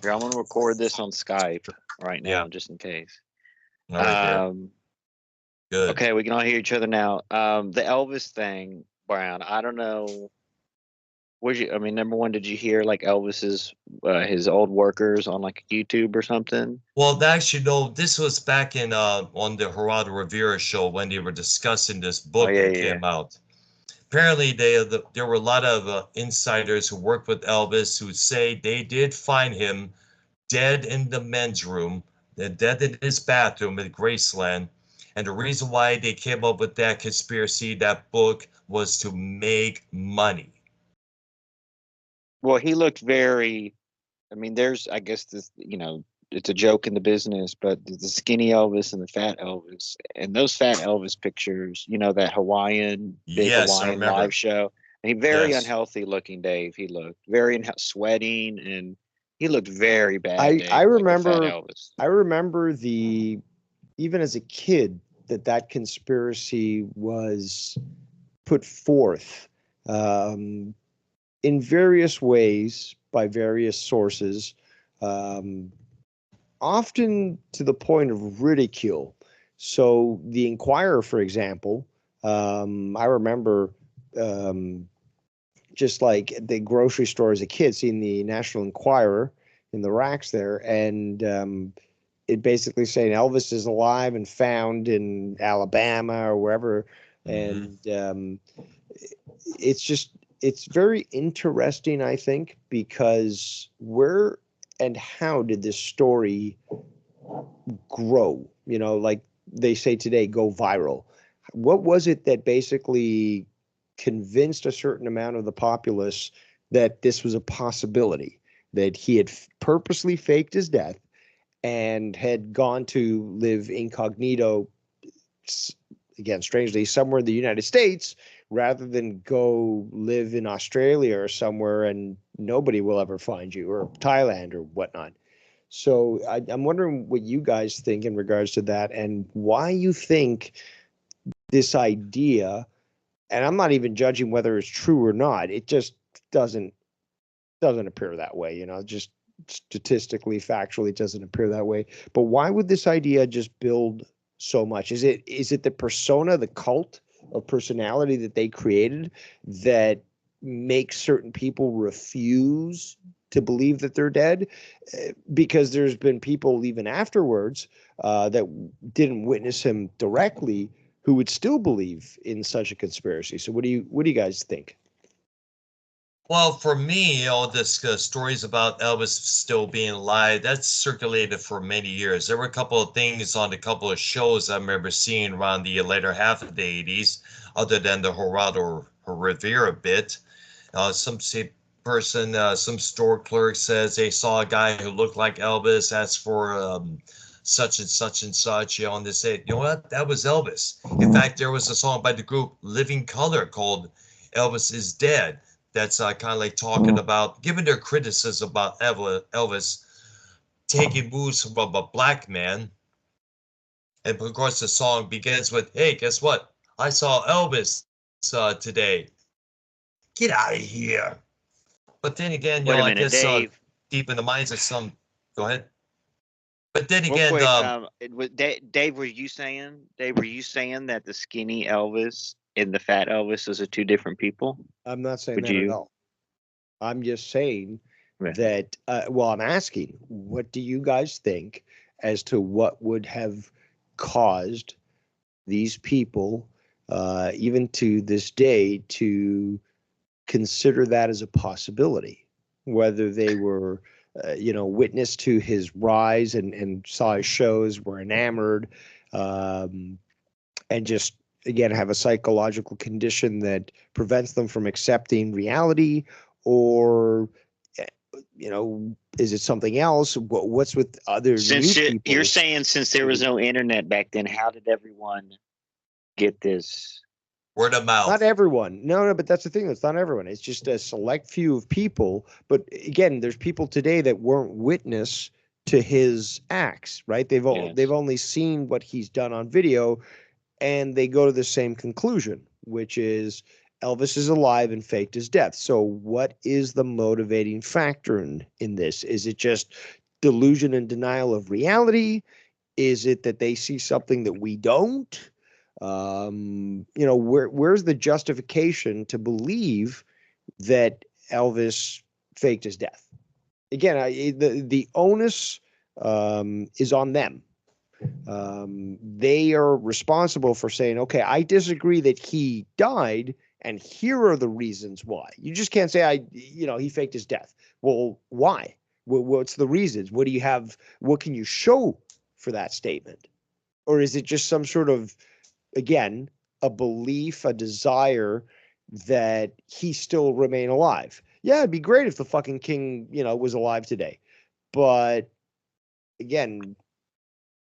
Here, I'm gonna record this on Skype right now, Yeah. just in case. All right, there. Good. Okay, we can all hear each other now. The Elvis thing, Brown. I don't know. I mean, number one, did you hear like Elvis's his old workers on like YouTube or something? Well, actually, no, this was back in on the Geraldo Rivera show when they were discussing this Oh book yeah, that yeah. came out. Apparently, there were a lot of insiders who worked with Elvis who say they did find him dead in the men's room, dead in his bathroom at Graceland. And the reason why they came up with that conspiracy, that book, was to make money. Well, he looked very. I mean, there's, I guess this, it's a joke in the business, but the skinny Elvis and the fat Elvis, and those fat Elvis pictures, that big Yes, I Hawaiian live remember. show. And he very Yes. unhealthy looking, Dave. He looked very sweating, and he looked very bad, I Dave, like the fat remember Elvis. I remember the even as a kid that conspiracy was put forth in various ways by various sources, um, often to the point of ridicule. So the Inquirer, for example, I remember um, just like at the grocery store as a kid, seeing the National Enquirer in the racks there, and it basically saying Elvis is alive and found in Alabama or wherever, and it's just it's very interesting, I think, because where and how did this story grow? Like they say today, go viral. What was it that basically convinced a certain amount of the populace that this was a possibility, that he had purposely faked his death and had gone to live incognito, again, strangely, somewhere in the United States, rather than go live in Australia or somewhere and nobody will ever find you, or Thailand or whatnot? So I'm wondering what you guys think in regards to that, and why you think this idea, and I'm not even judging whether it's true or not. It just doesn't appear that way, just statistically, factually, it doesn't appear that way. But why would this idea just build so much? Is it the persona, the cult of personality that they created that makes certain people refuse to believe that they're dead? Because there's been people even afterwards that didn't witness him directly who would still believe in such a conspiracy. So what do you guys think? Well, for me, this stories about Elvis still being alive, that's circulated for many years. There were a couple of things on a couple of shows I remember seeing around the later half of the 80s, other than the Geraldo Rivera bit. Some store clerk says they saw a guy who looked like Elvis, asked for such and such and such, and they said, you know what, that was Elvis. In fact, there was a song by the group Living Color called Elvis is Dead that's kind of like talking about, giving their criticism about Elvis taking moves from a black man. And of course, the song begins with, hey, guess what? I saw Elvis today. Get out of here. But then again, I Wait a guess minute, Dave. deep in the minds of some, go ahead. But then Real again, quick, Dave, were you saying that the skinny Elvis and the fat Elvis are two different people? I'm not saying Would that at you? all. I'm just saying Yeah. that, well, I'm asking, what do you guys think as to what would have caused these people, even to this day, to consider that as a possibility? Whether they were, witness to his rise and saw his shows, were enamored, um, and just again have a psychological condition that prevents them from accepting reality, or eh, is it something else? What's with other new You're people? saying since there was no internet back then, how did everyone get this? word of Not mouth. everyone. No, but that's the thing. It's not everyone. It's just a select few of people. But again, there's people today that weren't witness to his acts, right? They've Yes. only seen what he's done on video, and they go to the same conclusion, which is Elvis is alive and faked his death. So what is the motivating factor in this? Is it just delusion and denial of reality? Is it that they see something that we don't? Where's the justification to believe that Elvis faked his death? Again, the onus is on them. They are responsible for saying, okay, I disagree that he died, and here are the reasons why. You just can't say, he faked his death. Well, why? What's the reasons? What do you have? What can you show for that statement? Or is it just some sort of, again, a belief, a desire that he still remain alive? Yeah, it'd be great if the fucking king, was alive today. But again,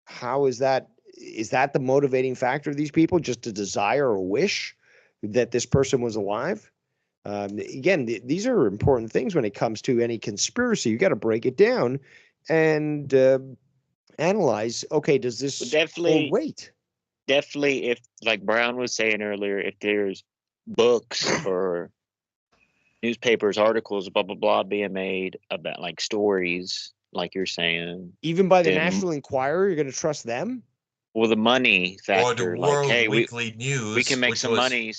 how is that? Is that the motivating factor of these people? Just a desire or wish that this person was alive? Again, these are important things when it comes to any conspiracy. You got to break it down and analyze. Okay, does this hold weight? Definitely, if, like Brown was saying earlier, if there's books or newspapers, articles, blah blah blah, being made about, like, stories, like you're saying, even by the then, National Enquirer, you're going to trust them? well, the money factor, or the like, World hey, Weekly News, we can make some money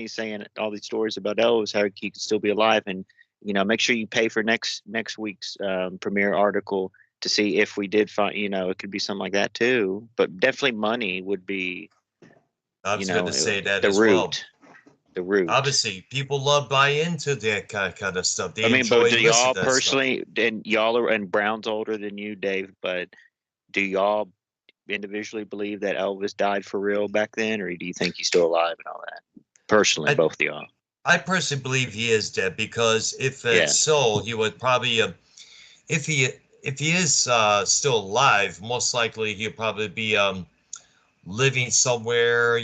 saying all these stories about Elvis, how he could still be alive, and make sure you pay for next week's premiere article to see if we did find, it could be something like that too. But definitely money would be, I was going to say that the as root. well. The root. Obviously, people love buy into that kind of stuff. They enjoy but do listening y'all to that personally, and y'all are, and Brown's older than you, Dave, but do y'all individually believe that Elvis died for real back then, or do you think he's still alive and all that? Personally, both of y'all. I personally believe he is dead, because if it's so, he would probably, if he is still alive, most likely he'll probably be living somewhere,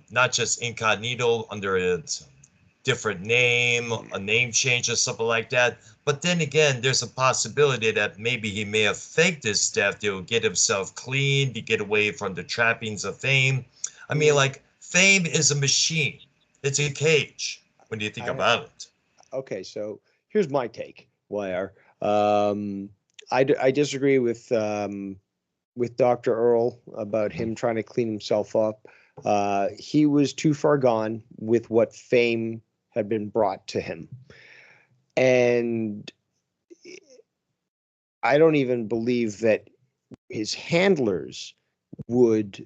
not just incognito under a different name, a name change or something like that. But then again, there's a possibility that maybe he may have faked his death to get himself clean, to get away from the trappings of fame. I mean, like, fame is a machine. It's a cage when you think about it. Okay, so here's my take, YR. I disagree with Dr. Earl about him trying to clean himself up. He was too far gone with what fame had been brought to him. And I don't even believe that his handlers would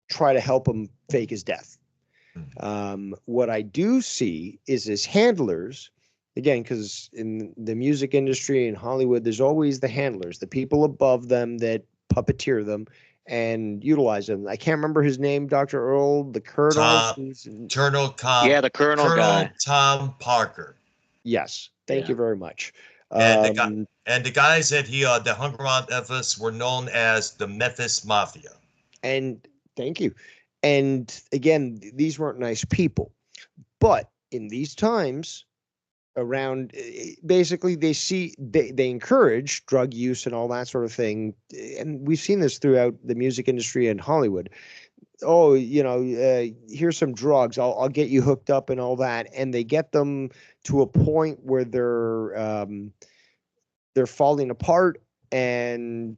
try to help him fake his death. What I do see is his handlers, again, because in the music industry in Hollywood, there's always the handlers, the people above them that puppeteer them and utilize them. I can't remember his name, Dr. Earl, the Colonel. The Colonel guy. Tom Parker. Yes, thank you very much. And the guys that that hung around Elvis were known as the Memphis Mafia. And thank you. And again, these weren't nice people. But in these times, around, basically they encourage drug use and all that sort of thing, and we've seen this throughout the music industry in Hollywood. Oh, here's some drugs, I'll get you hooked up and all that, and they get them to a point where they're falling apart. And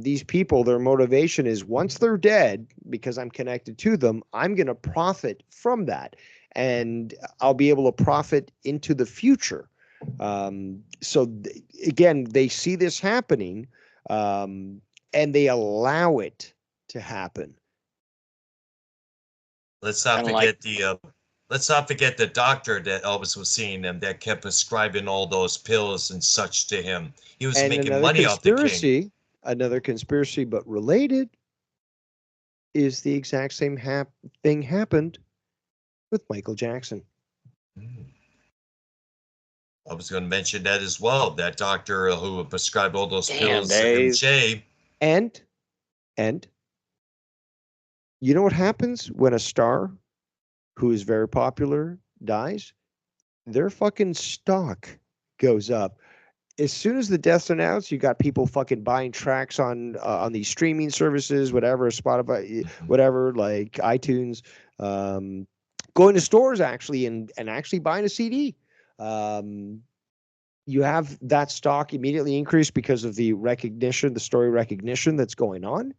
these people, their motivation is, once they're dead, because I'm connected to them, I'm going to profit from that, and I'll be able to profit into the future. Again, they see this happening, and they allow it to happen. Let's not forget the doctor that Elvis was seeing them, that kept prescribing all those pills and such to him. He was making money off the king. Another conspiracy, but related, is the exact same thing happened with Michael Jackson. I was going to mention that as well. That doctor who prescribed all those pills to MJ. And you know what happens when a star who is very popular dies? Their fucking stock goes up. As soon as the death's announced, you got people fucking buying tracks on these streaming services, whatever, Spotify, whatever, like iTunes. going to stores actually and actually buying a CD. You have that stock immediately increase because of the recognition, the story recognition that's going on.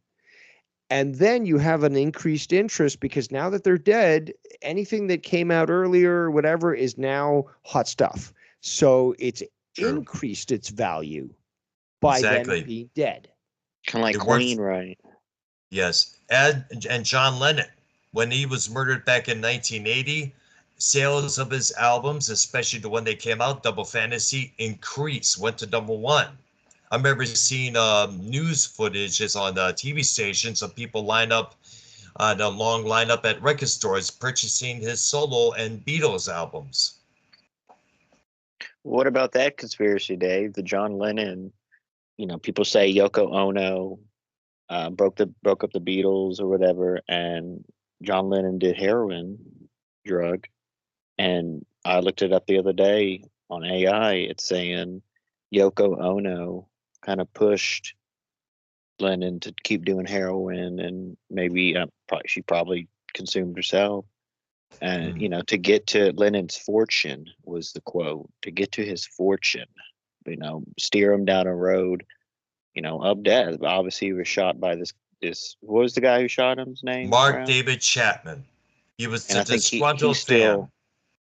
And then you have an increased interest because now that they're dead, anything that came out earlier or whatever is now hot stuff. So it's increased its value by them being dead. Kind of like Queen, right? Yes. And John Lennon, when he was murdered back in 1980, sales of his albums, especially the one that came out, Double Fantasy, increased, went to #1. I remember seeing news footages on the TV stations of people line up on a long lineup at record stores purchasing his solo and Beatles albums. What about that conspiracy, Dave? The John Lennon, people say Yoko Ono broke up the Beatles or whatever, and John Lennon did heroin drug. And I looked it up the other day on AI. It's saying Yoko Ono kind of pushed Lennon to keep doing heroin, and maybe she probably consumed herself. And to get to Lennon's fortune was the quote. To get to his fortune, steer him down a road, of death. Obviously, he was shot by this. What was the guy who shot him? His name? Mark David Chapman. He was a disgruntled fan.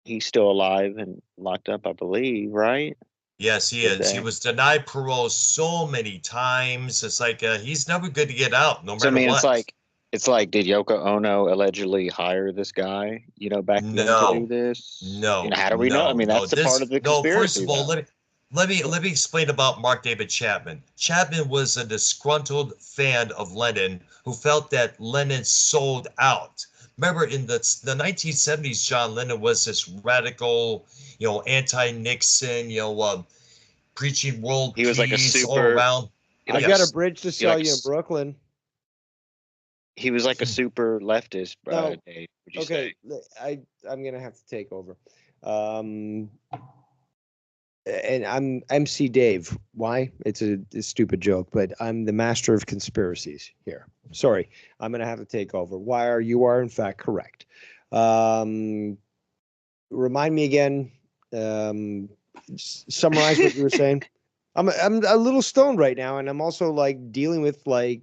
He's still alive and locked up, I believe, right? Yes, he is. He was denied parole so many times. It's like he's never good to get out, no matter what. It's like, did Yoko Ono allegedly hire this guy, back then to do this? No. How do we know? I mean, that's the part of the conspiracy. No, first of all, let me explain about Mark David Chapman. Chapman was a disgruntled fan of Lennon who felt that Lennon sold out. Remember, in the 1970s, John Lennon was this radical, anti-Nixon, preaching world peace like a super, all around. I got a bridge to sell you in Brooklyn. He was like a super leftist, Dave, would you say? I'm gonna have to take over. And I'm MC Dave. Why? It's a stupid joke, but I'm the master of conspiracies here. Sorry, I'm gonna have to take over. Wire, you are in fact correct. Remind me again. Summarize what you were saying. I'm a little stoned right now, and I'm also like dealing with I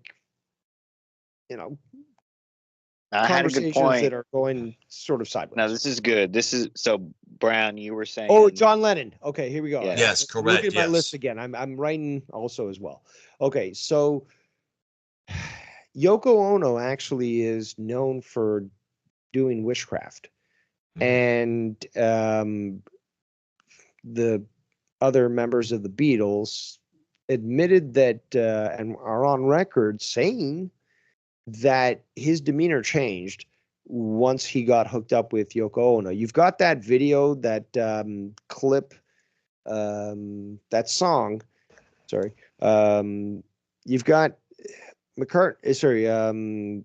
had a good point that are going sort of sideways. No, this is good. This is so Brown. You were saying. Oh, John Lennon. Okay, here we go. Yeah. Yes, correct. Look at my list again. I'm writing also as well. Okay, so Yoko Ono actually is known for doing witchcraft, and the other members of the Beatles admitted that and are on record saying that his demeanor changed once he got hooked up with Yoko Ono. You've got that video, that clip, that song. Sorry. You've got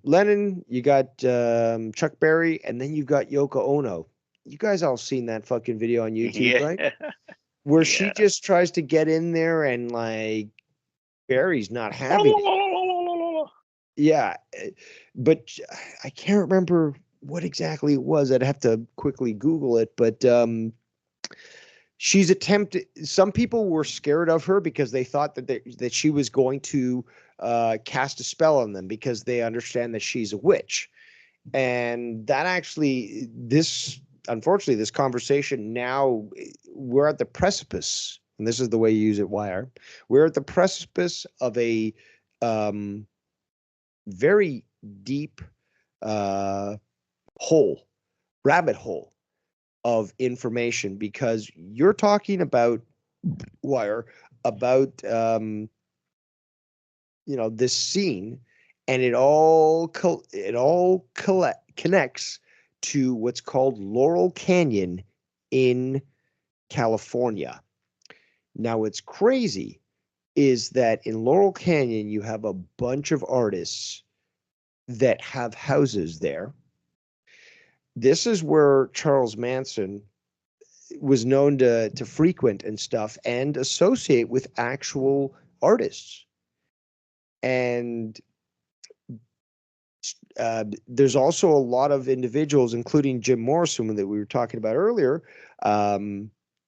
Lennon, you got Chuck Berry, and then you've got Yoko Ono. You guys all seen that fucking video on YouTube, right? Where she just tries to get in there and like Barry's not having it. Yeah, but I can't remember what exactly it was. I'd have to quickly Google it, but she's attempted. Some people were scared of her because they thought that she was going to cast a spell on them because they understand that she's a witch, and that actually unfortunately, this conversation now, we're at the precipice, and this is the way you use it, Wire. We're at the precipice of a very deep rabbit hole of information, because you're talking about, Wire, about this scene, and it all connects to what's called Laurel Canyon in California. Now, what's crazy is that in Laurel Canyon, you have a bunch of artists that have houses there. This is where Charles Manson was known to frequent and stuff and associate with actual artists. And There's also a lot of individuals, including Jim Morrison, that we were talking about earlier.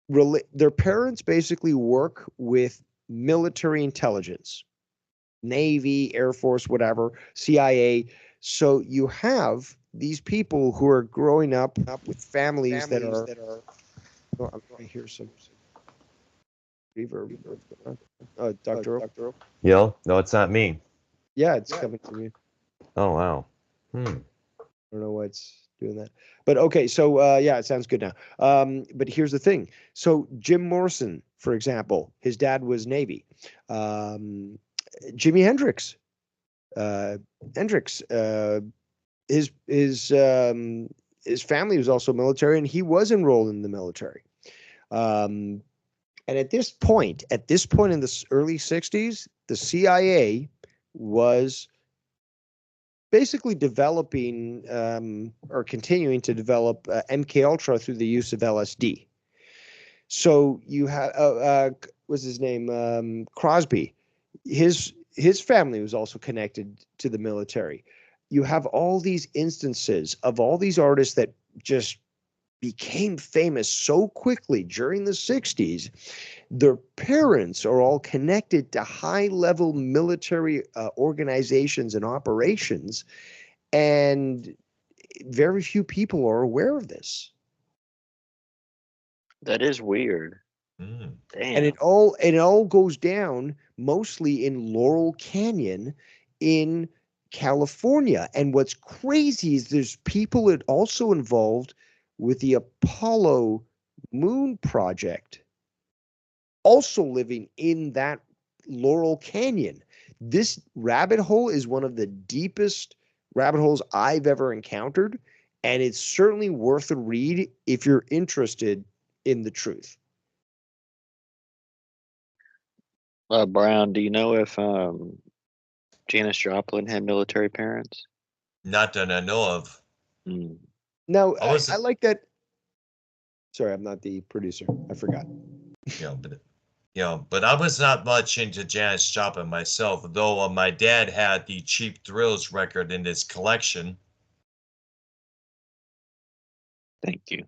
Their parents basically work with military intelligence, Navy, Air Force, whatever, CIA. So you have these people who are growing up with families that are. Oh, I hear some reverb. Oh, Dr. O. Yo, no, it's not me. Yeah, it's coming from you. Oh, wow. I don't know why it's doing that. But okay, so yeah, it sounds good now. But here's the thing. So Jim Morrison, for example, his dad was Navy. Jimi Hendrix, his family was also military, and he was enrolled in the military. And at this point in the early 60s, the CIA was basically developing or continuing to develop MK Ultra through the use of LSD. So you have what's his name, Crosby. His family was also connected to the military. You have all these instances of all these artists that just became famous so quickly during the 60s. Their parents are all connected to high-level military organizations and operations, and very few people are aware of this. That is weird. Mm. Damn. And it all goes down mostly in Laurel Canyon in California. And what's crazy is there's people that also involved with the Apollo moon project also living in that Laurel Canyon. This rabbit hole is one of the deepest rabbit holes I've ever encountered, and it's certainly worth a read if you're interested in the truth. Brown, do you know if Janis Joplin had military parents? Not that I know of. Now, I like that. Sorry, I'm not the producer. I forgot. But I was not much into Janis Joplin myself, though my dad had the Cheap Thrills record in his collection. Thank you.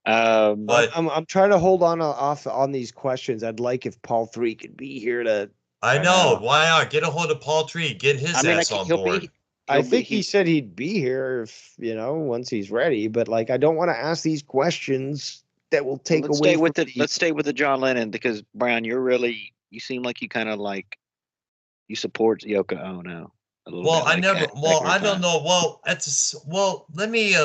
But I'm trying to hold off on these questions. I'd like if Paul 3 could be here to. I know. Why not? Get a hold of Paul 3. Get his ass on board. I think he said he'd be here if, once he's ready. But like, I don't want to ask these questions that will take let's away. Let's stay with the John Lennon, because Brown, you seem like you kind of like you support Yoko Ono a little Well, bit. I never. Well, I don't know. Well, let me.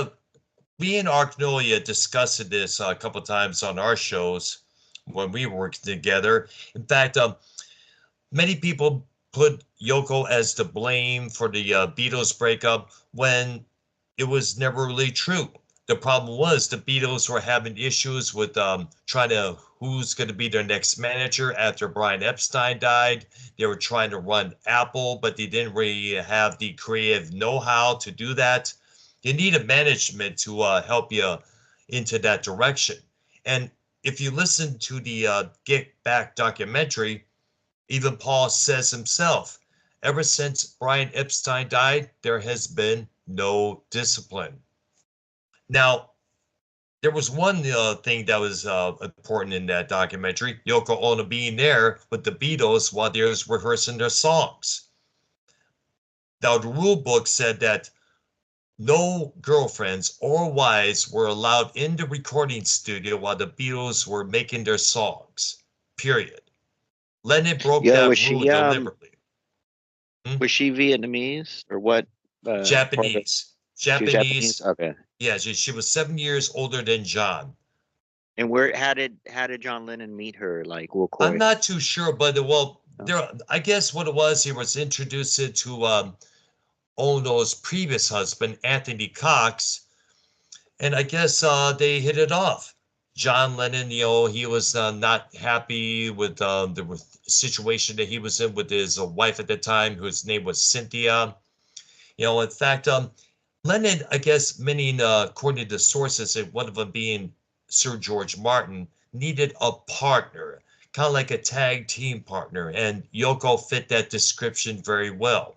Me and Arcnolia discussed this a couple times on our shows when we worked together. In fact, many people put Yoko as to blame for the Beatles breakup when it was never really true. The problem was the Beatles were having issues with trying to who's going to be their next manager after Brian Epstein died. They were trying to run Apple, but they didn't really have the creative know-how to do that. You need a management to help you into that direction. And if you listen to the Get Back documentary, even Paul says himself, ever since Brian Epstein died, there has been no discipline. Now, there was one thing that was important in that documentary, Yoko Ono being there with the Beatles while they was rehearsing their songs. Now, the rule book said that no girlfriends or wives were allowed in the recording studio while the Beatles were making their songs, period. Lennon broke that rule deliberately. Was she Vietnamese or what? Japanese. Japanese. Okay. Yeah, she was 7 years older than John. And how did John Lennon meet her? Like, I'm not too sure, but I guess what it was, he was introduced to Ono's previous husband, Anthony Cox, and I guess they hit it off. John Lennon, he was not happy with the situation that he was in with his wife at the time, whose name was Cynthia. In fact, Lennon, I guess many, according to sources, one of them being Sir George Martin, needed a partner, kind of like a tag team partner, and Yoko fit that description very well.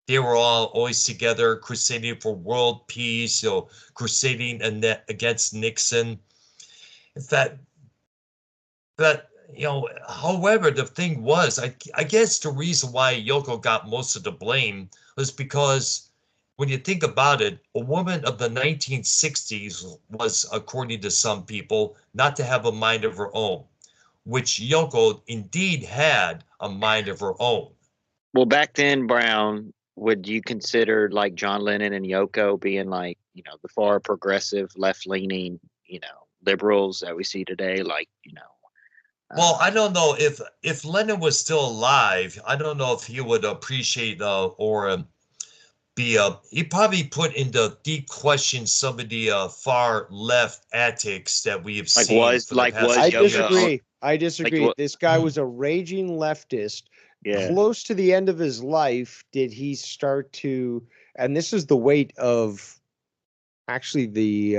they were all always together, crusading for world peace, crusading against Nixon. In fact, but however, the thing was, I guess the reason why Yoko got most of the blame was because when you think about it, a woman of the 1960s was, according to some people, not to have a mind of her own, which Yoko indeed had a mind of her own. Well, back then, Brown, would you consider like John Lennon and Yoko being like, the far progressive, left leaning, liberals that we see today? Like, Well, I don't know if Lennon was still alive. I don't know if he would appreciate or be he probably put into deep question some of the far left antics that we have like seen for the past I few years. disagree. I disagree. what- This guy was a raging leftist. yeah. Close to the end of his life, did he start to, and this is the weight of actually the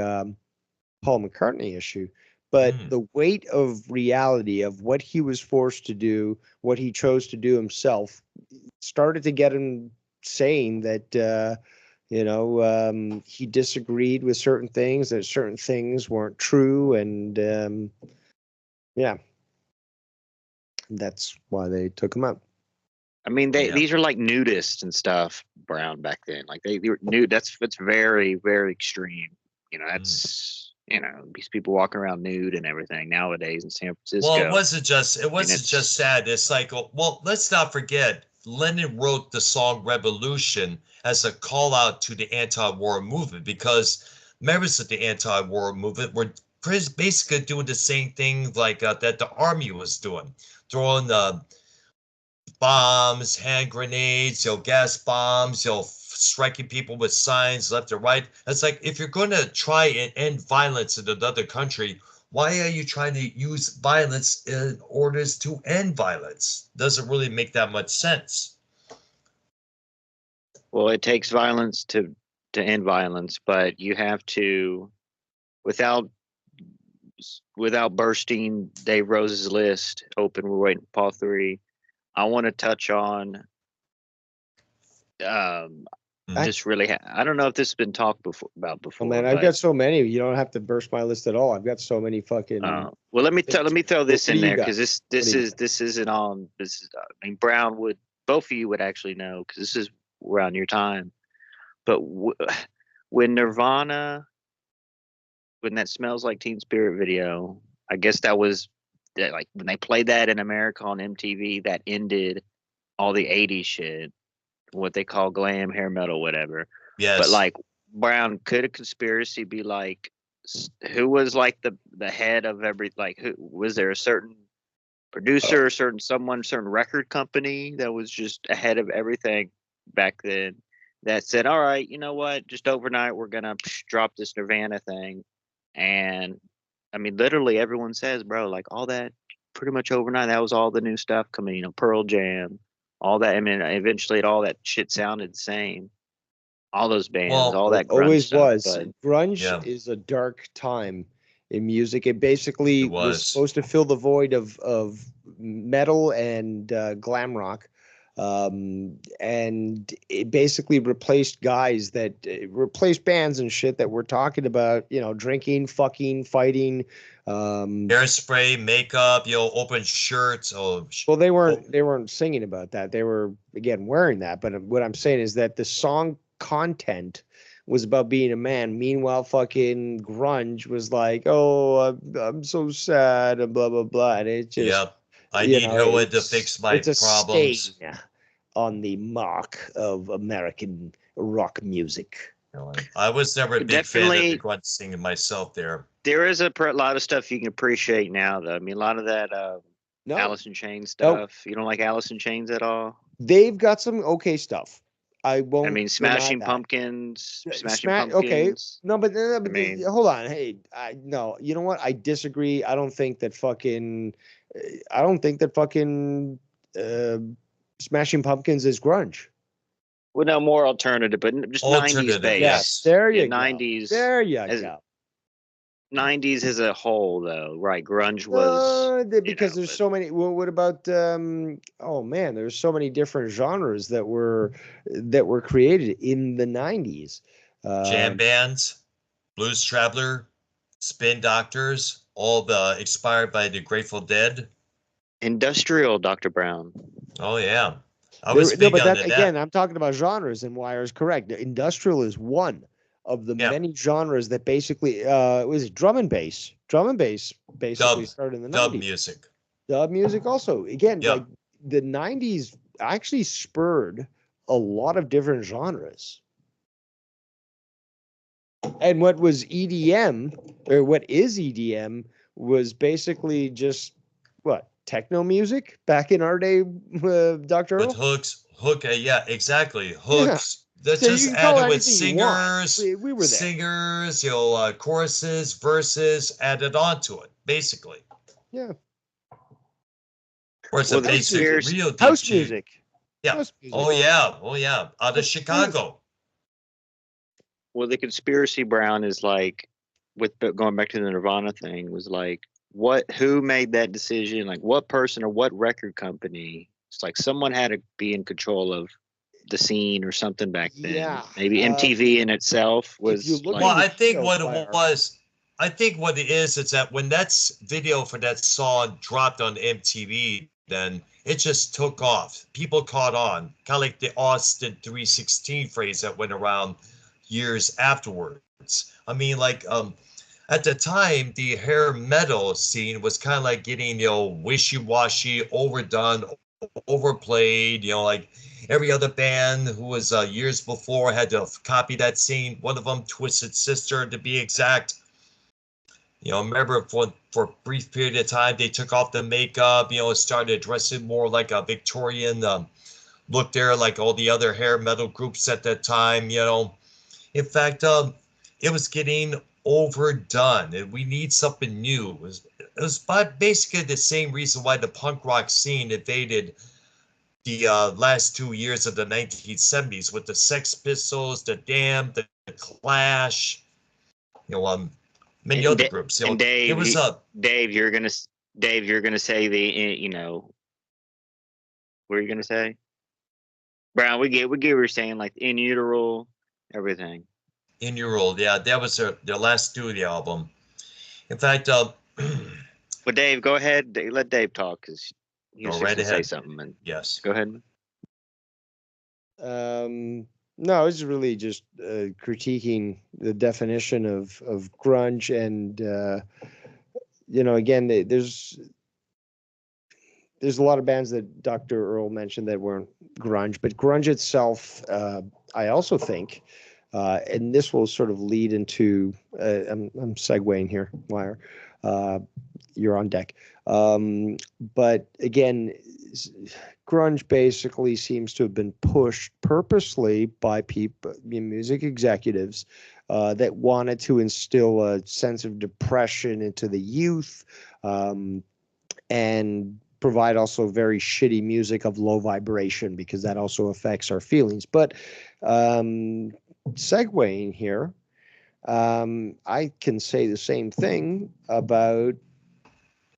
Paul McCartney issue, but the weight of reality of what he was forced to do, what he chose to do himself, started to get him saying that, he disagreed with certain things, that certain things weren't true. And yeah, that's why they took him out. I mean, these are like nudists and stuff, Brown, back then. Like they were nude. That's very, very extreme. That's these people walking around nude and everything nowadays in San Francisco. Well, it wasn't just sad. It's like, well, let's not forget, Lennon wrote the song Revolution as a call out to the anti-war movement, because members of the anti-war movement were basically doing the same thing like that the army was doing, throwing bombs, hand grenades, gas bombs, striking people with signs left and right. It's like, if you're going to try and end violence in another country, why are you trying to use violence in order to end violence? Doesn't really make that much sense. Well, it takes violence to end violence, but you have to, without bursting Dave Rose's list open. We're waiting for Paul 3. I want to touch on just really. I don't know if this has been talked about before. Oh man, I've got so many. You don't have to burst my list at all. I've got so many fucking. Well, let me throw this in there, because this isn't on. This is. I mean, Brown would, both of you would actually know, because this is around your time. But when Nirvana, when that Smells Like Teen Spirit video, I guess that was like when they played that in America on MTV, that ended all the 80s shit, what they call glam, hair metal, whatever. Yes. But like, Brown, could a conspiracy be like, who was like the head of every, like, who was there, a certain producer, certain record company that was just ahead of everything back then, that said, all right, you know what, just overnight we're gonna drop this Nirvana thing? And I mean, literally everyone says, bro, like, all that pretty much overnight, that was all the new stuff coming, Pearl Jam, all that. I mean, eventually all that shit sounded the same. All those bands, all that grunge always stuff, was. Grunge is a dark time in music. It basically was supposed to fill the void of metal and glam rock. And it basically replaced guys that replaced bands and shit that were talking about, drinking, fucking, fighting, hairspray, makeup, open shirts. Well, they weren't singing about that. They were, again, wearing that. But what I'm saying is that the song content was about being a man. Meanwhile, fucking grunge was like, oh, I'm so sad and blah blah blah. And it just, I need heroin to fix my problems. Stain on the mark of American rock music. I was never a big fan of the grunge singing myself there. There is a lot of stuff you can appreciate now, though. I mean, a lot of that Alice in Chains stuff. Nope. You don't like Alice in Chains at all? They've got some okay stuff. I won't. I mean, Smashing Pumpkins. Okay. No, but I mean, hold on. Hey, no. You know what? I disagree. I don't think that fucking Smashing Pumpkins is grunge. Well, no, more alternative, but just 90s based. Yes, there you go. 90s. There you go. 90s as a whole, though, right? Grunge was, Because there's so many. Well, what about? Oh man, there's so many different genres that were created in the 90s. Jam bands, Blues Traveler, Spin Doctors, all the expired by the Grateful Dead. industrial, Dr. Brown. Oh yeah, I was No, big but on that that. again, I'm talking about genres, and Wire is correct. Industrial is one of the Yeah. many genres that basically was drum and bass. Drum and bass basically started in the Dub 90s. music. Dub music also. Again, Yeah. like the 90s actually spurred a lot of different genres. And what was EDM, or what is EDM, was basically just what, techno music back in our day, Dr. With Earl? yeah, exactly. Yeah. Hooks. That's So you just can call it added with anything you want. singers, We were there. singers, choruses, verses added onto it, basically. Yeah. Or it's Well, a the basic conspiracy- real deep House G. music. Yeah. House music. Oh yeah. Oh yeah. Out of Chicago. Well, the conspiracy, Brown, is like, with going back to the Nirvana thing, was like, who made that decision? Like, what person or what record company? It's like someone had to be in control of the scene or something back then. Yeah. Maybe MTV in itself was. If you look like, Well, at I think videos, what Wire, it was, I think what it is that when that video for that song dropped on MTV, then it just took off. People caught on, kind of like the Austin 316 phrase that went around years afterwards. I mean, like at the time, the hair metal scene was kind of like getting wishy-washy, overdone, overplayed. Like every other band who was years before had to copy that scene. One of them, Twisted Sister, to be exact. Remember for a brief period of time, they took off the makeup, started dressing more like a Victorian look there, like all the other hair metal groups at that time. In fact, it was getting overdone, and we need something new. It was basically the same reason why the punk rock scene invaded the last 2 years of the 1970s with the Sex Pistols, the Damned, the Clash, many other groups. And Dave, it was Dave, you're gonna say what are you gonna say? Brown, we get what you're saying, like In Utero, everything. In Your World, yeah, that was their last studio album. In fact, But Dave, go ahead. Let Dave talk, because go he's right to say ahead. something. And Yes. go ahead. No, it's really just critiquing the definition of grunge, and again, there's a lot of bands that Dr. Earl mentioned that weren't grunge, but grunge itself, I also think, and this will sort of lead into, I'm segueing here, Wire. You're on deck. But again, grunge basically seems to have been pushed purposely by people, music executives, that wanted to instill a sense of depression into the youth, and provide also very shitty music of low vibration, because that also affects our feelings. But segueing here, I can say the same thing about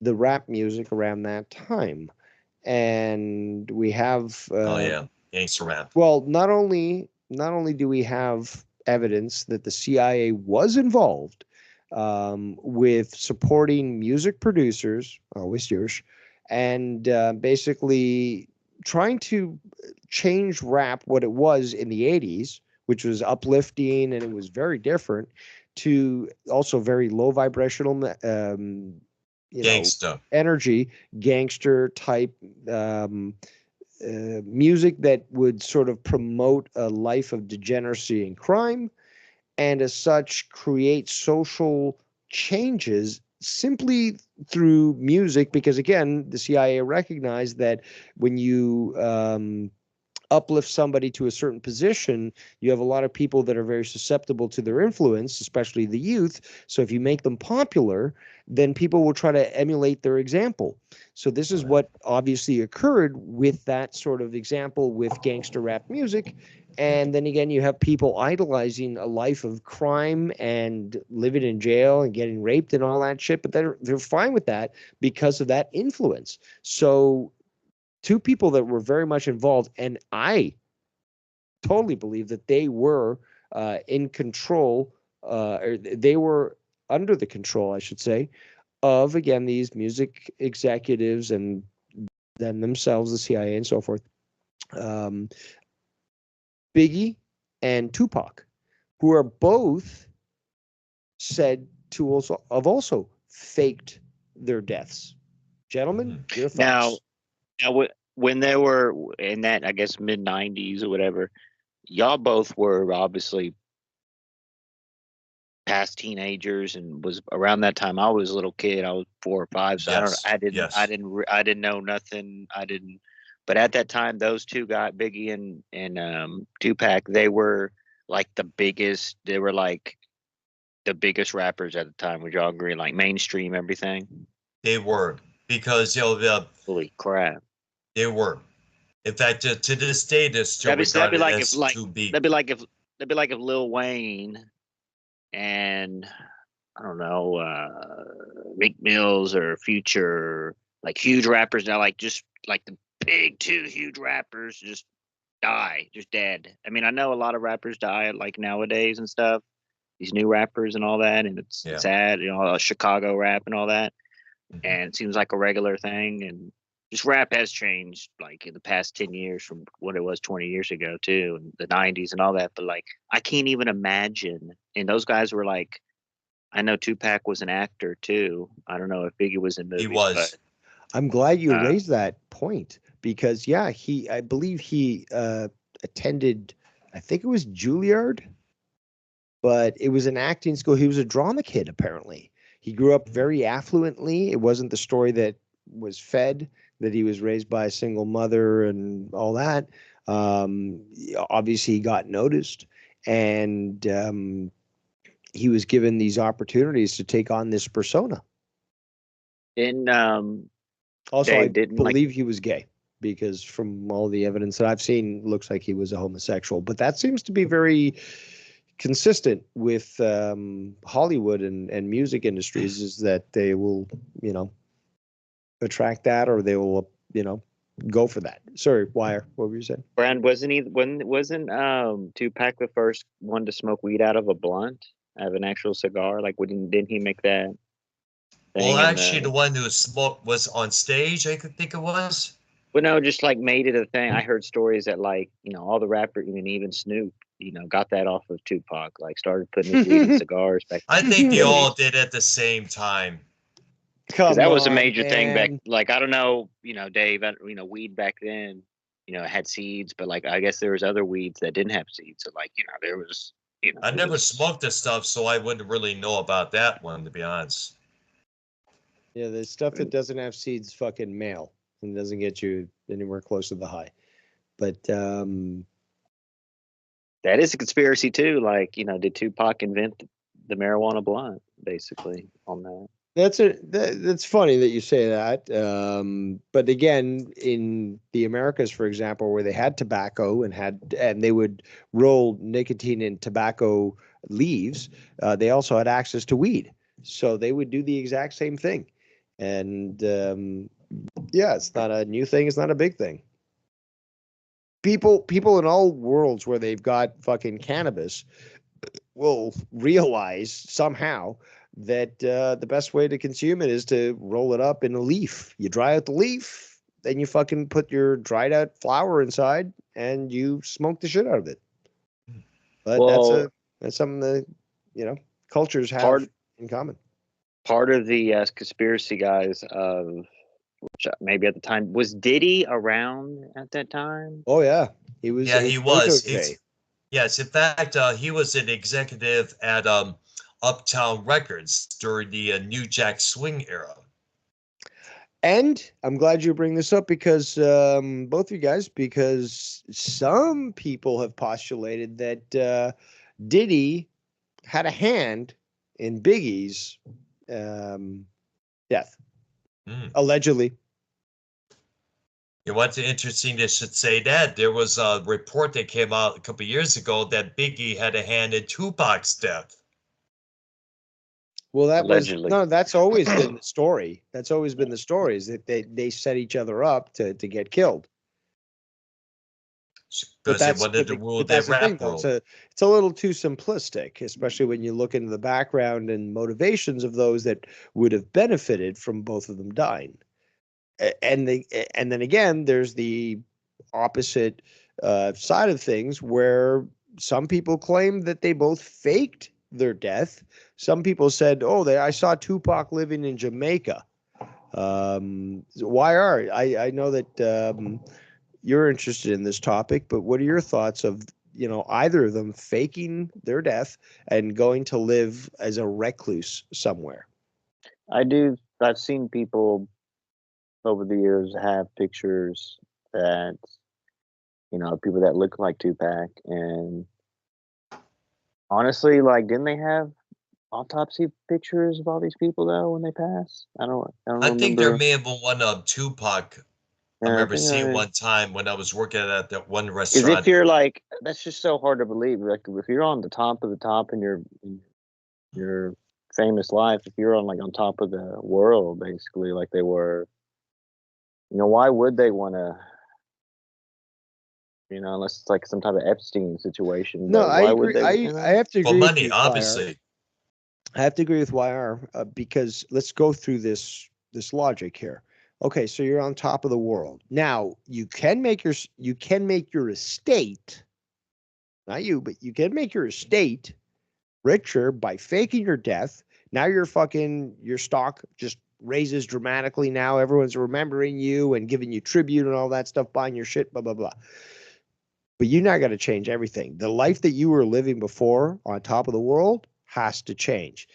the rap music around that time. And we have Oh yeah, gangster rap. well, not only do we have evidence that the CIA was involved with supporting music producers, always yours, and basically trying to change rap, what it was in the 80s, which was uplifting and it was very different, to also very low vibrational Gangsta. energy, gangster type music that would sort of promote a life of degeneracy and crime, and as such create social changes simply through music. Because again, the CIA recognized that when you uplift somebody to a certain position, you have a lot of people that are very susceptible to their influence, especially the youth. So if you make them popular, then people will try to emulate their example. So this is what obviously occurred with that sort of example with gangster rap music. And then again, you have people idolizing a life of crime and living in jail and getting raped and all that shit, but they're fine with that because of that influence. So two people that were very much involved, and I totally believe that they were in control, or they were under the control, I should say, of again these music executives and then themselves, the CIA and so forth. Um, Biggie and Tupac, who are both said to also faked their deaths. Gentlemen, your Now, thoughts? when they were in that, I guess, mid '90s or whatever, y'all both were obviously past teenagers, and was around that time. I was a little kid. I was 4 or 5, so Yes. Yes. I didn't know nothing. But at that time, those two guys, Biggie and Tupac, they were like the biggest. They were like the biggest rappers at the time. Would y'all agree? Like mainstream everything. They were, because Holy crap! they were. In fact, to this day, they're still That'd be regarded like if as too big. that'd be like if Lil Wayne and I don't know, Meek Mills or Future, like huge rappers now, like just like the big two huge rappers just die, just dead. I mean, I know a lot of rappers die like nowadays and stuff, these new rappers and all that, and it's Yeah. sad, you know, Chicago rap and all that, Mhm. and it seems like a regular thing, and just rap has changed like in the past 10 years from what it was 20 years ago too, and the 90s and all that, but like I can't even imagine. And those guys were like, I know Tupac was an actor too. I don't know if Biggie was in He movies, but was. I'm glad you uh, raised that point because yeah, I believe he attended, I think it was Juilliard, but it was an acting school. He was a drama kid apparently. He grew up very affluently. It wasn't the story that was fed, that he was raised by a single mother and all that. Obviously, he got noticed, and he was given these opportunities to take on this persona. in Also, I Dave didn't like. believe he was gay because from all the evidence that I've seen, looks like he was a homosexual. But that seems to be very consistent with Hollywood and music industries, is that they will, attract that, or they will, go for that. Sorry, Wire, what were you saying? Brand wasn't Tupac the first one to smoke weed out of a blunt, out of an actual cigar? Like, didn't he make that Well, thing in actually, the? the one who smoked was on stage, I could think it was. Well, no, just like made it a thing. I heard stories that like all the rappers, even Snoop, got that off of Tupac. Like started putting his weed in cigars back I then in think the they all 80s. did at the same time. Because Come that was a on, major thing back. man. Like I don't know, Dave. Weed back then, had seeds, but like I guess there was other weeds that didn't have seeds. So like there was, I it never was. smoked this stuff, so I wouldn't really know about that one, to be honest. Yeah, the stuff that doesn't have seeds, fucking male, and doesn't get you anywhere close to the high. But That is a conspiracy too. Like did Tupac invent the marijuana blunt? Basically on that. that's funny that you say that. But again, in the Americas, for example, where they had tobacco and they would roll nicotine in tobacco leaves, they also had access to weed, so they would do the exact same thing. And yeah, it's not a new thing. It's not a big thing. People in all worlds where they've got fucking cannabis will realize somehow that the best way to consume it is to roll it up in a leaf. You dry out the leaf, then you fucking put your dried out flower inside, and you smoke the shit out of it. But Well, that's something that cultures have part in common. part of the conspiracy guys of which maybe at the time was Diddy around at that time? Oh yeah, he was Yeah, a he was. protege. Yes, in fact, he was an executive at Uptown Records during the New Jack Swing era. And I'm glad you bring this up because both of you guys, because some people have postulated that Diddy had a hand in Biggie's death, Mm. allegedly. You know what's interesting? They should say that there was a report that came out a couple years ago that Biggie had a hand in Tupac's death. Well, Allegedly. that's always been the story. That's always been the story, is that they set each other up to get killed. But Because they that's wanted to rule but the that's the thing, rap though. world. It's a little too simplistic, especially when you look into the background and motivations of those that would have benefited from both of them dying. And then again, there's the opposite side of things where some people claim that they both faked their death. Some people said, "Oh, I saw Tupac living in Jamaica." YR, I know that you're interested in this topic, but what are your thoughts of either of them faking their death and going to live as a recluse somewhere? I've seen people over the years have pictures that, people that look like Tupac, and honestly, like, didn't they have autopsy pictures of all these people though when they pass? I don't I think there remember. may have been one of Tupac. I Yeah, I remember think seeing one time when I was working at that one because if restaurant. you're like, that's just so hard to believe. Like, if you're on the top of the top in your famous life, if you're on top of the world, basically, like they were, why would they want to? Unless it's like some type of Epstein situation. No, But I why would agree. they? I have to For agree with money, you, YR. obviously. I have to agree with YR because let's go through this logic here. Okay, so you're on top of the world. Now, you can make your estate, not you, but you can make your estate richer by faking your death. Now your stock just raises dramatically. Now everyone's remembering you and giving you tribute and all that stuff, buying your shit, blah blah blah. But you now got to change everything. The life that you were living before on top of the world has to change.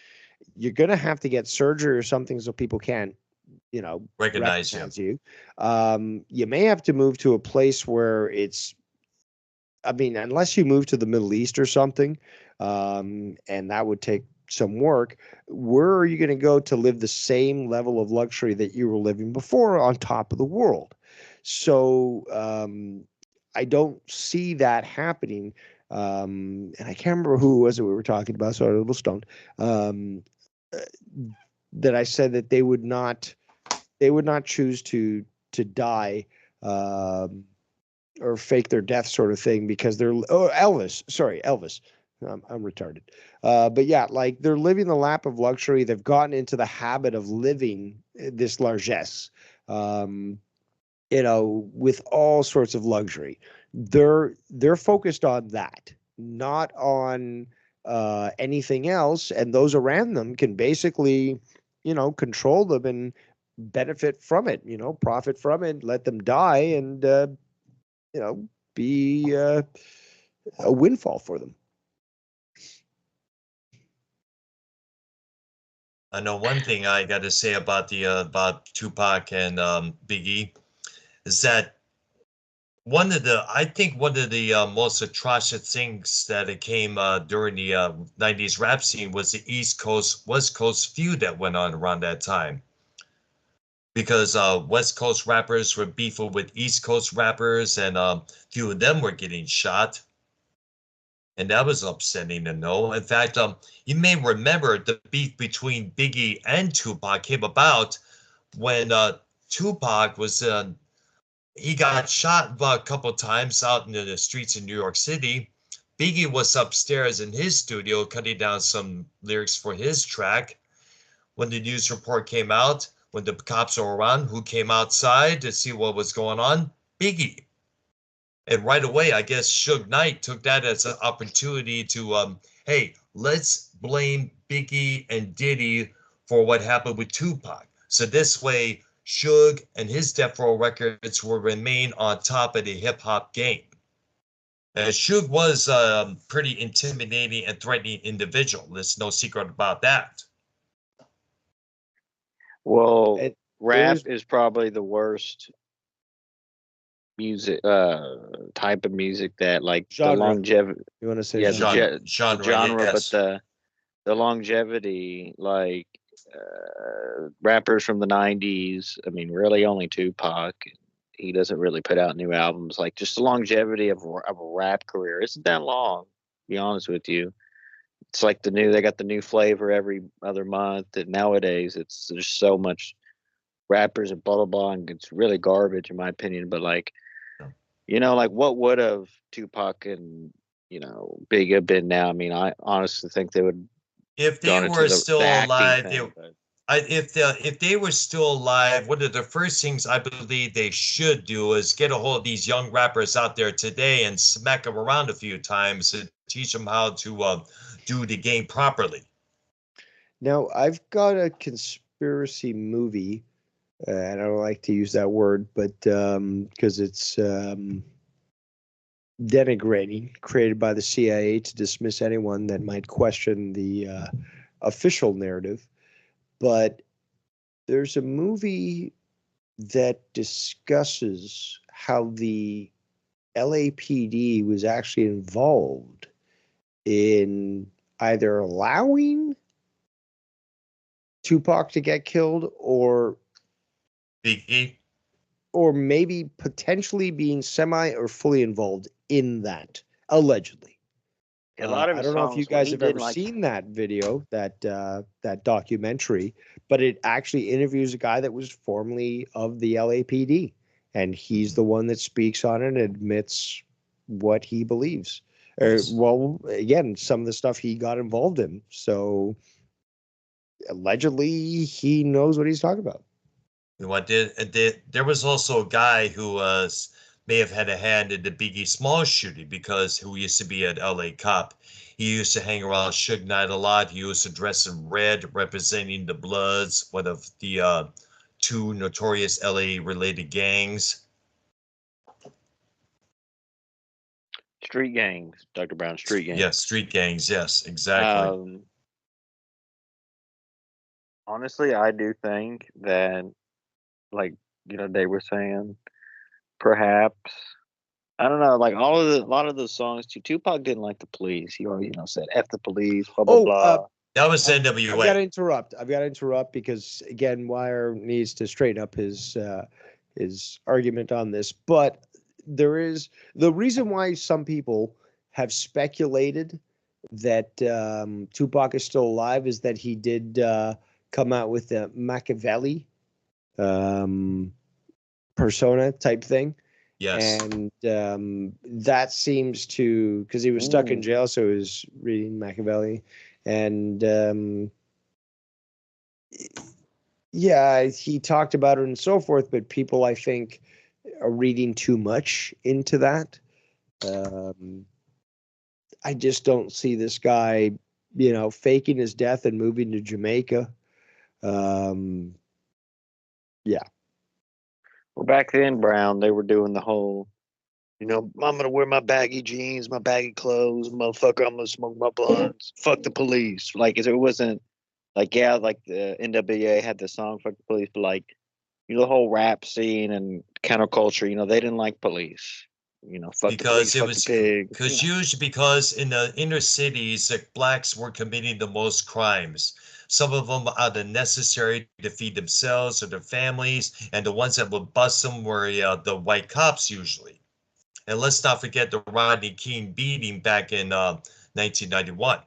You're going to have to get surgery or something so people can't, Recognize you. recognize you. You may have to move to a place where I mean, unless you move to the Middle East or something, and that would take some work. Where are you going to go to live the same level of luxury that you were living before on top of the world? So I don't see that happening. And I can't remember who it was that we were talking about. So I'm a little stoned. Uh, that I said that they would not choose to die. Or fake their death sort of thing because Elvis. I'm retarded. But yeah, like they're living the lap of luxury. They've gotten into the habit of living this largesse, with all sorts of luxury. They're focused on that, not on anything else. And those around them can basically, control them and benefit from it. Profit from it, let them die, and be a windfall for them. I know one thing I got to say about the about Tupac and Biggie is that I think one of the most atrocious things that it came during the 90s rap scene was the East Coast West Coast feud that went on around that time, because West Coast rappers were beefing with East Coast rappers, and few of them were getting shot, and that was upsetting to know. In fact, you may remember the beef between Biggie and Tupac came about when Tupac was he got shot a couple times out in the streets in New York City. Biggie was upstairs in his studio cutting down some lyrics for his track. When the news report came out, when the cops were around, who came outside to see what was going on? Biggie. And right away, I guess Suge Knight took that as an opportunity to, hey, let's blame Biggie and Diddy for what happened with Tupac. So this way, Suge and his Death Row Records will remain on top of the hip hop game. And Suge was a pretty intimidating and threatening individual. There's no secret about that. Well, It rap was is probably the worst music type of music that, like, the genre. longevity. You want to say Yeah, genre? the genre, but Yes. the longevity, like rappers from the 90s. I mean, really only Tupac. he doesn't really put out new albums. Like just the longevity of a rap career isn't that long. To be honest with you, it's like they got the new flavor every other month. And nowadays, there's so much rappers and blah blah blah, and it's really garbage in my opinion. But like, like what would have Tupac and Big have been now? I mean, I honestly think they would If they gone into were the still acting alive, thing. But if they were still alive, one of the first things I believe they should do is get a hold of these young rappers out there today and smack them around a few times and teach them how to do the game properly. Now, I've got a conspiracy movie, and I don't like to use that word, but because it's denigrating, created by the CIA to dismiss anyone that might question the official narrative. But there's a movie that discusses how the LAPD was actually involved in either allowing Tupac to get killed or Biggie. or maybe potentially being semi or fully involved in that, allegedly. a lot of I his don't know if you songs, when guys he have did ever like, seen that video, that documentary, but it actually interviews a guy that was formerly of the LAPD, and he's the one that speaks on it and admits what he believes. Yes. Well, again, some of the stuff he got involved in. So allegedly, he knows what he's talking about. There was also a guy who may have had a hand in the Biggie Small shooting because who used to be an LA cop. He used to hang around Suge Knight a lot. He used to dress in red, representing the Bloods, one of the two notorious LA related gangs. street gangs, Dr. Brown, street gangs. Yes, street gangs. Yes, exactly. Honestly, I do think that, like, they were saying, perhaps, I don't know, like a lot of those songs too. Tupac didn't like the police. He always, said "F the police," blah blah blah. That was I've got to NWA. interrupt. I've got to interrupt because again, Wire needs to straighten up his argument on this. But there is the reason why some people have speculated that Tupac is still alive is that he did come out with a Machiavelli persona type thing. Yes. And that seems to, because he was stuck in jail, so he was reading Machiavelli. And yeah, he talked about it and so forth, but people, I think, are reading too much into that. I just don't see this guy, faking his death and moving to Jamaica. Yeah. Well, back then, Brown, they were doing the whole, I'm gonna wear my baggy jeans, my baggy clothes, motherfucker. I'm gonna smoke my blunts. Fuck the police. Like it wasn't like, yeah, like the NWA had the song "Fuck the Police," but like the whole rap scene and counterculture, they didn't like police. Fuck the Because police, it fuck was the pigs. because in the inner cities, blacks were committing the most crimes. Some of them are the necessary to feed themselves or their families, and the ones that would bust them were the white cops usually. And let's not forget the Rodney King beating back in 1991.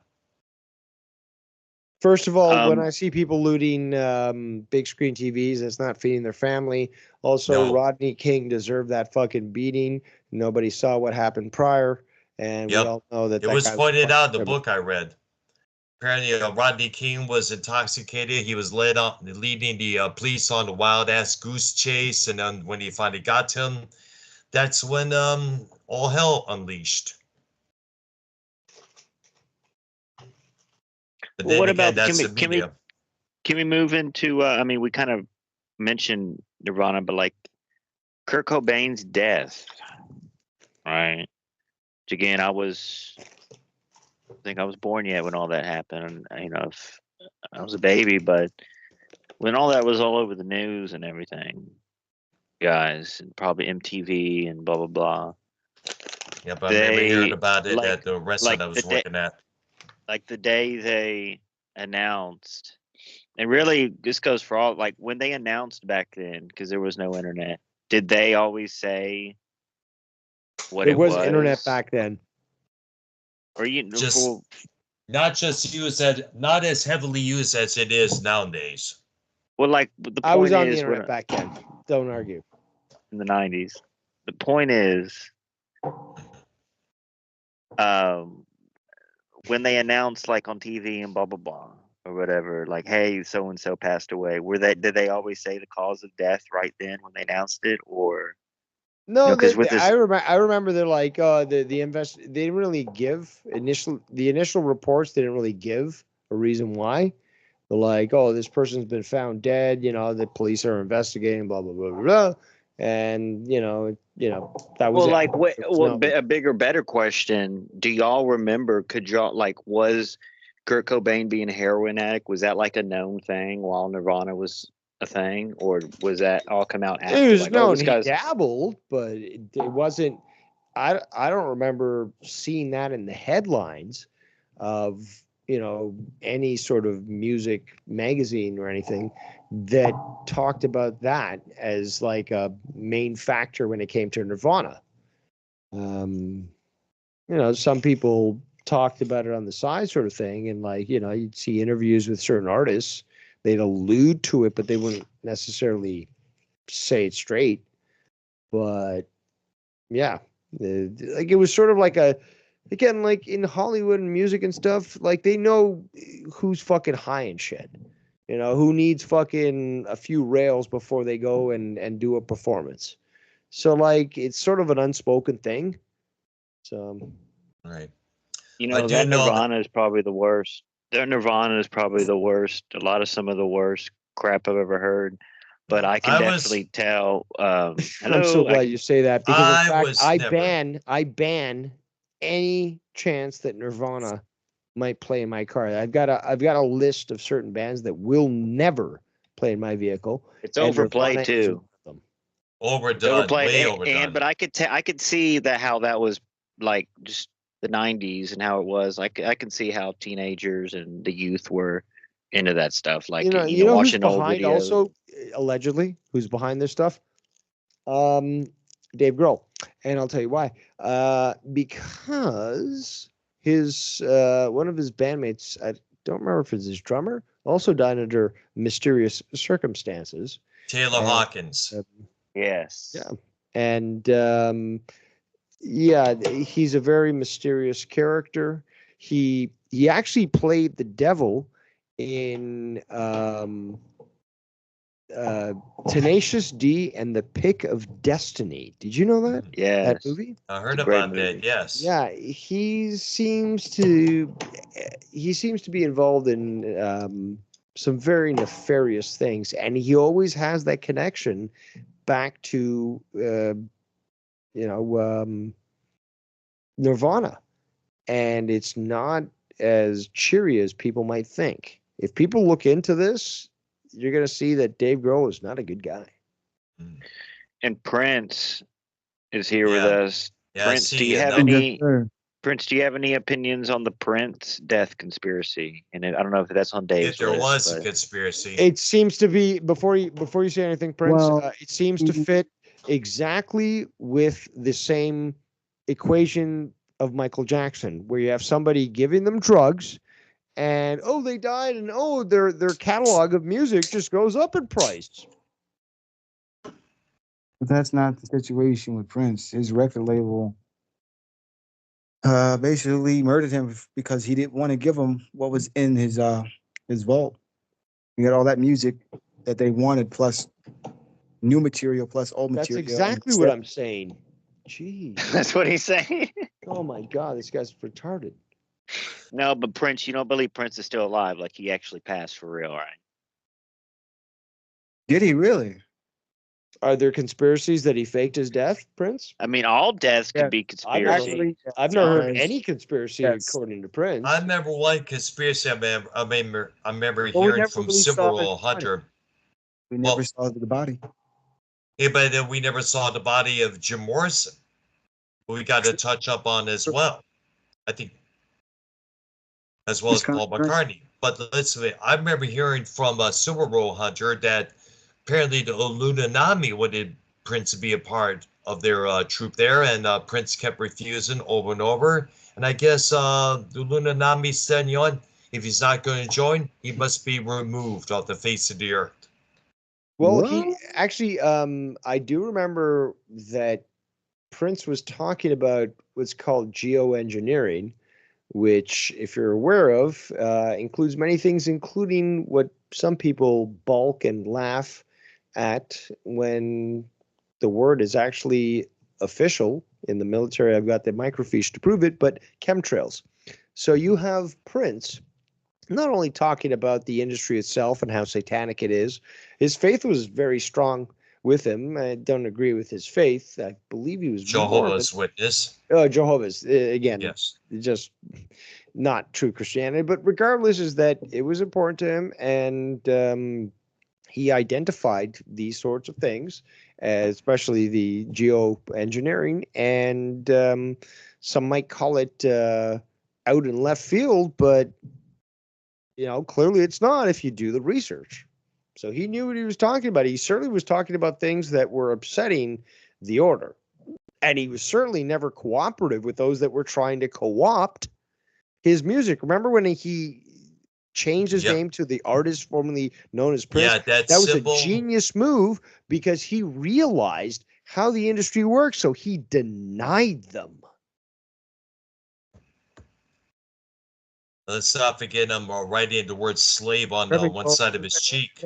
First of all, when I see people looting big screen TVs, it's not feeding their family. Also, No. Rodney King deserved that fucking beating. Nobody saw what happened prior, and we all know that It that was guy pointed out in the criminal. book I read. Apparently, Rodney King was intoxicated. He was leading the police on the wild ass goose chase, and then when he finally got to him, that's when all hell unleashed. But Well, then what again, about that's the media. can we move into? I mean, we kind of mentioned Nirvana, but like Kurt Cobain's death, right? Which again, I think I was born yet when all that happened. And, if I was a baby, but when all that was all over the news and everything, guys, and probably MTV and blah blah blah. Yep, I remember hearing about it like at the restaurant I was working at. Like the day they announced, and really this goes for all, like when they announced back then, because there was no internet. Did they always say what There it was was? internet back then. Or you Just not just used not as heavily used as it is nowadays. well, like the I was point on the is, internet back then. Don't argue. in the 90s. The point is, um, when they announced like on TV and blah blah blah or whatever, like, hey, so and so passed away. Did they always say the cause of death right then when they announced it, or No, because with this, I remember they're like they didn't really give the initial reports. They didn't really give a reason why. They're like, oh, this person's been found dead. You know, the police are investigating. Blah blah blah blah. Blah. And that was well, it. like, what? There was Well, no- a bigger, better question. Do y'all remember? Could y'all like was Kurt Cobain being a heroin addict? Was that like a known thing while Nirvana was a thing, or was that all come out It after? was Like, oh, known this he guy's dabbled, but it wasn't. I don't remember seeing that in the headlines of any sort of music magazine or anything that talked about that as like a main factor when it came to Nirvana. Some people talked about it on the side sort of thing, and like you'd see interviews with certain artists, they'd allude to it, but they wouldn't necessarily say it straight. But yeah, like it was sort of like again, like in Hollywood and music and stuff, like they know who's fucking high and shit. Who needs fucking a few rails before they go and do a performance. So like it's sort of an unspoken thing. So Right. that Nirvana is probably the worst. Their Nirvana is probably the worst. Some of the worst crap I've ever heard. But I can definitely tell. I'm so glad you say that, because in fact, I ban any chance that Nirvana might play in my car. I've got a list of certain bands that will never play in my vehicle. It's overplayed too. Overdone, way overdone. But I could see how that was like just the 90s and how it was. I can see how teenagers and the youth were into that stuff. Like watching who's old behind videos. Also, allegedly, who's behind this stuff? Dave Grohl, and I'll tell you why. Because his one of his bandmates, I don't remember if it's his drummer, also died under mysterious circumstances. Taylor Hawkins. Yes. Yeah, and he's a very mysterious character. He actually played the devil in Tenacious D and the Pick of Destiny. Did you know that? Yeah, that movie. I heard about that. Yes. Yeah, he seems to be involved in some very nefarious things, and he always has that connection back to Nirvana, and it's not as cheery as people might think. If people look into this, you're going to see that Dave Grohl is not a good guy. And Prince is here with us. Yeah, Prince, do you have any opinions on the Prince death conspiracy? And I don't know if that's on Dave's list. If there was a conspiracy, it seems to be before you say anything, Prince. It seems to fit exactly with the same equation of Michael Jackson, where you have somebody giving them drugs, and they died, and their catalog of music just goes up in price. But that's not the situation with Prince. His record label basically murdered him because he didn't want to give him what was in his vault. He had all that music that they wanted, plus new material, plus old material. That's exactly what I'm saying. Jeez. That's what he's saying. Oh my God, this guy's retarded. No, but Prince, you don't believe Prince is still alive? Like he actually passed for real, right? Did he really? Are there conspiracies that he faked his death, Prince? I mean, all deaths could be conspiracy. I've never heard any conspiracy according to Prince. I remember one conspiracy I remember hearing from Silver Hunter. We never saw the body. Yeah, but then we never saw the body of Jim Morrison, who we got to touch up on as well. I think, as well as Paul McCartney. But listen, I remember hearing from Silver Hunter that apparently the Illuminati Prince to be a part of their troop there, and Prince kept refusing over and over. And I guess the Lunanami said, you know what, if he's not going to join, he must be removed off the face of the earth. Well, What? he actually, I do remember that Prince was talking about what's called geoengineering, which, if you're aware of, includes many things, including what some people balk and laugh at when the word is actually official in the military. I've got the microfiche to prove it, but chemtrails. So you have Prince not only talking about the industry itself and how satanic it is. His faith was very strong with him. I don't agree with his faith. I believe he was Jehovah's Witness. Jehovah's, again, Yes. just not true Christianity. But regardless, is that it was important to him, and he identified these sorts of things, especially the geoengineering, and some might call it out in left field, but clearly it's not if you do the research. So he knew what he was talking about. He certainly was talking about things that were upsetting the order. And he was certainly never cooperative with those that were trying to co-opt his music. Remember when he changed his name to the artist formerly known as Prince? Yeah, that was symbol. A genius move because he realized how the industry works. So he denied them. Let's not forget him writing the word slave on Perfect. one side of his cheek.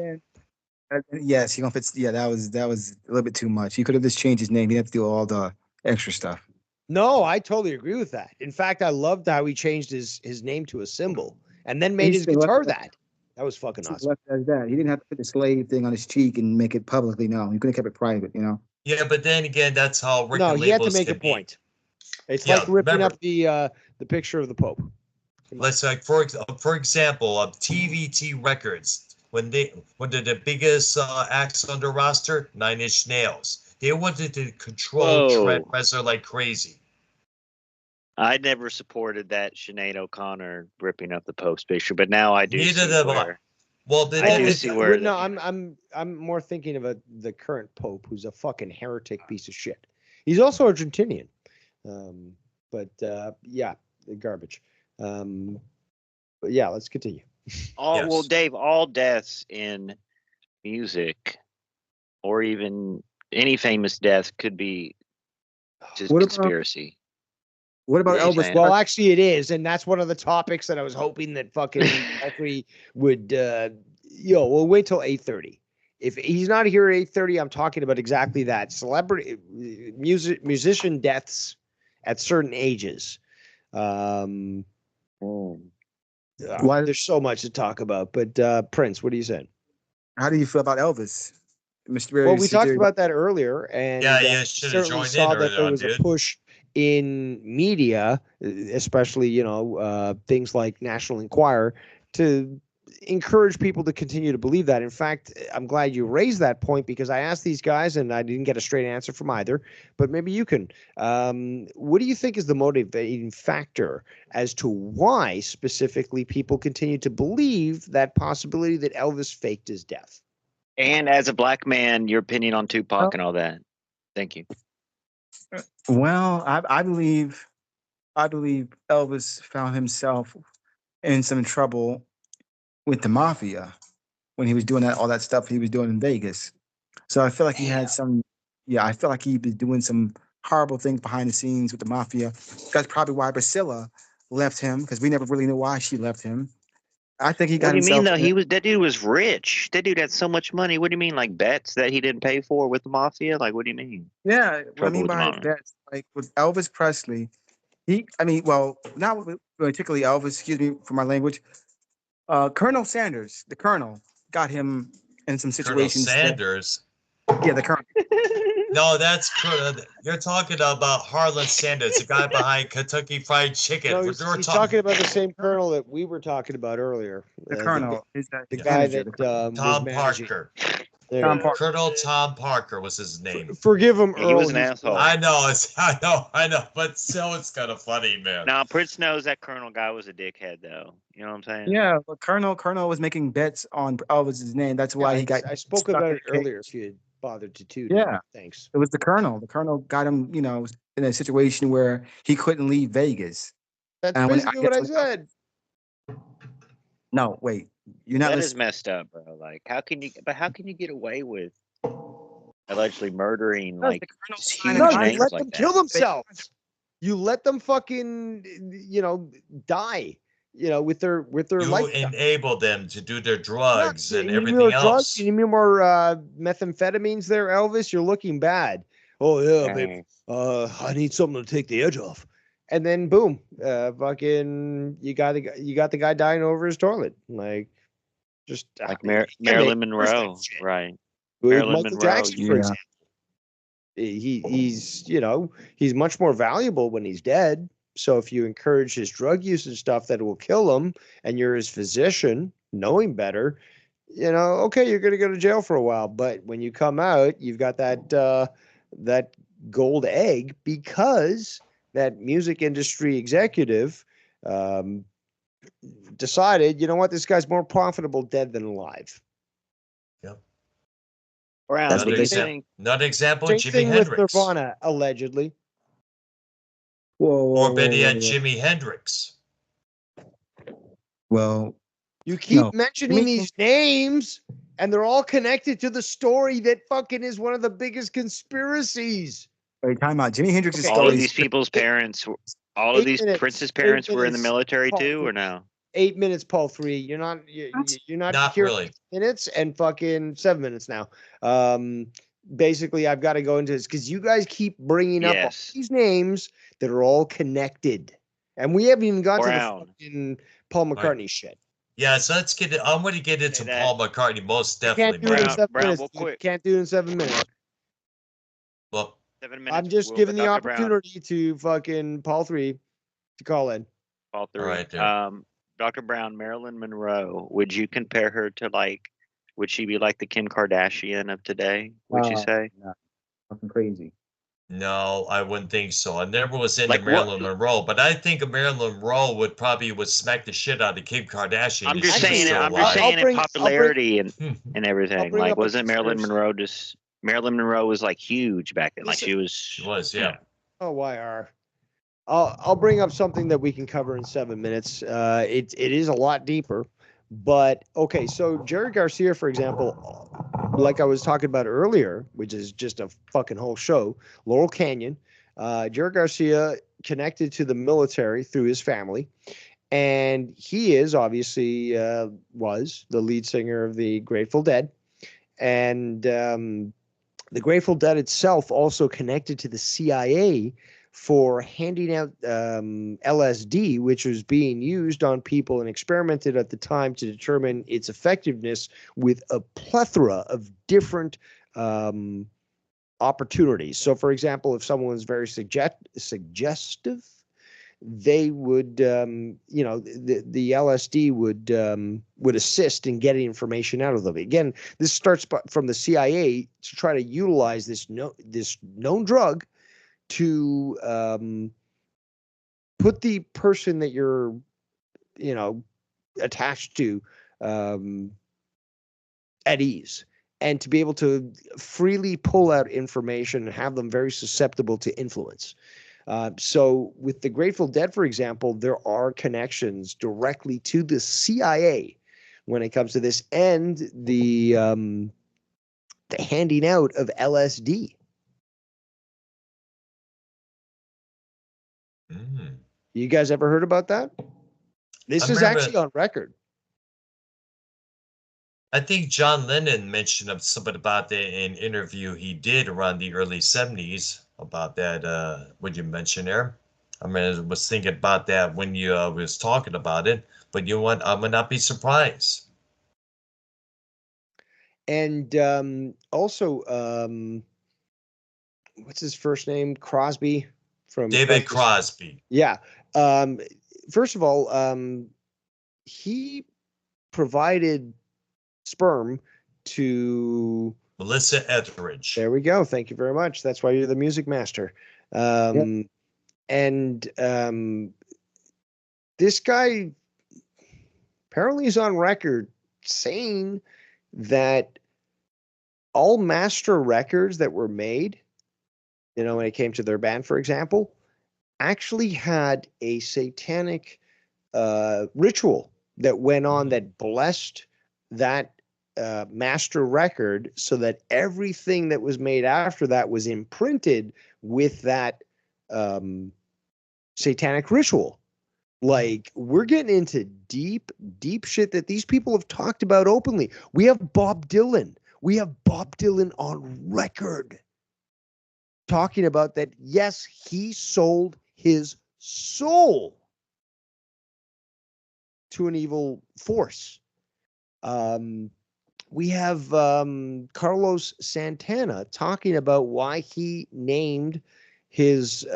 Yes, he gonna fit. Yeah, that was a little bit too much. He could have just changed his name. He didn't have to do all the extra stuff. No, I totally agree with that. In fact, I loved how he changed his name to a symbol and then made his guitar that. That was fucking awesome. Left as that. He didn't have to put the slave thing on his cheek and make it publicly known. He could have kept it private, Yeah, but then again, that's how record No, he had to labels make a can be. point. It's like ripping up the picture of the Pope. Let's for example, TVT Records, when they're the biggest acts on the roster, 9 Inch Nails. They wanted to control Trent Reznor like crazy. I never supported that Sinead O'Connor ripping up the Pope's picture, but now I do. Neither did I. Well, I do see where. No, I'm more thinking of the current Pope, who's a fucking heretic piece of shit. He's also Argentinian, but yeah, garbage. But yeah, let's continue. Well, Dave, all deaths in music, or even any famous death, could be just conspiracy. What about Elvis? Well, actually, it is, and that's one of the topics that I was hoping that fucking Jeffrey would. We'll wait till 8:30. If he's not here at 8:30, I'm talking about exactly that: celebrity musician deaths at certain ages. There's so much to talk about, but Prince, what are you saying? How do you feel about Elvis? Well, we talked about that earlier, and certainly saw that there was a push in media, especially things like National Enquirer, to encourage people to continue to believe that. In fact, I'm glad you raised that point because I asked these guys and I didn't get a straight answer from either, but maybe you can. What do you think is the motivating factor as to why specifically people continue to believe that possibility that Elvis faked his death? And as a black man, your opinion on Tupac and all that. Thank you. Well, I believe Elvis found himself in some trouble with the mafia when he was doing all that stuff he was doing in Vegas. So I feel like he had some. Yeah, I feel like he was doing some horrible things behind the scenes with the mafia. That's probably why Priscilla left him, because we never really knew why she left him. I think he got himself. What do you mean, though? That dude was rich. That dude had so much money. What do you mean, like bets that he didn't pay for with the mafia? Like, what do you mean? Yeah, what I mean by bets, like with Elvis Presley, not particularly Elvis, excuse me for my language. Colonel Sanders, the Colonel, got him in some situations. Colonel Sanders? Yeah, the Colonel. No, that's you're talking about Harlan Sanders, the guy behind Kentucky Fried Chicken. No, he's talking about the same Colonel that we were talking about earlier. The Colonel is the guy that Tom Parker. Colonel Tom Parker was his name. Forgive him, Earl. He was an asshole. I know, but still, it's kind of funny, man. Now, Prince knows that Colonel guy was a dickhead, though. You know what I'm saying? Yeah, but Colonel was making bets on Elvis's name. That's why he got. I spoke about it earlier. If you Father Tattoo. Yeah. Thanks. It was the Colonel. The Colonel got him, in a situation where he couldn't leave Vegas. That's And basically what I guess said. No, wait. You're not That is listening. messed up, bro. Like, how can you? But how can you get away with allegedly murdering Because like the Colonel just signed a No, huge you contract. names let like them that? kill themselves. You let them fucking, die. With their You lifestyle. enable them to do their Yeah, drugs you and need everything more drugs. else. You need more methamphetamines there, Elvis. You're looking bad. Oh yeah, babe. I need something to take the edge off. And then boom, fucking, you got the guy dying over his toilet. Like, just Like and Marilyn they force that Monroe, shit. right? With Marilyn Michael Monroe. Jackson, for Yeah. example, he's much more valuable when he's dead. So if you encourage his drug use and stuff that will kill him, and you're his physician, knowing better, okay, you're gonna go to jail for a while. But when you come out, you've got that gold egg, because that music industry executive decided, you know what, this guy's more profitable dead than alive. Yep. Brown, That's do what you they said. think? Another example, Same Jimi thing with Hendrix. Nirvana, allegedly. Whoa. Or better yet, Jimi Hendrix. Well, You keep No. mentioning Jimi- these names, and they're all connected to the story that fucking is one of the biggest conspiracies. wait, time out. Jimi Hendrix's Okay, All of story these is people's parents, all of 8 these minutes. princes' 8 parents were in the minutes, military Paul, too, or no? 8 minutes, Paul. 3. You're not. What? You're not. Not here really. 8 minutes and fucking 7 minutes now. Basically, I've got to go into this because you guys keep bringing up all Yes. these names that are all connected, and we haven't even got to the Brown. fucking Paul Right. McCartney shit. Yeah, so let's get it. I'm going to get into that- Paul McCartney most Can't definitely. do it in Brown, 7 Brown, minutes. we'll Dude. quit. Can't do it in 7 minutes. Well, 7 minutes. I'm just We'll- giving the Dr. Brown, opportunity to fucking Paul 3 to call in. all three. all right, there. Dr. Brown, Marilyn Monroe. Would you compare her to like? Would she be like the Kim Kardashian of today? Would you say? No, fucking crazy. No, I wouldn't think so. I never was into Like what? Marilyn Monroe, but I think Marilyn Monroe would smack the shit out of Kim Kardashian. I'm if just she was saying. still I'm just alive. saying in bring- popularity and Hmm. everything. bring Like, up a wasn't Marilyn conspiracy. Monroe just? Marilyn Monroe was like huge back then. Like Listen- she was. She was, yeah. Oh, YR. I'll bring up something that we can cover in 7 minutes. It is a lot deeper, but okay. So Jerry Garcia, for example, like I was talking about earlier, which is just a fucking whole show. Laurel Canyon. Jerry Garcia connected to the military through his family, and he is obviously was the lead singer of the Grateful Dead, and the Grateful Dead itself also connected to the CIA for handing out LSD, which was being used on people and experimented at the time to determine its effectiveness with a plethora of different opportunities. So, for example, if someone was very suggestive, they would, the LSD would assist in getting information out of them. Again, this starts from the CIA to try to utilize this known drug to put the person that you're, attached to at ease, and to be able to freely pull out information and have them very susceptible to influence. So with the Grateful Dead, for example, there are connections directly to the CIA when it comes to this, and the handing out of LSD. Mm. You guys ever heard about that? This I is remember- actually on record. I think John Lennon mentioned something about that in an interview he did around the early 70s about that, what you mentioned there. I mean, I was thinking about that when you was talking about it, but you know what? I would not be surprised. And also, what's his first name? Crosby from David Crosby. Yeah. First of all, he provided sperm to. Melissa Etheridge. There we go. Thank you very much. That's why you're the music master. And this guy apparently is on record saying that all master records that were made, you know, when it came to their band, for example, actually had a satanic ritual that went on that blessed that master record, so that everything that was made after that was imprinted with that satanic ritual. Like, we're getting into deep, deep shit that these people have talked about openly. We have Bob Dylan. We have Bob Dylan on record talking about that. Yes, he sold his soul to an evil force. We have Carlos Santana talking about why he named his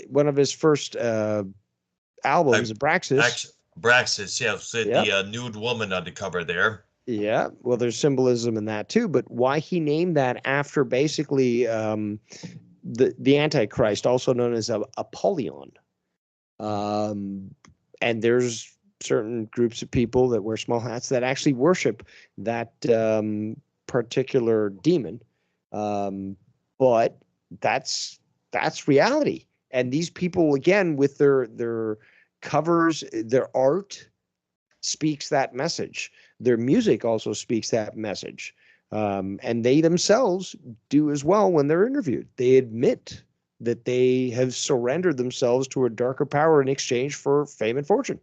one of his first albums, Braxis. Braxis, yeah, with the nude woman on the cover there. Yeah, well, there's symbolism in that too. But why he named that after basically the Antichrist, also known as Apollyon. And there's certain groups of people that wear small hats that actually worship that particular demon. But that's reality. And these people, again, with their covers, their art speaks that message. Their music also speaks that message. And they themselves do as well when they're interviewed. They admit that they have surrendered themselves to a darker power in exchange for fame and fortune.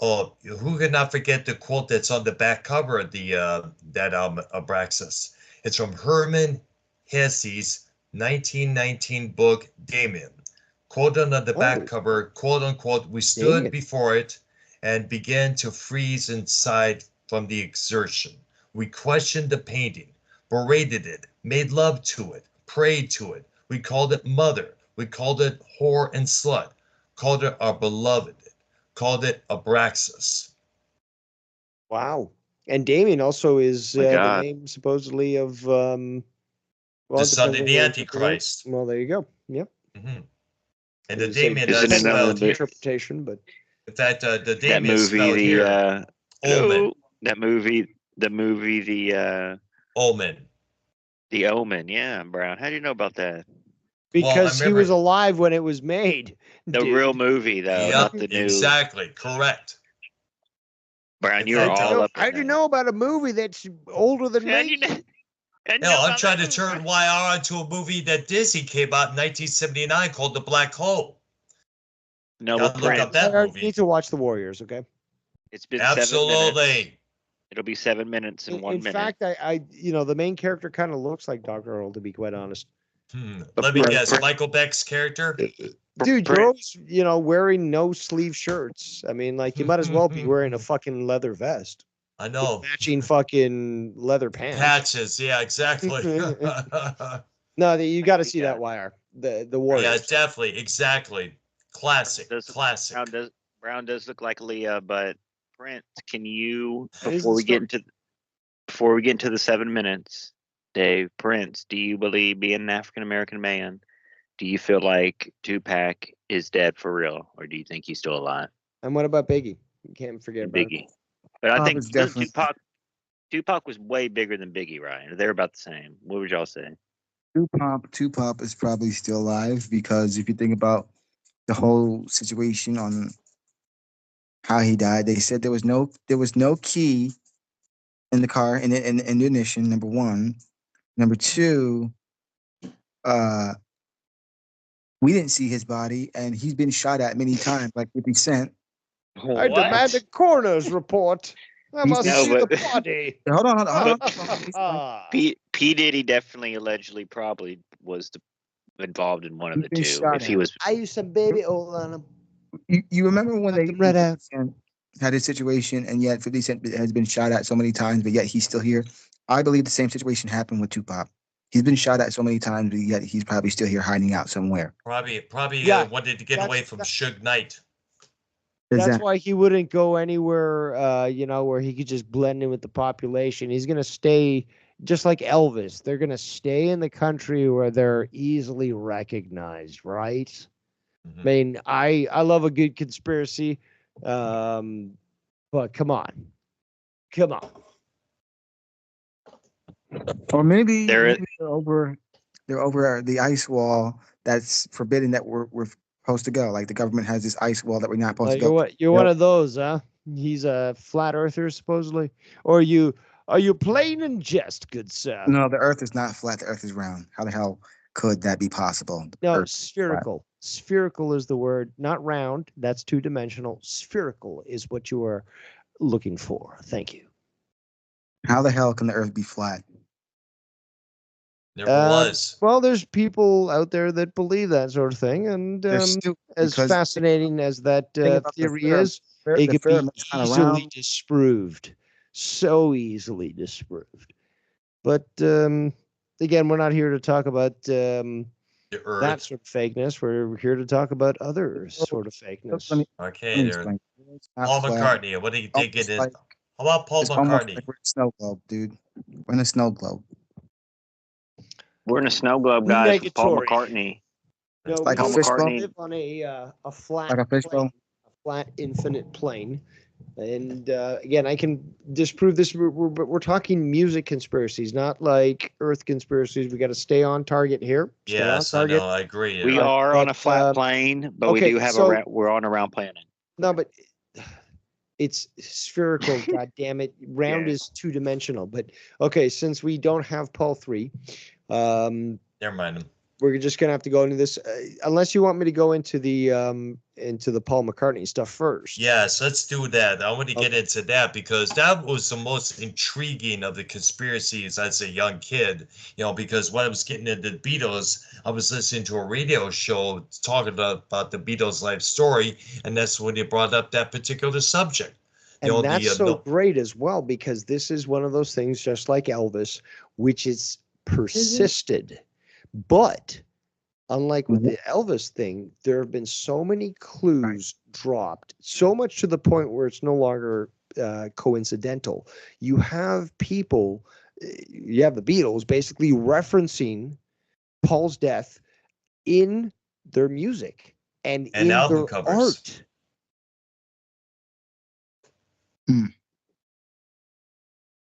Oh, who could not forget the quote that's on the back cover of that album, Abraxas? It's from Herman Hesse's 1919 book, Damien. Quoted on the back cover, quote unquote, "We stood before it and began to freeze inside from the exertion. We questioned the painting, berated it, made love to it, prayed to it. We called it mother. We called it whore and slut. Called it our beloved. Called it Abraxas." Wow. And Damien also is the name supposedly of the son of the Antichrist. Well, there you go. Yep. Mm-hmm. And the Damien is spelled here. Interpretation, but in fact, the Damien is spelled here. Omen. That movie, the Omen. The Omen. Yeah, Brown. How do you know about that? Because he was alive when it was made. The real movie, though, not the new. Exactly. Correct. Brian, you're all up. How do you know about a movie that's older than me? I'm trying to turn YR onto a movie that Disney came out in 1979 called The Black Hole. No, gotta look up that movie. You need to watch The Warriors, okay? It's been absolutely 7 minutes. It'll be 7 minutes and 1 minute. In fact, I the main character kind of looks like Dr. Earl, to be quite honest. Let me guess, Michael Beck's character? Dude, you're always, wearing no sleeve shirts. I mean, like, you might as well be wearing a fucking leather vest. I know. With matching fucking leather pants. Patches, yeah, exactly. No, you got to see that wire. The Warriors. Yeah, definitely, exactly. Classic. Brown does look like Leah, but Brent, can you before we get into the 7 minutes, Dave, Prince, do you believe, being an African American man, do you feel like Tupac is dead for real, or do you think he's still alive? And what about Biggie? You can't forget about Biggie. But I think Tupac was way bigger than Biggie, right? They're about the same. What would y'all say? Tupac is probably still alive, because if you think about the whole situation on how he died, they said there was no key in the car in the ignition. Number one. Number two, we didn't see his body, and he's been shot at many times, like 50 Cent. I demand a coroner's report. I must see the body. Hold on. P. Diddy definitely, allegedly, probably was involved in one of the two. If he was, I used some baby oil on him. You remember when they had a situation, and yet 50 Cent has been shot at so many times, but yet he's still here? I believe the same situation happened with Tupac. He's been shot at so many times, but yet he's probably still here hiding out somewhere. Probably wanted to get away from Suge Knight. That's why he wouldn't go anywhere, where he could just blend in with the population. He's going to stay just like Elvis. They're going to stay in the country where they're easily recognized, right? Mm-hmm. I mean, I love a good conspiracy, but come on. Or maybe There, they're over the ice wall that's forbidden that we're supposed to go. Like the government has this ice wall that we're not supposed to go. You're one of those, huh? He's a flat earther, supposedly, or are you plain in jest, good sir? No, the Earth is not flat. The Earth is round. How the hell could that be possible? The No, Earth is flat. spherical. Spherical is the word, not round. That's two-dimensional. Spherical is what you are looking for. Thank you. How the hell can the Earth be flat? Never was. Well, there's people out there that believe that sort of thing, and They're stupid as because fascinating as that think about the theory is, the it could be pyramid's kind of easily round. disproved. So easily disproved. But again, we're not here to talk about The that Earth. sort of fakeness. We're here to talk about other sort of fakeness. Let me Okay, there. explain. It's not Paul flat. McCartney. What do you It's think it is? like- How about Paul It's almost McCartney? like we're in a snow globe, dude. We're in a snow globe. we're in a snow globe, guys, with Paul Negatory. McCartney. No, Like we a live- fishbowl? we live on a flat Like a fishbowl? plane, a flat infinite plane. And again, I can disprove this. We're talking music conspiracies, not like Earth conspiracies. We got to stay on target here. Stay Yes, on I target. know. I agree. We Yeah. are on a But, flat plane, but we okay, do have so- we're on a round planet. No, but it's spherical. God damn it! Round Yeah. is two-dimensional. But okay, since we don't have Paul 3, Never mind him. we're just gonna have to go into this. Unless you want me to go into the Paul McCartney stuff first. Yes, let's do that. I want to get Okay. into that because that was the most intriguing of the conspiracies as a young kid. Because when I was getting into the Beatles, I was listening to a radio show talking about the Beatles' life story, and that's when they brought up that particular subject. And that's so great as well, because this is one of those things, just like Elvis, which is persisted. But unlike with the Elvis thing, there have been so many clues dropped, so much to the point where it's no longer coincidental. You have people, you have the Beatles basically referencing Paul's death in their music and in album their covers. art.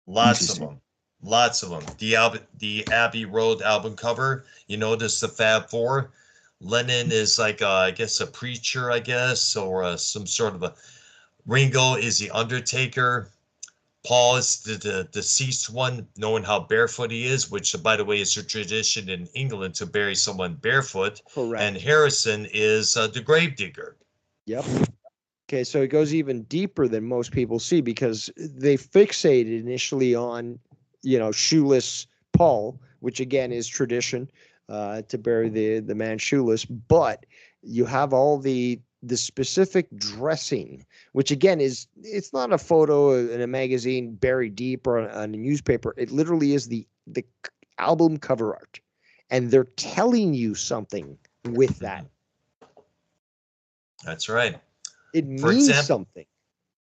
Lots of them. Lots of them. The Abbey Road album cover, you notice the Fab Four. Lennon is like, I guess, a preacher, I guess, or some sort of a. Ringo is the Undertaker. Paul is the deceased one, knowing how barefoot he is, which, by the way, is a tradition in England to bury someone barefoot. Correct. And Harrison is the gravedigger. Yep. Okay, so it goes even deeper than most people see, because they fixated initially on, shoeless Paul, which again is tradition, to bury the man shoeless. But you have all the specific dressing, which again it's not a photo in a magazine buried deep or on a newspaper. It literally is the album cover art, and they're telling you something with that. That's right. It means something.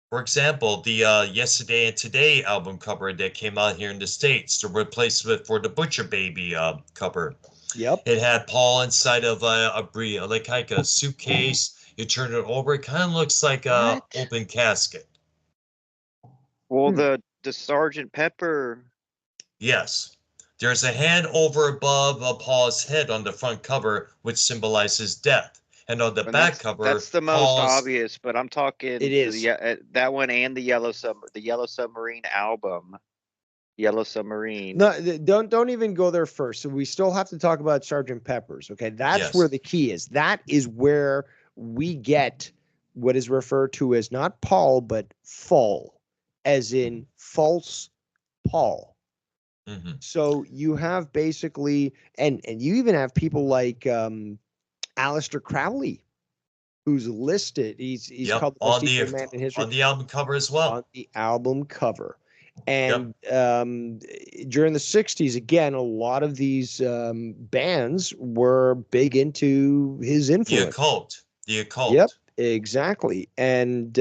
For example, the Yesterday and Today album cover that came out here in the States, the replacement for the Butcher Baby cover. Yep. It had Paul inside of like a suitcase. You turn it over, it kind of looks like a open casket. Well, the Sergeant Pepper. Yes. There's a hand over above Paul's head on the front cover, which symbolizes death. And on the back cover, that's the most obvious, but I'm talking it is that one and the Yellow Submarine album. Yellow Submarine. No, don't even go there first. So we still have to talk about Sergeant Pepper's. Okay, that's where the key is. That is where we get what is referred to as not Paul but Fall, as in false Paul. Mm-hmm. So you have basically, and you even have people like Aleister Crowley, who's listed. He's called the most evil man in history on the album cover as well. On the album cover. And during the 60s, again, a lot of these bands were big into his influence. The occult. Yep, exactly. And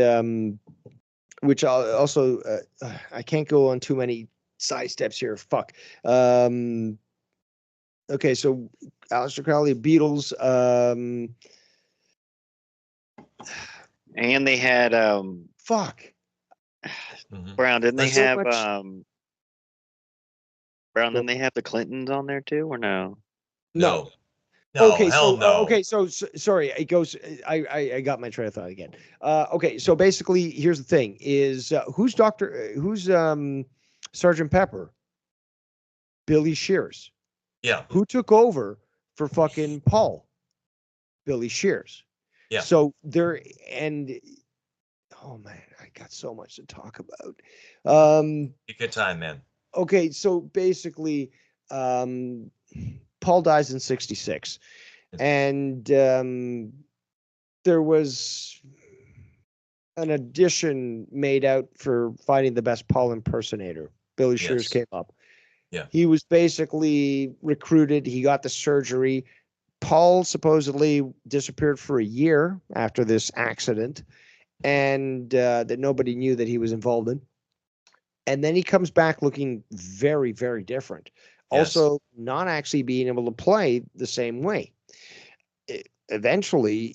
which also, I can't go on too many side steps here. Fuck. Okay, so Aleister Crowley, Beatles. And they had fuck. Brown, didn't they have Brown, then they have the Clintons on there too, or no? No. Okay, Hell so no. sorry, it goes. I got my train of thought again. Okay, so basically, here's the thing: is who's Sergeant Pepper? Billy Shears. Yeah. Who took over for fucking Paul? Billy Shears. Yeah. So oh man, I got so much to talk about. Take your time, man. Okay, so basically, Paul dies in '66, and there was an audition made out for finding the best Paul impersonator. Billy Shears came up. Yeah. He was basically recruited. He got the surgery. Paul supposedly disappeared for a year after this accident, and that nobody knew that he was involved in. And then he comes back looking very, very different. Yes. Also, not actually being able to play the same way. Eventually,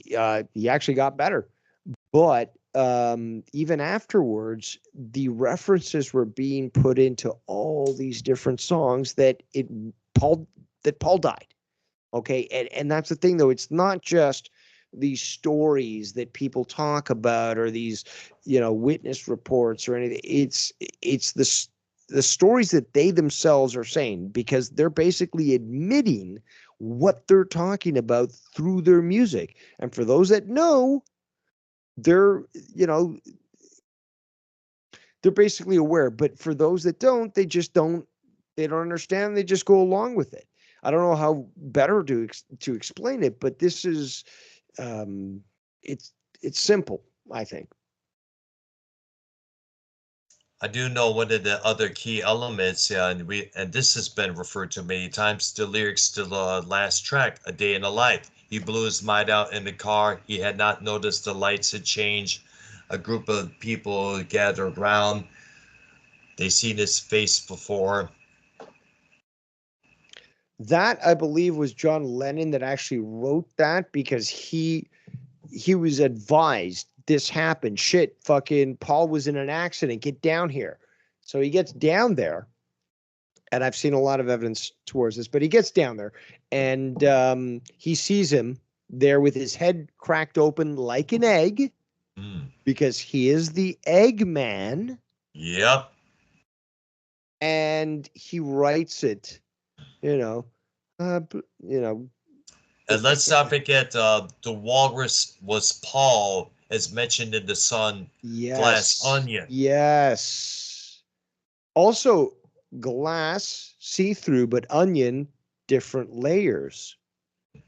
he actually got better. But even afterwards, the references were being put into all these different songs that Paul died. Okay, and that's the thing, though. It's not just these stories that people talk about, or these, witness reports or anything. It's the stories that they themselves are saying, because they're basically admitting what they're talking about through their music. And for those that know, they're they're basically aware. But for those that don't, they don't understand. They just go along with it. I don't know how better to explain it, but this is it's simple, I think. I do know one of the other key elements, and this has been referred to many times, the lyrics to the last track, "A Day in the Life." He blew his mind out in the car. He had not noticed the lights had changed. A group of people gathered around. They seen his face before. That, I believe, was John Lennon that actually wrote that, because he was advised this happened. Shit, fucking Paul was in an accident. Get down here. So he gets down there, and I've seen a lot of evidence towards this, but he gets down there, and he sees him there with his head cracked open like an egg, because he is the Eggman. Yep. And he writes it, And let's not forget, the walrus was Paul, as mentioned in the Sun. Yes. Glass Onion. Yes. Also, glass, see-through, but onion, different layers,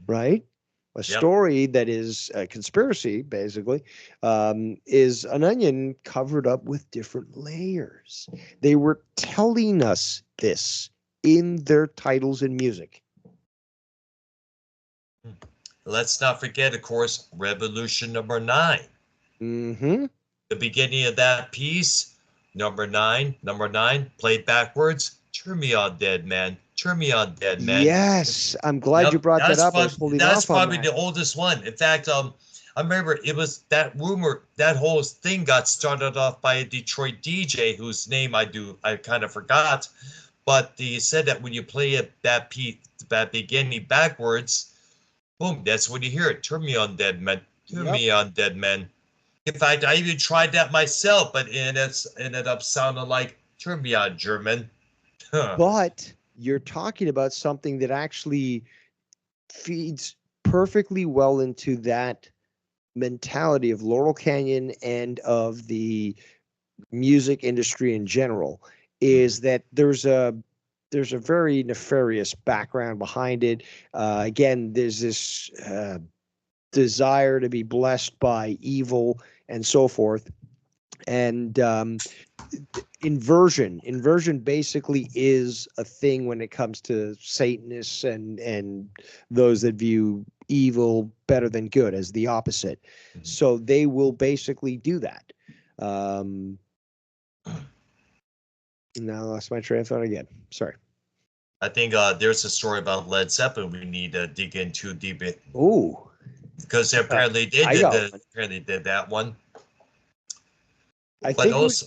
right? A story that is a conspiracy, basically, is an onion covered up with different layers. They were telling us this in their titles and music. Let's not forget, of course, Revolution number 9. Mm-hmm. The beginning of that piece, number nine, played backwards. Turn me on, dead man. Turn me on, dead man. Yes, I'm glad you brought that up. I was holding That's off on probably that. the oldest one. In fact, I remember it was that rumor, that whole thing got started off by a Detroit DJ whose name I kind of forgot, but he said that when you play that beginning backwards, boom, that's when you hear it. Turn me on, dead man. Turn me on, dead man. In fact, I even tried that myself, but it ended up sounding like "Turn me on, German." But you're talking about something that actually feeds perfectly well into that mentality of Laurel Canyon and of the music industry in general, is that there's a very nefarious background behind it. Again, there's this desire to be blessed by evil and so forth. And inversion basically is a thing when it comes to Satanists and those that view evil better than good as the opposite. So they will basically do that. Now I lost my train of thought again. Sorry. I think there's a story about Led Zeppelin we need to dig into deep. Ooh. Because apparently they did that one. I think also,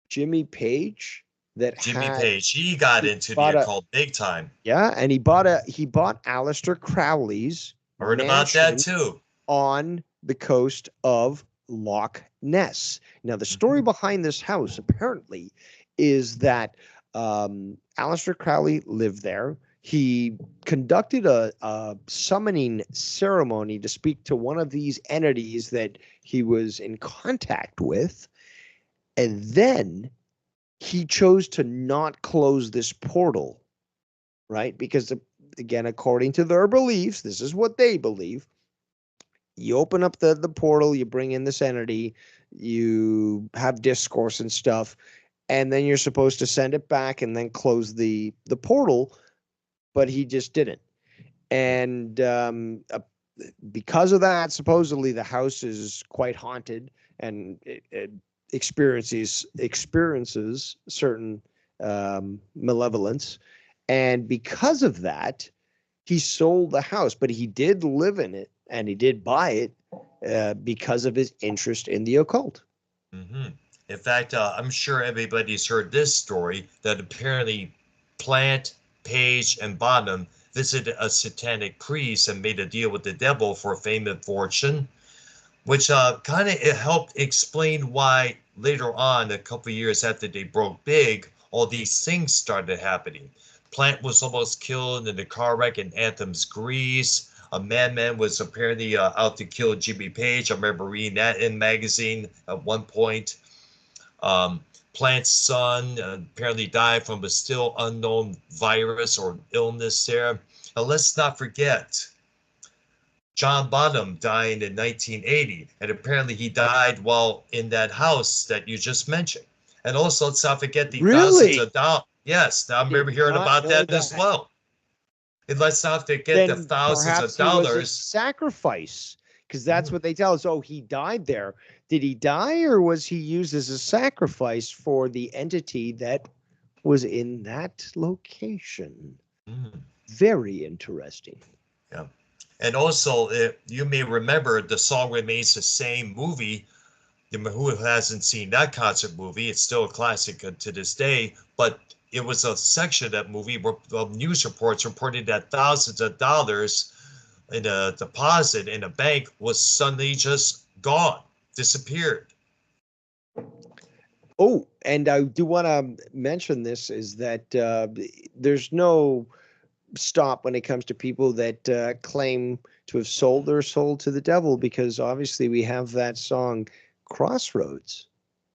Jimmy Page that Jimmy had Page, he got he into bought the a occult big time. yeah, and he bought Aleister Crowley's Heard about that mansion too. on the coast of Loch Ness. Now, the story behind this house apparently is that Aleister Crowley lived there. He conducted a summoning ceremony to speak to one of these entities that he was in contact with. And then he chose to not close this portal, right? Because, again, according to their beliefs, this is what they believe. You open up the portal, you bring in this entity, you have discourse and stuff, and then you're supposed to send it back and then close the portal, but he just didn't. And because of that, supposedly the house is quite haunted, and it experiences certain malevolence. And because of that, he sold the house, but he did live in it and he did buy it because of his interest in the occult. In fact, I'm sure everybody's heard this story that apparently Plant, Page, and Bottom visited a satanic priest and made a deal with the devil for fame and fortune, which kind of helped explain why later on, a couple years after they broke big, all these things started happening. Plant was almost killed in a car wreck in Anthem's Greece. A madman was apparently out to kill Jimmy Page. I remember reading that in magazine at one point. Plant's son apparently died from a still unknown virus or illness there. Now, let's not forget, John Bonham died in 1980, and apparently he died while in that house that you just mentioned. And also, let's not forget the thousands Really? of dollars. Yes, I remember hearing about that as well. And let's not forget the Then thousands perhaps of he was a dollars. sacrifice, because that's what they tell us. Oh, he died there. Did he die, or was he used as a sacrifice for the entity that was in that location? Very interesting. Yeah. And also, you may remember The Song Remains the Same movie. Who hasn't seen that concert movie? It's still a classic to this day, but it was a section of that movie where news reports reported that thousands of dollars in a deposit in a bank was suddenly just gone, disappeared. Oh, and I do want to mention this is that there's no stop when it comes to people that claim to have sold their soul to the devil, because obviously we have that song Crossroads.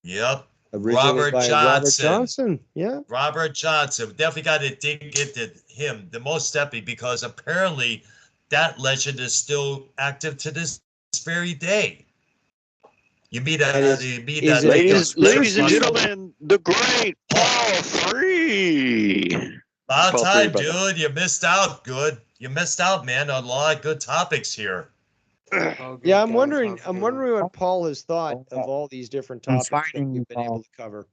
Yep. Originally by Robert Johnson. Yeah. Robert Johnson. Definitely got to dig into him the most definitely, because apparently that legend is still active to this very day. You meet ladies and gentlemen, the great Paul 3. About time, dude. You missed out. Good. You missed out, man. On a lot of good topics here. Yeah, I'm wondering what Paul has thought of all these different topics that we've been able to cover.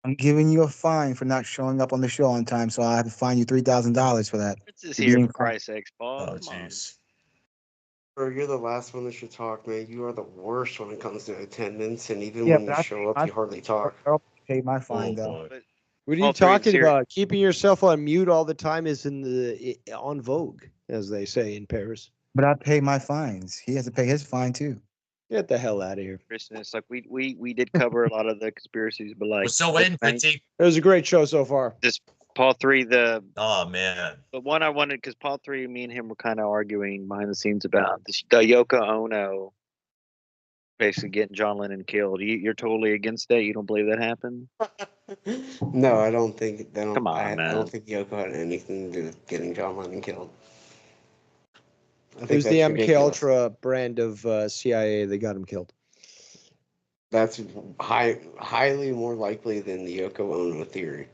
I'm giving you a fine for not showing up on the show on time, so I have to fine you $3,000 for that. It's just here for Christ's sakes, Paul. Oh, jeez. Bro, you're the last one that should talk, man. You are the worst when it comes to attendance, and even when you show up, you hardly talk. I'll pay my fine, though. What are you talking about? Keeping yourself on mute all the time is on vogue, as they say in Paris. But I pay my fines. He has to pay his fine too. Get the hell out of here. It's like we did cover a lot of the conspiracies, but like we're still waiting, Fitzy. It was a great show so far. This Paul 3, oh man, the one I wanted, because Paul 3, me and him were kind of arguing behind the scenes about the Yoko Ono basically getting John Lennon killed. You're totally against that? You don't believe that happened? No, I don't think. Come on, man. I don't think Yoko had anything to do with getting John Lennon killed. It was the MK Ultra brand of CIA that got him killed. That's highly more likely than the Yoko Ono theory.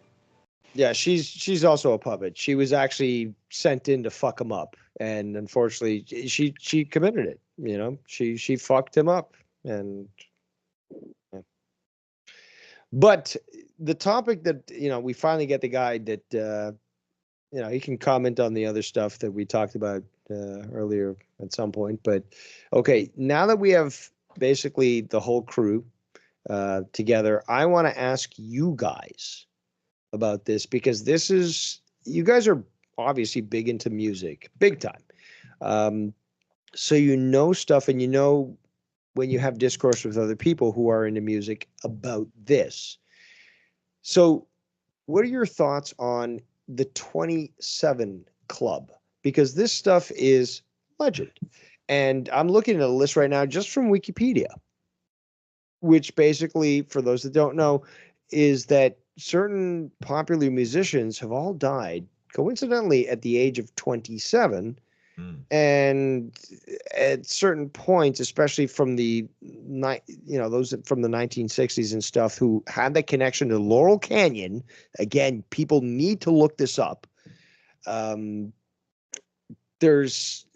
Yeah, she's also a puppet. She was actually sent in to fuck him up, and unfortunately, she committed it. You know, she fucked him up, and. Yeah. But the topic that we finally get the guy that he can comment on the other stuff that we talked about earlier at some point. But okay, now that we have basically the whole crew together, I want to ask you guys, about this, because this is, you guys are obviously big into music, big time. So you know stuff, and you know when you have discourse with other people who are into music about this. So what are your thoughts on the 27 Club? Because this stuff is legend. And I'm looking at a list right now just from Wikipedia, which basically, for those that don't know, is that certain popular musicians have all died coincidentally at the age of 27. And at certain points, especially from the those from the 1960s and stuff, who had the connection to Laurel Canyon. Again, people need to look this up. There's,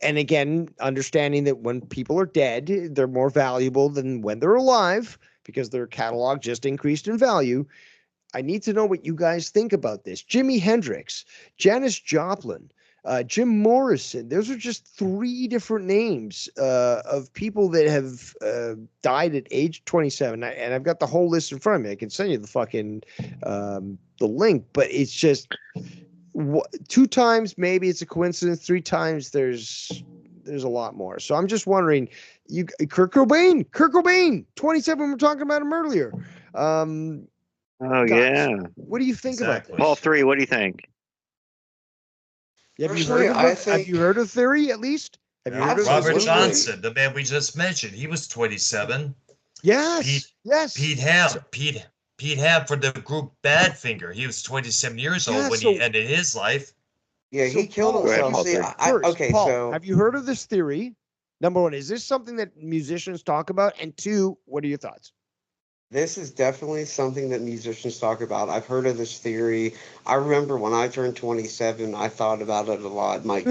and again, understanding that when people are dead, they're more valuable than when they're alive, because their catalog just increased in value. I need to know what you guys think about this. Jimi Hendrix, Janis Joplin, Jim Morrison. Those are just three different names of people that have died at age 27. And I've got the whole list in front of me. I can send you the fucking the link, but it's just two times maybe it's a coincidence. Three times there's a lot more. So I'm just wondering, Kurt Cobain, 27. We're talking about him earlier. Oh, Guys, yeah. what do you think about this? Paul 3, what do you think? Have you heard of Theory, at least? Have you heard of Robert Absolutely. Johnson, the man we just mentioned? He was 27. Yes. Pete Ham for the group Badfinger. He was 27 years old when he ended his life. Yeah, he killed Paul, himself. Paul, See, First, Paul, so have you heard of this theory? Number one, is this something that musicians talk about? And two, what are your thoughts? this is definitely something that musicians talk about. I've heard of this theory. I remember when I turned 27, I thought about it a lot. My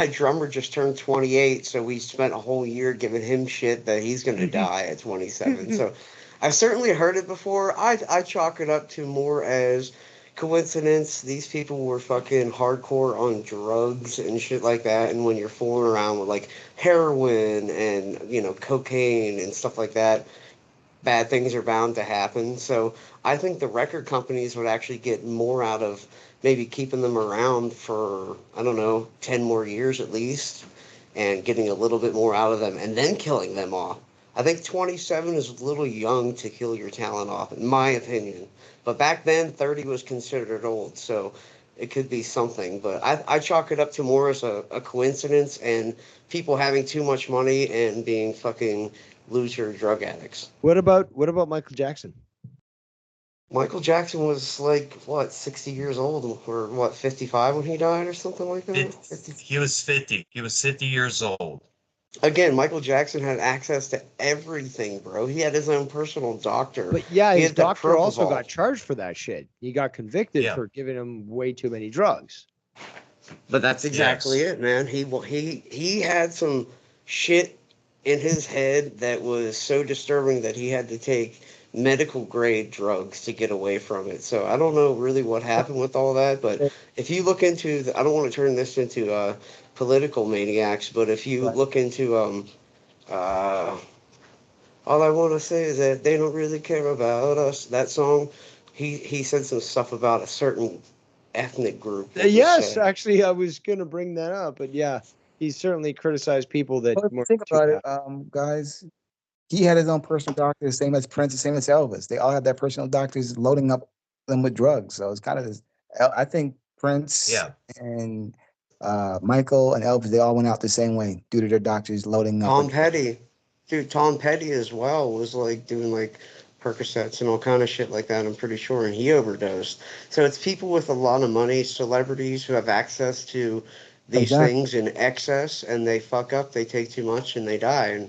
drummer just turned 28, so we spent a whole year giving him shit that he's going to die at 27. So I've certainly heard it before. I chalk it up to more as coincidence. These people were fucking hardcore on drugs and shit like that, and when you're fooling around with like heroin and cocaine and stuff like that, bad things are bound to happen. So I think the record companies would actually get more out of maybe keeping them around for, I don't know, 10 more years at least, and getting a little bit more out of them and then killing them off. I think 27 is a little young to kill your talent off, in my opinion. But back then, 30 was considered old, so it could be something. But I chalk it up to more as a coincidence and people having too much money and being fucking loser drug addicts. What about Michael Jackson? Michael Jackson was like what, 60 years old, or what, 55 when he died or something like that? 50. He was 50. He was 50 years old. Again, Michael Jackson had access to everything, bro. He had his own personal doctor. But yeah, He his had that doctor also propofol. got charged for that shit. He got convicted for giving him way too many drugs. But that's exactly it, man. He had some shit in his head that was so disturbing that he had to take medical grade drugs to get away from it. So I don't know really what happened with all that, but if you look into I don't want to turn this into political maniacs, but if you look into all I want to say is that they don't really care about us. That song, he said some stuff about a certain ethnic group. Yes, actually, I was going to bring that up, but yeah, he certainly criticized people that. Well, if you think about it, guys, he had his own personal doctor, the same as Prince, the same as Elvis. They all had their personal doctors loading up them with drugs. So it's kind of this. I think Prince and Michael and Elvis, they all went out the same way due to their doctors loading up. Tom Petty, dude, Tom Petty as well was like doing like Percocets and all kind of shit like that, I'm pretty sure, and he overdosed. So it's people with a lot of money, celebrities who have access to these things in excess, and they fuck up, they take too much, and they die.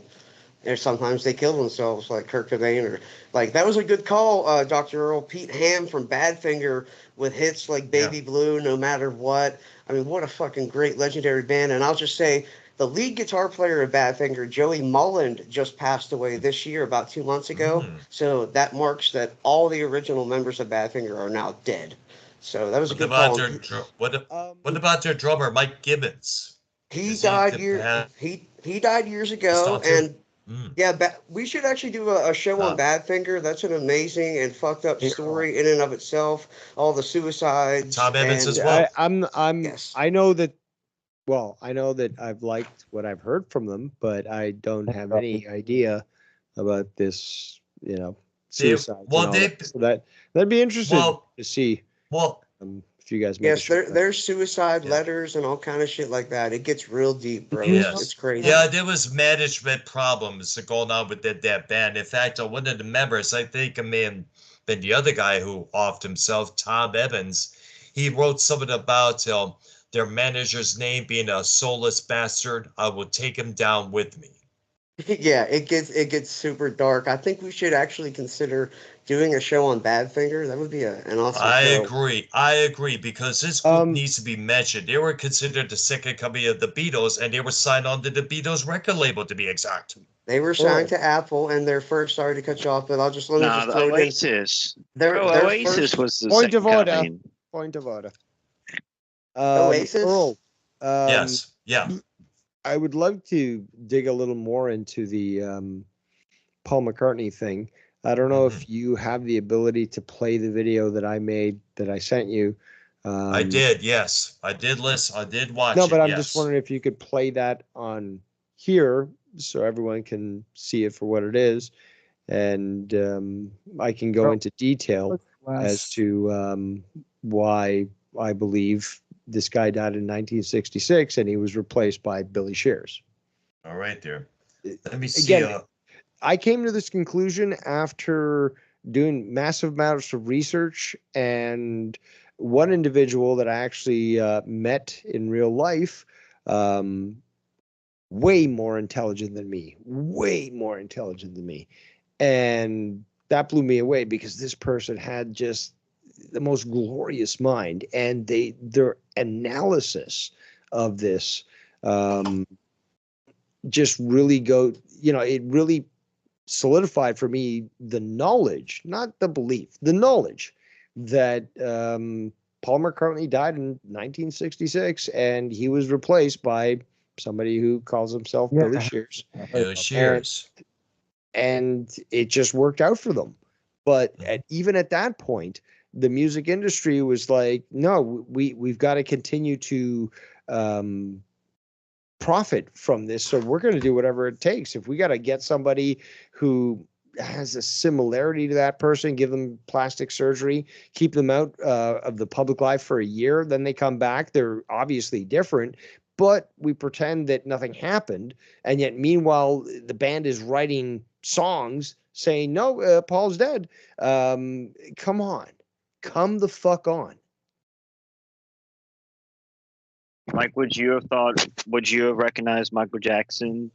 And sometimes they kill themselves, like Kurt Cobain, or like that was a good call, Dr. Earl. Pete Ham from Badfinger with hits like Baby Blue, No Matter What. I mean, what a fucking great legendary band. And I'll just say, the lead guitar player of Badfinger, Joey Mullen, just passed away this year, about 2 months ago. So that marks that all the original members of Badfinger are now dead. So that was a good call. What about their drummer, Mike Gibbons? He died years ago, and Yeah, we should actually do a show on Badfinger. That's an amazing and fucked up story in and of itself. All the suicides. Tom Evans and as well. Yes. I know that. Well, I know that I've liked what I've heard from them, but I don't have any idea about this. Suicides and all that. So that'd be interesting to see. Well, if you guys make a Yes, show. there's suicide letters and all kind of shit like that. It gets real deep, bro. Yes. It's crazy. Yeah, there was management problems going on with that band. In fact, one of the members, I think it may have been the other guy who offed himself, Tom Evans. He wrote something about their manager's name being a soulless bastard. I will take him down with me. Yeah, it gets super dark. I think we should actually consider doing a show on Badfinger. That would be an awesome show. I agree, because this group needs to be mentioned. They were considered the second coming of the Beatles, and they were signed on to the Beatles record label, to be exact. They were signed to Apple, and their first. Sorry to cut you off, but let me just throw Oasis. Their Oasis was the point of order. coming. Point of order. Oasis. Earl, Yes. Yeah. I would love to dig a little more into the Paul McCartney thing. I don't know if you have the ability to play the video that I made that I sent you. I did, yes. I did listen. I did watch it. No, but I'm just wondering if you could play that on here so everyone can see it for what it is. And I can go into detail as to why I believe this guy died in 1966 and he was replaced by Billy Shears. All right, there. Let me see. Again, I came to this conclusion after doing massive amounts of research, and one individual that I actually met in real life, way more intelligent than me, and that blew me away, because this person had just the most glorious mind, and their analysis of this just really it really solidified for me the knowledge, not the belief, the knowledge that Paul McCartney died in 1966 and he was replaced by somebody who calls himself Billy Shears. Billy Shears. And it just worked out for them. But even at that point, the music industry was like, no, we've got to continue to profit from this, so we're going to do whatever it takes. If we got to get somebody who has a similarity to that person, give them plastic surgery, keep them out of the public life for a year, then they come back, they're obviously different, but we pretend that nothing happened. And yet meanwhile the band is writing songs saying, no, Paul's dead. Come on, come the fuck on. Like, would you have recognized Michael Jackson,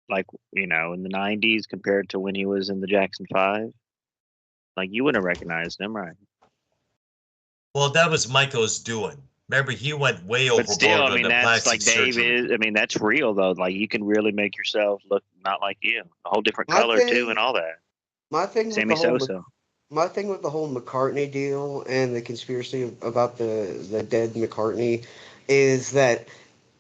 like, in the 90s compared to when he was in the Jackson 5? Like, you wouldn't have recognized him, right? Well, that was Michael's doing. Remember, he went way overboard. But still, I mean, that's like Dave is. I mean, that's real though. Like, you can really make yourself look not like you, a whole different color too, and all that. My thing Sammy Sosa. My thing with the whole McCartney deal and the conspiracy about the dead McCartney is that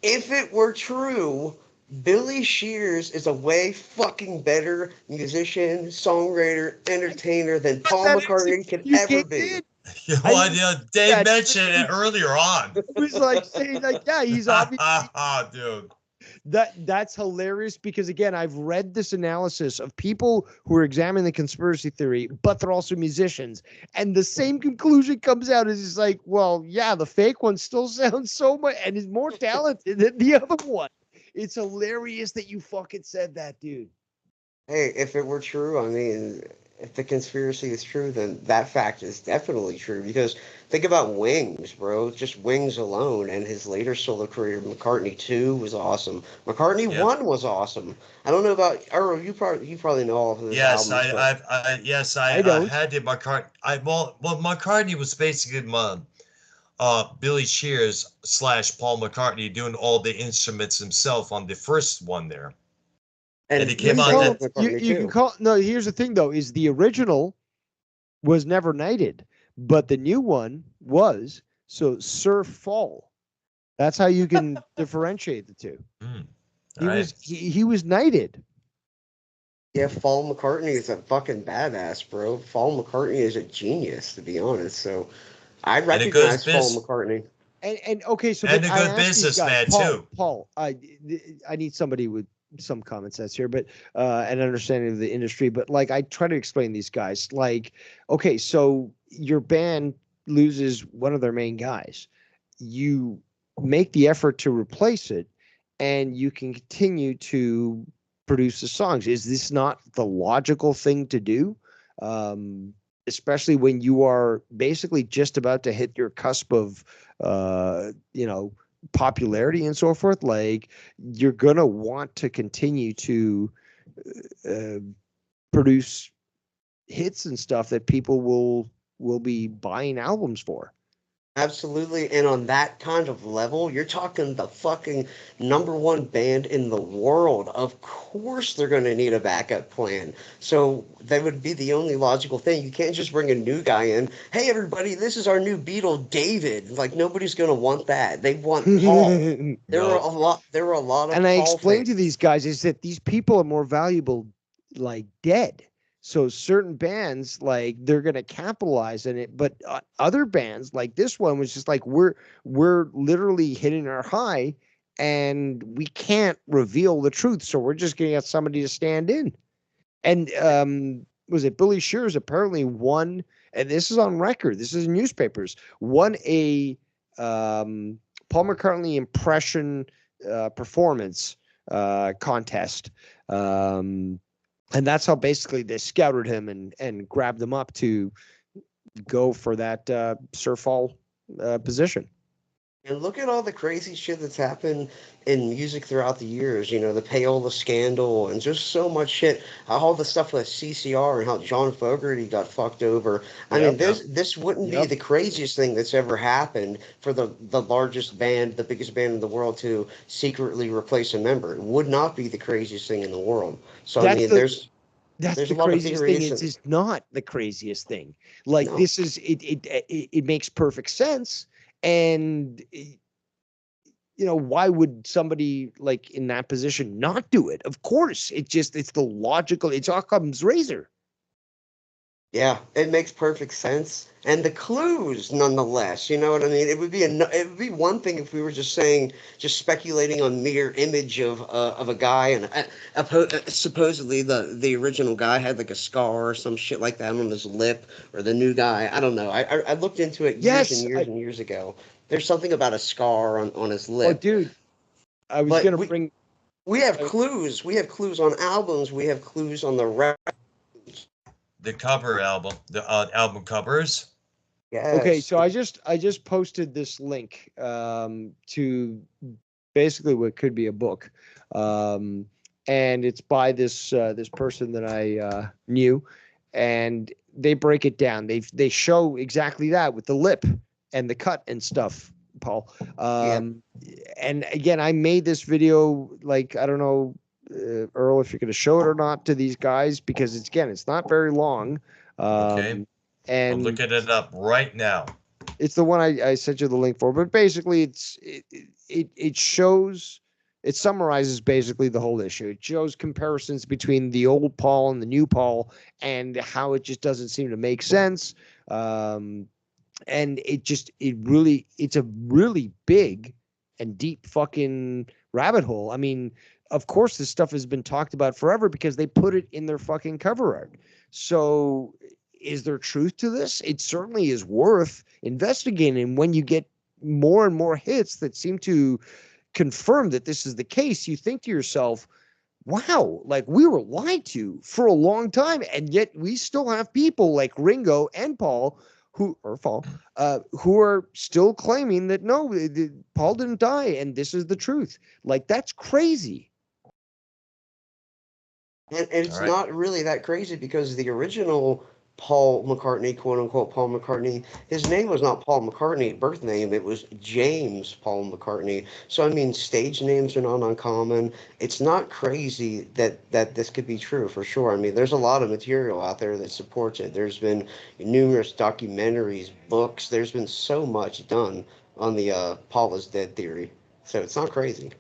if it were true, Billy Shears is a way fucking better musician, songwriter, entertainer than Paul McCartney could ever be. Dave mentioned it earlier on. It was like saying, like, yeah, he's obviously. Dude. That's hilarious, because again, I've read this analysis of people who are examining the conspiracy theory, but they're also musicians, and the same conclusion comes out as it's like, well, yeah, the fake one still sounds so much and is more talented than the other one. It's hilarious that you fucking said that, dude. Hey, if it were true, I mean, if the conspiracy is true, then that fact is definitely true. Because think about Wings, bro. Just Wings alone, and his later solo career. McCartney 2 was awesome. McCartney 1 was awesome. I don't know about Earl. You probably know all of his albums. I had the McCartney. McCartney was basically Billy Shears / Paul McCartney doing all the instruments himself on the first one there. And he came on. You can call. No, here's the thing though: is the original was never knighted, but the new one was. So Sir Fall. That's how you can differentiate the two. He was knighted. Yeah, Paul McCartney is a fucking badass, bro. Paul McCartney is a genius, to be honest. So I And a good recognize Paul biz McCartney. And okay, so and but a I good asked these guys, businessman Paul, too. I need somebody with some common sense here, but an understanding of the industry. But like, I try to explain these guys, like, okay, so your band loses one of their main guys, you make the effort to replace it, and you can continue to produce the songs. Is this not the logical thing to do? Especially when you are basically just about to hit your cusp of you know, popularity and so forth. Like, you're gonna want to continue to uh, produce hits and stuff that people will be buying albums for. Absolutely. And on that kind of level, you're talking the fucking number one band in the world. Of course, they're going to need a backup plan. So that would be the only logical thing. You can't just bring a new guy in. Hey, everybody, this is our new Beatle, David. Like, nobody's going to want that. They want Paul. And There were No. a lot. There were a lot of I Paul explained to fans. these guys is that these people are more valuable, like, dead. So certain bands, like, they're gonna capitalize on it, but other bands, like this one, was just like, we're literally hitting our high, and we can't reveal the truth, so we're just gonna get somebody to stand in. And was it Billy Shears apparently won, and this is on record, this is in newspapers, won a Paul McCartney impression performance contest. And that's how basically they scouted him and grabbed him up to go for that Sir Fall position. And look at all the crazy shit that's happened in music throughout the years. You know, the payola scandal and just so much shit. All the stuff with CCR and how John Fogerty got fucked over. I mean, Yep. Yep. this wouldn't be Yep. the craziest thing that's ever happened for the largest band, the biggest band in the world, to secretly replace a member. It would not be the craziest thing in the world. So I That's mean, the that's there's the a lot of craziest thing. theories It's and just not the craziest thing. Like, no. this is it makes perfect sense. And why would somebody like in that position not do it? Of course, it's the logical. It's Occam's razor. Yeah, it makes perfect sense. And the clues, nonetheless, you know what I mean? It would be one thing if we were just saying, just speculating on mere image of a guy, and supposedly the original guy had like a scar or some shit like that on his lip, or the new guy. I don't know. I looked into it years and Yes, years and years ago. There's something about a scar on his oh, lip, dude, I was but gonna bring. we have Uh, clues. We have clues on albums. We have clues on the The cover album, the album covers. okay, yes. so I just posted this link to basically what could be a book, um, and it's by this person that I knew, and they break it down. They show exactly that with the lip and the cut and stuff, Paul. Yeah. And again, I made this video, like, I don't know, Earl, if you're going to show it or not to these guys, because it's not very long. Okay. Um, I'm and looking it up right now. it's the one I sent you the link for. But basically, it shows, it summarizes basically the whole issue. It shows comparisons between the old Paul and the new Paul, and how it just doesn't seem to make sense. Um, and it's a really big and deep fucking rabbit hole. I mean, of course this stuff has been talked about forever because they put it in their fucking cover art. So is there truth to this? It certainly is worth investigating. When you get more and more hits that seem to confirm that this is the case, you think to yourself, wow, like, we were lied to for a long time, and yet we still have people like Ringo and Paul who are still claiming that no, Paul didn't die, and this is the truth. Like, that's crazy. And All it's right. not really that crazy because the original Paul McCartney, quote unquote Paul McCartney, his name was not Paul McCartney, birth name, it was James Paul McCartney. So I mean, stage names are not uncommon. It's not crazy that this could be true for sure. I mean, there's a lot of material out there that supports it. There's been numerous documentaries, books. There's been so much done on the Paul is dead theory. So it's not crazy.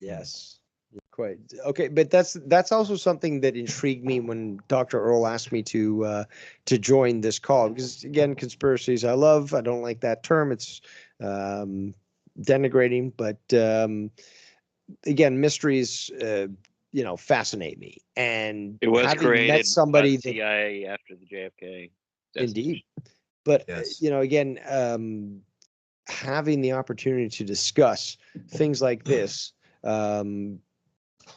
Yes, quite. Okay, but that's also something that intrigued me when Dr. Earl asked me to join this call, because again, conspiracies I love. I don't like that term. It's denigrating, but again, mysteries fascinate me. And It was having met created by the somebody that CIA after the JFK indeed, assassination. but Yes. again, having the opportunity to discuss things like this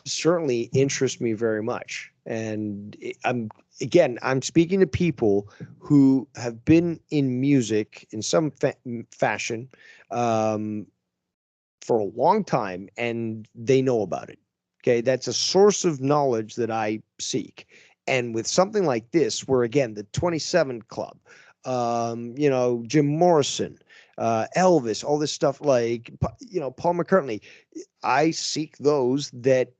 certainly interests me very much. And I'm speaking to people who have been in music in some fashion for a long time, and they know about it. Okay, that's a source of knowledge that I seek. And with something like this, where again, the 27 Club, Jim Morrison, Elvis, all this stuff, like, Paul McCartney, I seek those that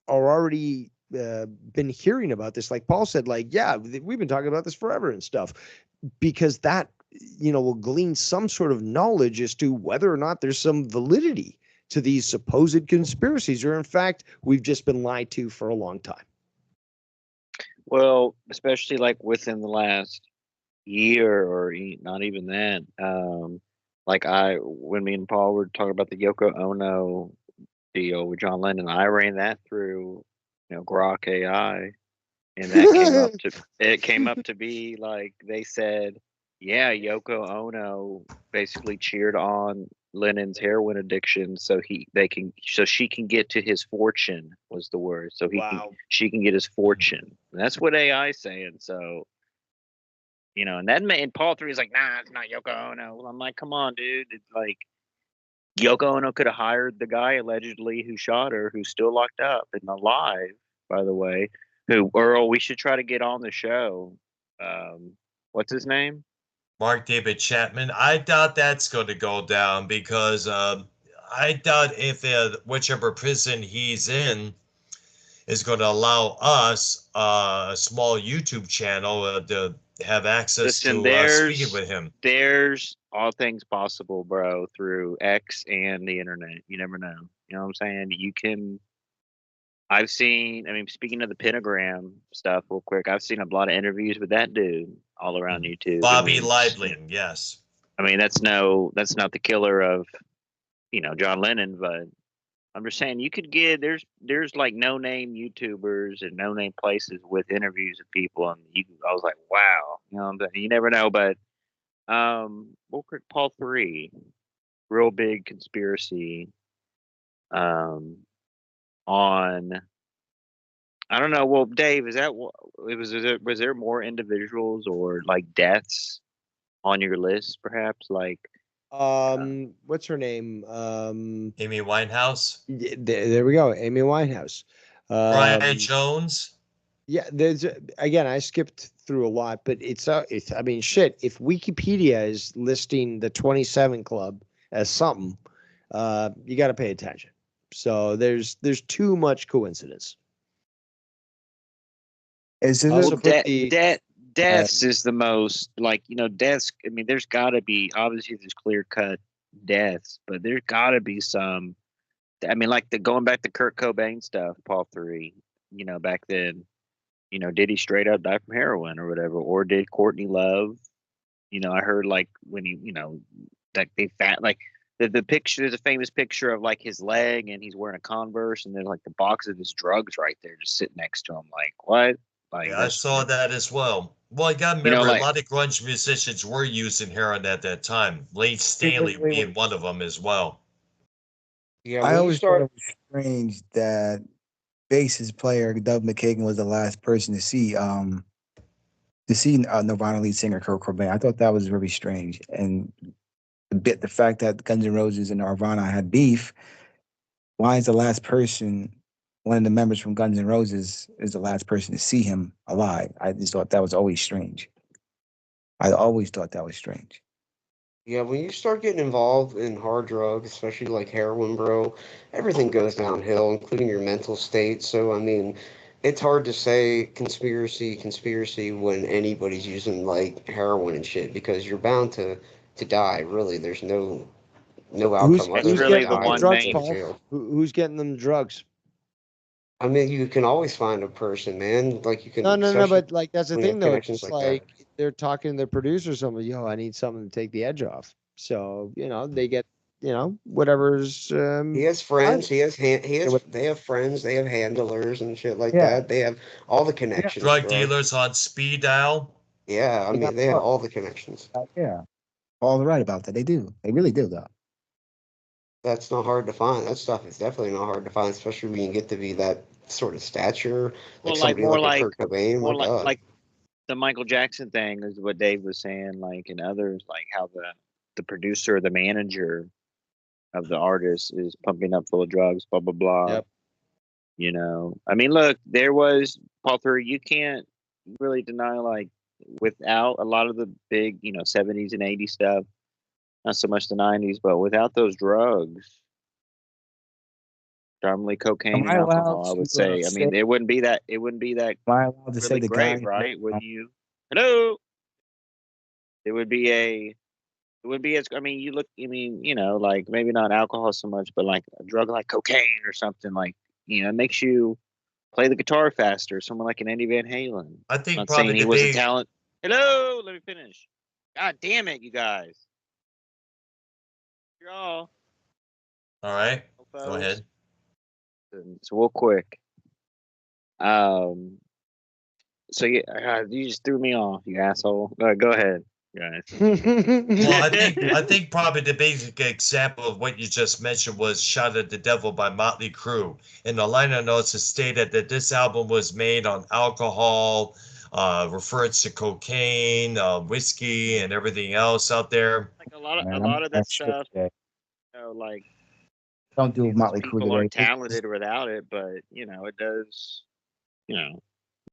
are already been hearing about this. Like Paul said, like, yeah, we've been talking about this forever and stuff, because that, will glean some sort of knowledge as to whether or not there's some validity to these supposed conspiracies, or in fact, we've just been lied to for a long time. Well, especially like within the last year, or not even that. Like when me and Paul were talking about the Yoko Ono deal with John Lennon, I ran that through, Grok AI, and that came up to be like, they said, yeah, Yoko Ono basically cheered on Lennon's heroin addiction so she can get to his fortune, was the word. So she can get his fortune. And that's what AI is saying. So, and that made Paul 3 is like, nah, it's not Yoko Ono. Well, I'm like, come on, dude. It's like Yoko Ono could have hired the guy allegedly who shot her, who's still locked up and alive, by the way. Who, Earl, we should try to get on the show. What's his name? Mark David Chapman. I doubt that's going to go down because I doubt if whichever prison he's in is going to allow us, a small YouTube channel, to have access Listen, to speaking with him. There's all things possible, bro, through X and the internet. You never know. You know what I'm saying? I've seen, speaking of the pentagram stuff real quick, I've seen a lot of interviews with that dude all around YouTube. Bobby Lively, yes. That's not the killer of, John Lennon, but I'm just saying you could get, there's like no name YouTubers and no name places with interviews of people, and I was like, wow, you never know. But Paul 3, real big conspiracy on, I don't know. Well, Dave, was there more individuals or like deaths on your list, perhaps? Like, what's her name? Amy Winehouse. There we go. Amy Winehouse. Brian Jones. Yeah, there's again, I skipped through a lot, but it's shit. If Wikipedia is listing the 27 Club as something, you got to pay attention. So there's too much coincidence. Is it Also put deaths is the most, like, deaths. There's got to be, obviously there's clear cut deaths, but there's got to be some. Like going back to Kurt Cobain stuff, Paul 3. Back then, did he straight up die from heroin or whatever, or did Courtney Love? I heard like when like they fat like the picture. There's a famous picture of like his leg, and he's wearing a Converse, and there's like the box of his drugs right there, just sitting next to him. Like, what? Like, Yeah, I saw that as well. Well, you got to remember, like, a lot of grunge musicians were using heroin at that time. Lane Staley being one of them as well. Yeah, I always thought it was strange that bassist player Doug McKagan was the last person to see Nirvana lead singer Kurt Cobain. I thought that was very strange, and the fact that Guns N' Roses and Nirvana had beef. Why is the last person, one of the members from Guns N' Roses, is the last person to see him alive? I just thought that was always strange. I always thought that was strange. Yeah, when you start getting involved in hard drugs, especially like heroin, bro, everything goes downhill, including your mental state. So, it's hard to say conspiracy when anybody's using like heroin and shit, because you're bound to die. Really, there's no outcome other who's than really the die one or drugs, go main to Paul? jail. Who's getting them drugs? I mean, you can always find a person, man. Like you No, can, no, no, especially but like that's the when you thing have though. connections It's like that. like they're talking to the producer or something. Yo, I need something to take the edge off. So they get whatever's He has private. friends. He has hand. He Yeah, has. what- They have friends. They have handlers and shit like Yeah, that. They have all the connections, Drug bro. dealers on speed dial. Yeah, I they mean, got they have caught. all the connections. Yeah, all right about that. They do. They really do, though. That's not hard to find. That stuff is definitely not hard to find, especially when you get to be that sort of stature, like Well, like somebody more like a like Kurt Cobain. My more like God. like the Michael Jackson thing is what Dave was saying, like and others, like how the producer, the manager of the artist is pumping up full of drugs, blah blah blah. Yep. I mean, look, there was Paul Thur. You can't really deny, like, without a lot of the big, 70s and 80s stuff, not so much the 90s, but without those drugs, predominantly Am cocaine and I allowed alcohol, I would to say. I say? mean, it wouldn't be that. It wouldn't be that Am I allowed to say really the guy? great, right? Wouldn't you? Hello. It would be a. It would be as. I mean, you look. I mean, like maybe not alcohol so much, but like a drug like cocaine or something like. It makes you play the guitar faster. Someone like an Eddie Van Halen. I think Not probably saying he the wasn't big. talent. Hello, let me finish. God damn it, you guys. Y'all, All right, go folks. ahead. It's real quick. Um. So you just threw me off, you asshole. Go ahead, guys. Well, I think probably the basic example of what you just mentioned was "Shot at the Devil" by Motley Crue. In the liner notes, it stated that this album was made on alcohol, reference to cocaine, whiskey, and everything else out there. Like a Man, I'm lot of that that shit stuff. today. Like Don't do these Motley Crue people aren't today. talented without it, but it does. Make a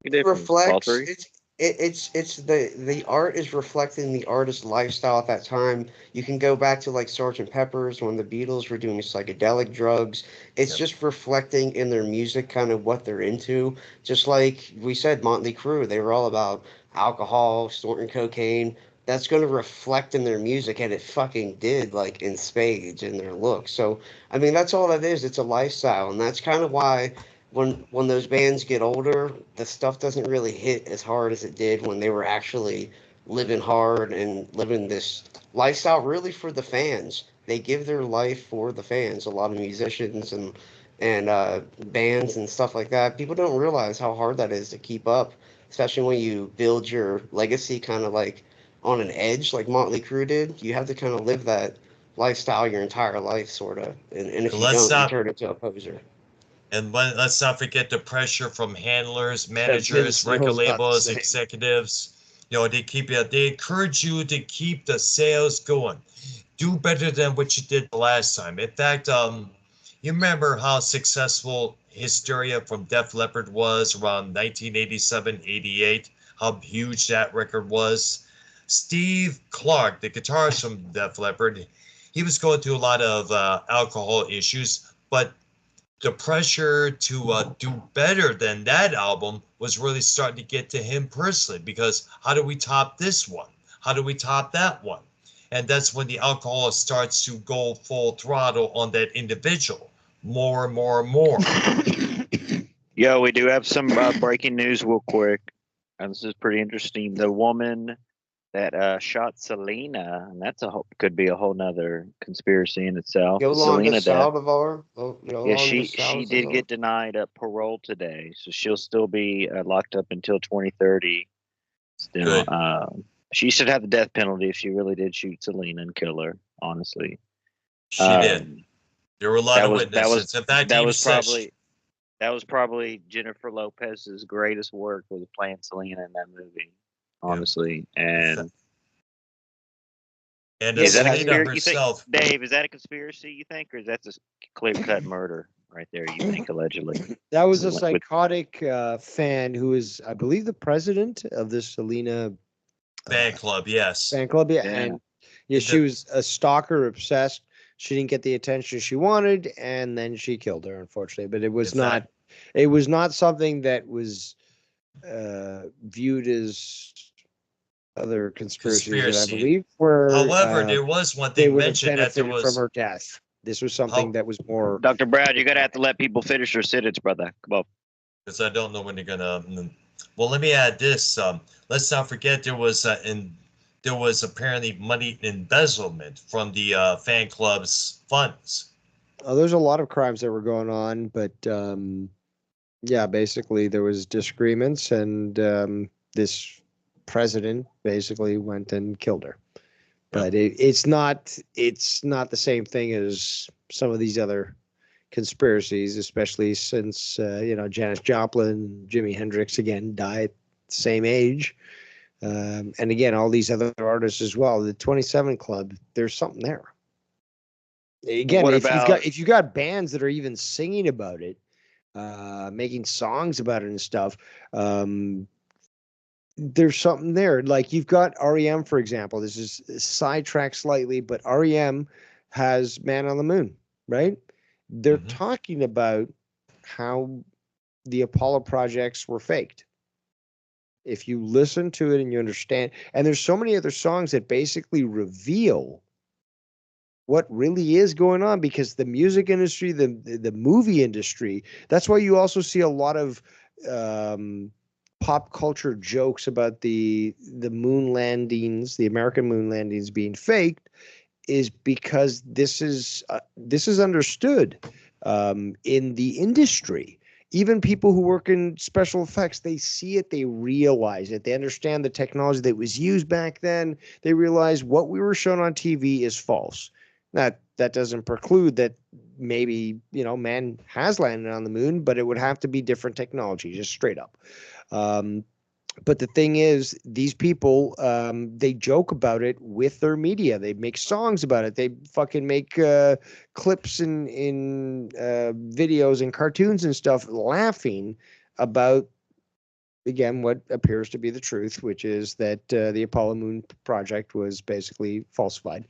It difference. All reflects three. it's the art is reflecting the artist's lifestyle at that time. You can go back to like Sgt. Pepper's when the Beatles were doing psychedelic drugs. It's Yep. just reflecting in their music kind of what they're into. Just like we said, Motley Crue, they were all about alcohol, snorting cocaine. That's going to reflect in their music, and it fucking did, like in spades in their look. So, I mean, that's all that is. It's a lifestyle, and that's kind of why when those bands get older, the stuff doesn't really hit as hard as it did when they were actually living hard and living this lifestyle really for the fans. They give their life for the fans. A lot of musicians and bands and stuff like that. People don't realize how hard that is to keep up, especially when you build your legacy kind of like on an edge, like Motley Crue did. You have to kind of live that lifestyle your entire life, sort of. And if And you let's don't, you not turn into a poser. let's not forget the pressure from handlers, That managers, Vince record knows not to labels, say. executives. They encourage you to keep the sales going. Do better than what you did the last time. In fact, you remember how successful Hysteria from Def Leppard was around 1987, 88, how huge that record was. Steve Clark, the guitarist from Def Leppard, he was going through a lot of alcohol issues, but the pressure to do better than that album was really starting to get to him personally, because how do we top this one? How do we top that one? And that's when the alcohol starts to go full throttle on that individual, more and more and more. Yo, we do have some breaking news, real quick. And this is pretty interesting. The woman that shot Selena, and that's could be a whole nother conspiracy in itself. The Yolanda Selena death. Saldivar. Yeah, Yolanda she did Saldivar. get denied parole today, so she'll still be locked up until 2030. Still, Good. she should have the death penalty if she really did shoot Selena and kill her. Honestly, She did. There were a lot that of was that was witnesses. In fact, that even was said probably Jennifer Lopez's greatest work was playing Selena in that movie. Honestly, and and Yeah, is that a Selena conspiracy? You think, herself. Dave? Is that a conspiracy? You think, or is that just clear cut murder right there? You think allegedly? That was a With- psychotic fan who is, I believe, the president of the Selena Fan club, yes. fan club. Yeah, Yeah. and yeah, she was a stalker, obsessed. She didn't get the attention she wanted, and then she killed her, unfortunately. But it was In fact- it was not something that was viewed as other conspiracies that I Conspiracy. believe were However, there was one they thing would have mentioned that there benefited from was her death. This was something that was more. Dr. Brad, you're gonna have to let people finish their sentence, brother. Come on. Because I don't know when they're gonna. Well, let me add this. Let's not forget there was apparently money embezzlement from the fan club's funds. There's a lot of crimes that were going on, but yeah, basically there was disagreements, and this president basically went and killed her. But it's not the same thing as some of these other conspiracies, especially since Janis Joplin, Jimi Hendrix again died at the same age, and again all these other artists as well. The 27 Club, there's something there. Again, if you got bands that are even singing about it, making songs about it and stuff, there's something there. Like you've got REM, for example. This is sidetracked slightly, but REM has Man on the Moon, right? They're talking about how the Apollo projects were faked. If you listen to it and you understand, and there's so many other songs that basically reveal what really is going on, because the music industry, the movie industry, that's why you also see a lot of pop culture jokes about the moon landings, the American moon landings being faked, is because this is understood in the industry. Even people who work in special effects, they see it, they realize it, they understand the technology that was used back then. They realize what we were shown on TV is false. That doesn't preclude that maybe, man has landed on the moon, but it would have to be different technology, just straight up. But the thing is, these people, they joke about it with their media. They make songs about it. They fucking make clips in videos and cartoons and stuff laughing about, again, what appears to be the truth, which is that the Apollo Moon project was basically falsified.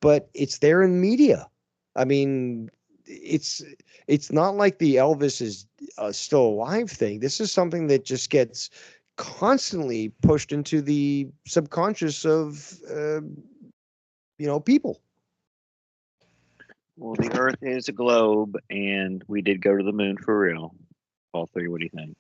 But it's there in media. I mean, it's not like the Elvis is still alive thing. This is something that just gets constantly pushed into the subconscious of people. Well, the Earth is a globe, and we did go to the moon for real. All three. What do you think?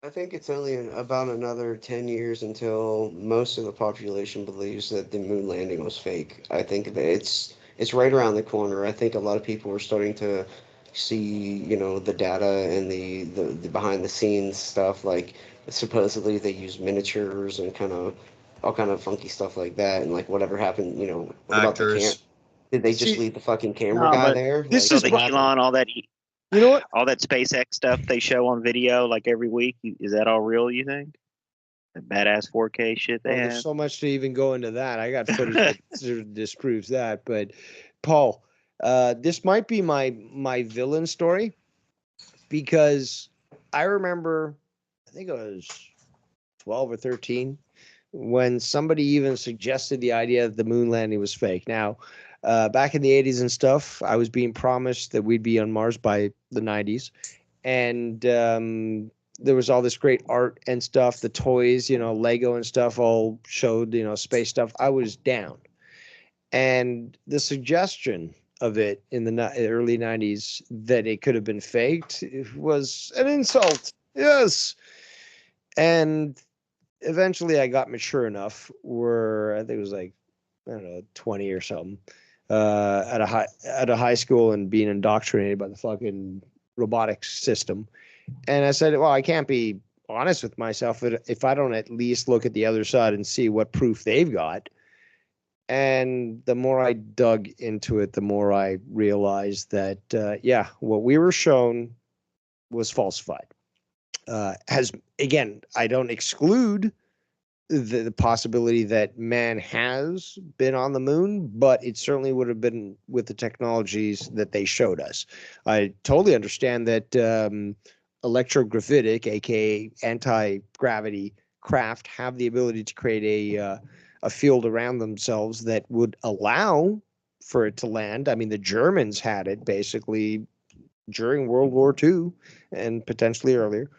I think it's only about another 10 years until most of the population believes that the moon landing was fake. I think that it's right around the corner. I think a lot of people are starting to see, the data and the behind the scenes stuff. Like supposedly they use miniatures and all kind of funky stuff like that. And like whatever happened, what about the camp? Actors. Did they just See, leave the fucking camera No, guy but there? this So is the what- Elon, all that, You know what? all that SpaceX stuff they show on video like every week, is that all real? You think? The badass 4K shit they Well, have. there's so much to even go into that. I got footage that sort of disproves that. But Paul, this might be my villain story, because I remember, I think I was 12 or 13 when somebody even suggested the idea that the moon landing was fake. Now, back in the 80s and stuff, I was being promised that we'd be on Mars by the 90s. And there was all this great art and stuff, the toys, Lego and stuff all showed, space stuff. I was down. And the suggestion of it in the early 90s that it could have been faked was an insult. Yes. And eventually I got mature enough where I think it was like, I don't know, 20 or something, at a high school, and being indoctrinated by the fucking robotics system. And I said, well, I can't be honest with myself if I don't at least look at the other side and see what proof they've got. And the more I dug into it, the more I realized that, what we were shown was falsified. Again, I don't exclude the possibility that man has been on the moon, but it certainly would have been with the technologies that they showed us. I totally understand that electrogravitic, aka anti-gravity craft, have the ability to create a field around themselves that would allow for it to land. I mean, the Germans had it basically during World War II and potentially earlier.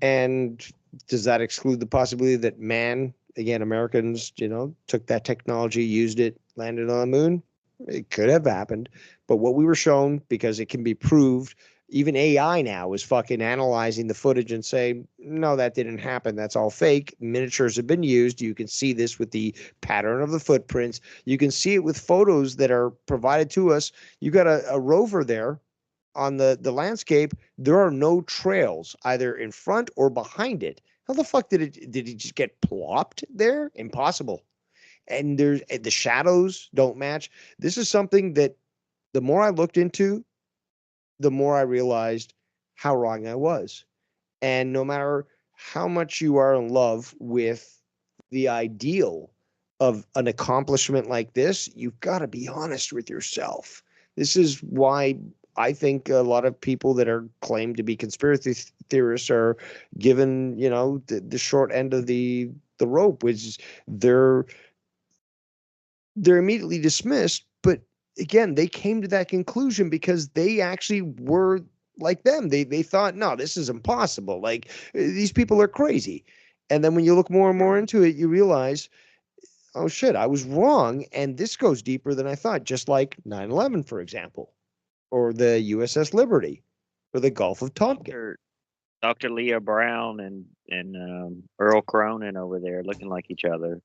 And does that exclude the possibility that man, again, Americans, took that technology, used it, landed on the moon? It could have happened, but what we were shown, because it can be proved, even AI now is fucking analyzing the footage and say, no, that didn't happen. That's all fake. Miniatures have been used. You can see this with the pattern of the footprints. You can see it with photos that are provided to us. You got a rover there on the landscape. There are no trails either in front or behind it. How the fuck did it just get plopped there? Impossible. And there's the shadows don't match. This is something that the more I looked into, the more I realized how wrong I was. And no matter how much you are in love with the ideal of an accomplishment like this, you've got to be honest with yourself. This is why I think a lot of people that are claimed to be conspiracy theorists are given, the short end of the rope, which is they're immediately dismissed. But again, they came to that conclusion because they actually were like them. They thought, no, this is impossible. Like, these people are crazy. And then when you look more and more into it, you realize, oh shit, I was wrong. And this goes deeper than I thought, just like 9/11, for example, or the USS Liberty, or the Gulf of Tonkin. Dr. Leah Brown and Earl Cronin over there looking like each other.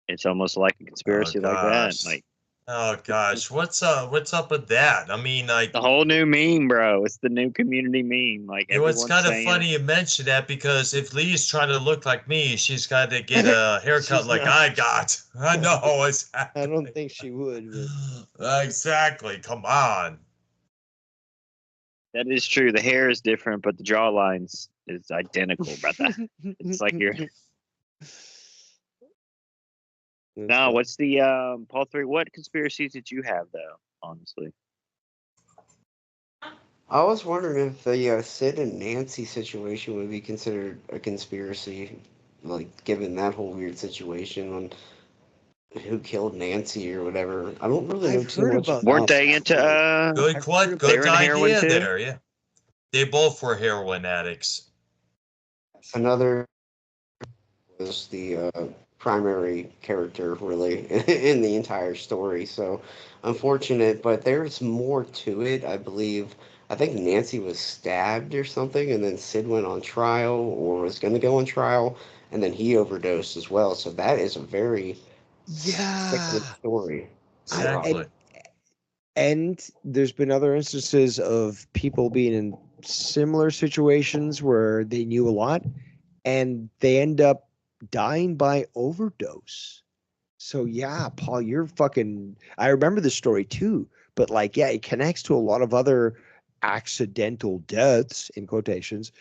It's almost like a conspiracy like that. Like, oh gosh, what's up with that? I mean, like, the whole new meme, bro. It's the new community meme. Like, it's kind of saying, funny you mention that, because if Lee's trying to look like me, she's got to get a haircut like not. I got. I know exactly. I don't think she would. Exactly. Come on. that is true. The hair is different, but the jawlines is identical, brother. It's like you're. No, what's the Paul 3? What conspiracies did you have though? Honestly, I was wondering if the Sid and Nancy situation would be considered a conspiracy, like given that whole weird situation on who killed Nancy or whatever. I don't really know I've too heard much about weren't about they that into story. Good they were in heroin idea too? there. Yeah, they both were heroin addicts. Another was the primary character really in the entire story. So unfortunate, but there's more to it. I believe. I think Nancy was stabbed or something, and then Sid went on trial or was going to go on trial, and then he overdosed as well. So that is a very sickening Yeah. story. Exactly. And there's been other instances of people being in similar situations where they knew a lot and they end up dying by overdose. So yeah, Paul, you're fucking. I remember the story too, but like, yeah, it connects to a lot of other accidental deaths in quotations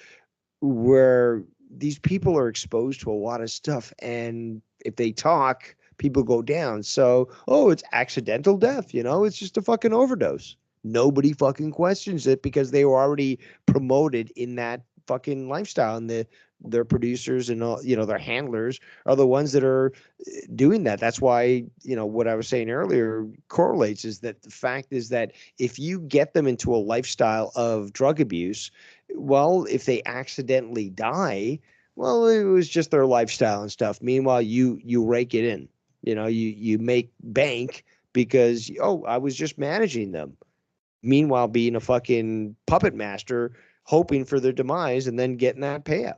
where these people are exposed to a lot of stuff, and if they talk, people go down. So, oh, it's accidental death, it's just a fucking overdose. Nobody fucking questions it because they were already promoted in that fucking lifestyle, and their producers and all, their handlers are the ones that are doing that. That's why, what I was saying earlier correlates, is that the fact is that if you get them into a lifestyle of drug abuse, well, if they accidentally die, well, it was just their lifestyle and stuff. Meanwhile, you rake it in. You make bank because, oh, I was just managing them. Meanwhile, being a fucking puppet master, hoping for their demise and then getting that payout.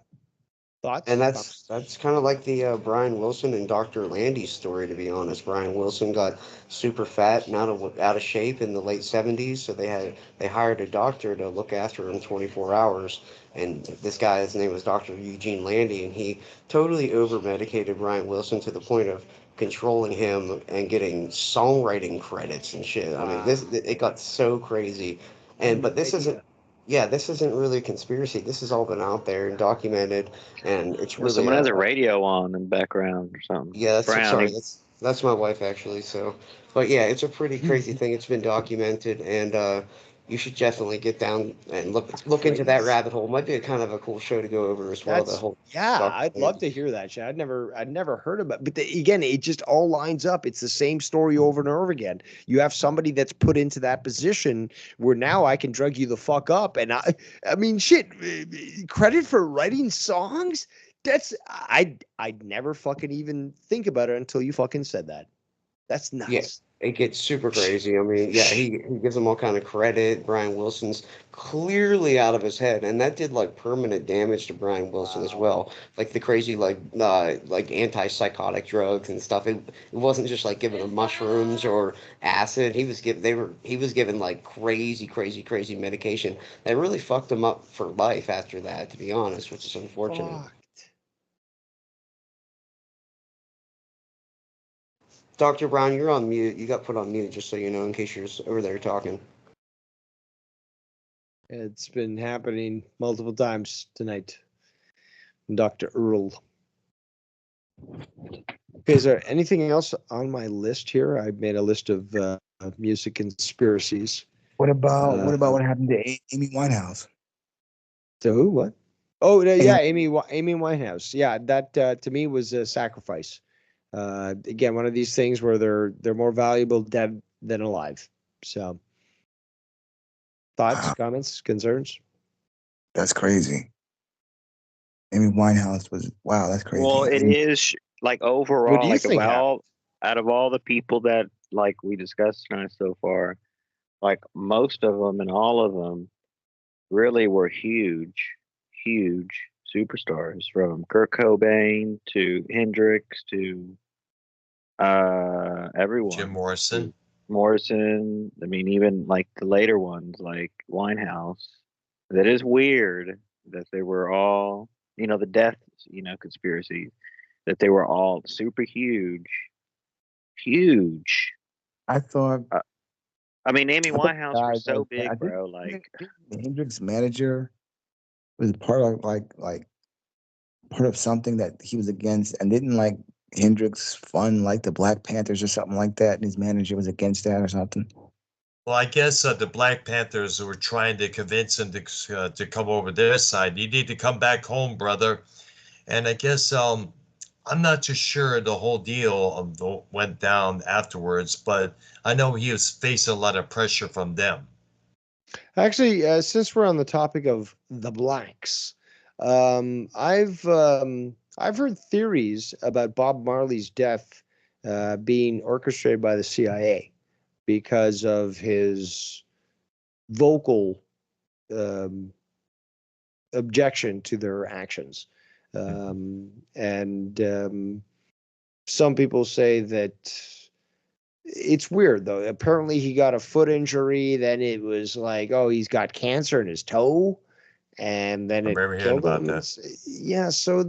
Thoughts? And that's kind of like the Brian Wilson and Dr. Landy's story, to be honest. Brian Wilson got super fat and out of shape in the late 70s, so they hired a doctor to look after him 24 hours. And this guy, his name was Dr. Eugene Landy, and he totally over medicated Brian Wilson to the point of controlling him and getting songwriting credits and shit. I mean, it got so crazy. But this isn't. Yeah, this isn't really a conspiracy. This has all been out there and documented, and it's well, really someone has a radio on in the background or something. yeah. That's sorry. Brownie. That's my wife actually. So, but yeah, it's a pretty crazy thing. It's been documented, and you should definitely get down and look into that rabbit hole. Might be a kind of a cool show to go over as well. The That's whole Yeah, I'd love document. to hear that shit. I'd never heard about, but again, it just all lines up. It's the same story over and over again. You have somebody that's put into that position where now I can drug you the fuck up, and I mean, shit. Credit for writing songs. I'd never fucking even think about it until you fucking said that. That's Yeah, nuts. It gets super crazy. I mean, yeah, he gives them all kind of credit. Brian Wilson's clearly out of his head, and that did like permanent damage to Brian Wilson as well. Like the crazy like antipsychotic drugs and stuff. It wasn't just like giving him mushrooms or acid. He was given like crazy medication that really fucked him up for life after that, to be honest, which is unfortunate. Fucked. Dr. Brown, you're on mute. You got put on mute just so you know in case you're over there talking. It's been happening multiple times tonight. Dr. Earl. Okay, is there anything else on my list here? I made a list of music conspiracies. What about what happened to Amy Winehouse? So who? What? Oh, yeah, Amy Winehouse. Yeah, that to me was a sacrifice. Again, one of these things where they're more valuable dead than alive. So, thoughts, comments, concerns? That's crazy. Amy Winehouse was wow. That's crazy. Well, it is like overall, What do you like think out of all the people that like we discussed tonight so far, like most of them and all of them really were huge superstars, from Kurt Cobain to Hendrix to everyone. Jim Morrison. Morrison. I mean, even like the later ones, like Winehouse. That is weird that they were all, the death, conspiracy, that they were all super huge. I thought. I mean, Amy Winehouse guys was so like that. big, bro. Like, the Hendrix manager was part of like part of something that he was against, and didn't like Hendrix fund like the Black Panthers or something like that, and his manager was against that or something. Well, I guess the Black Panthers were trying to convince him to come over their side. You need to come back home, brother. And I guess I'm not too sure the whole deal went down afterwards, but I know he was facing a lot of pressure from them. Actually, since we're on the topic of the blacks, I've heard theories about Bob Marley's death being orchestrated by the CIA because of his vocal objection to their actions. And some people say that it's weird, though. Apparently, he got a foot injury. Then it was like, oh, he's got cancer in his toe. And then I it remember hearing killed about him. that. Yeah, so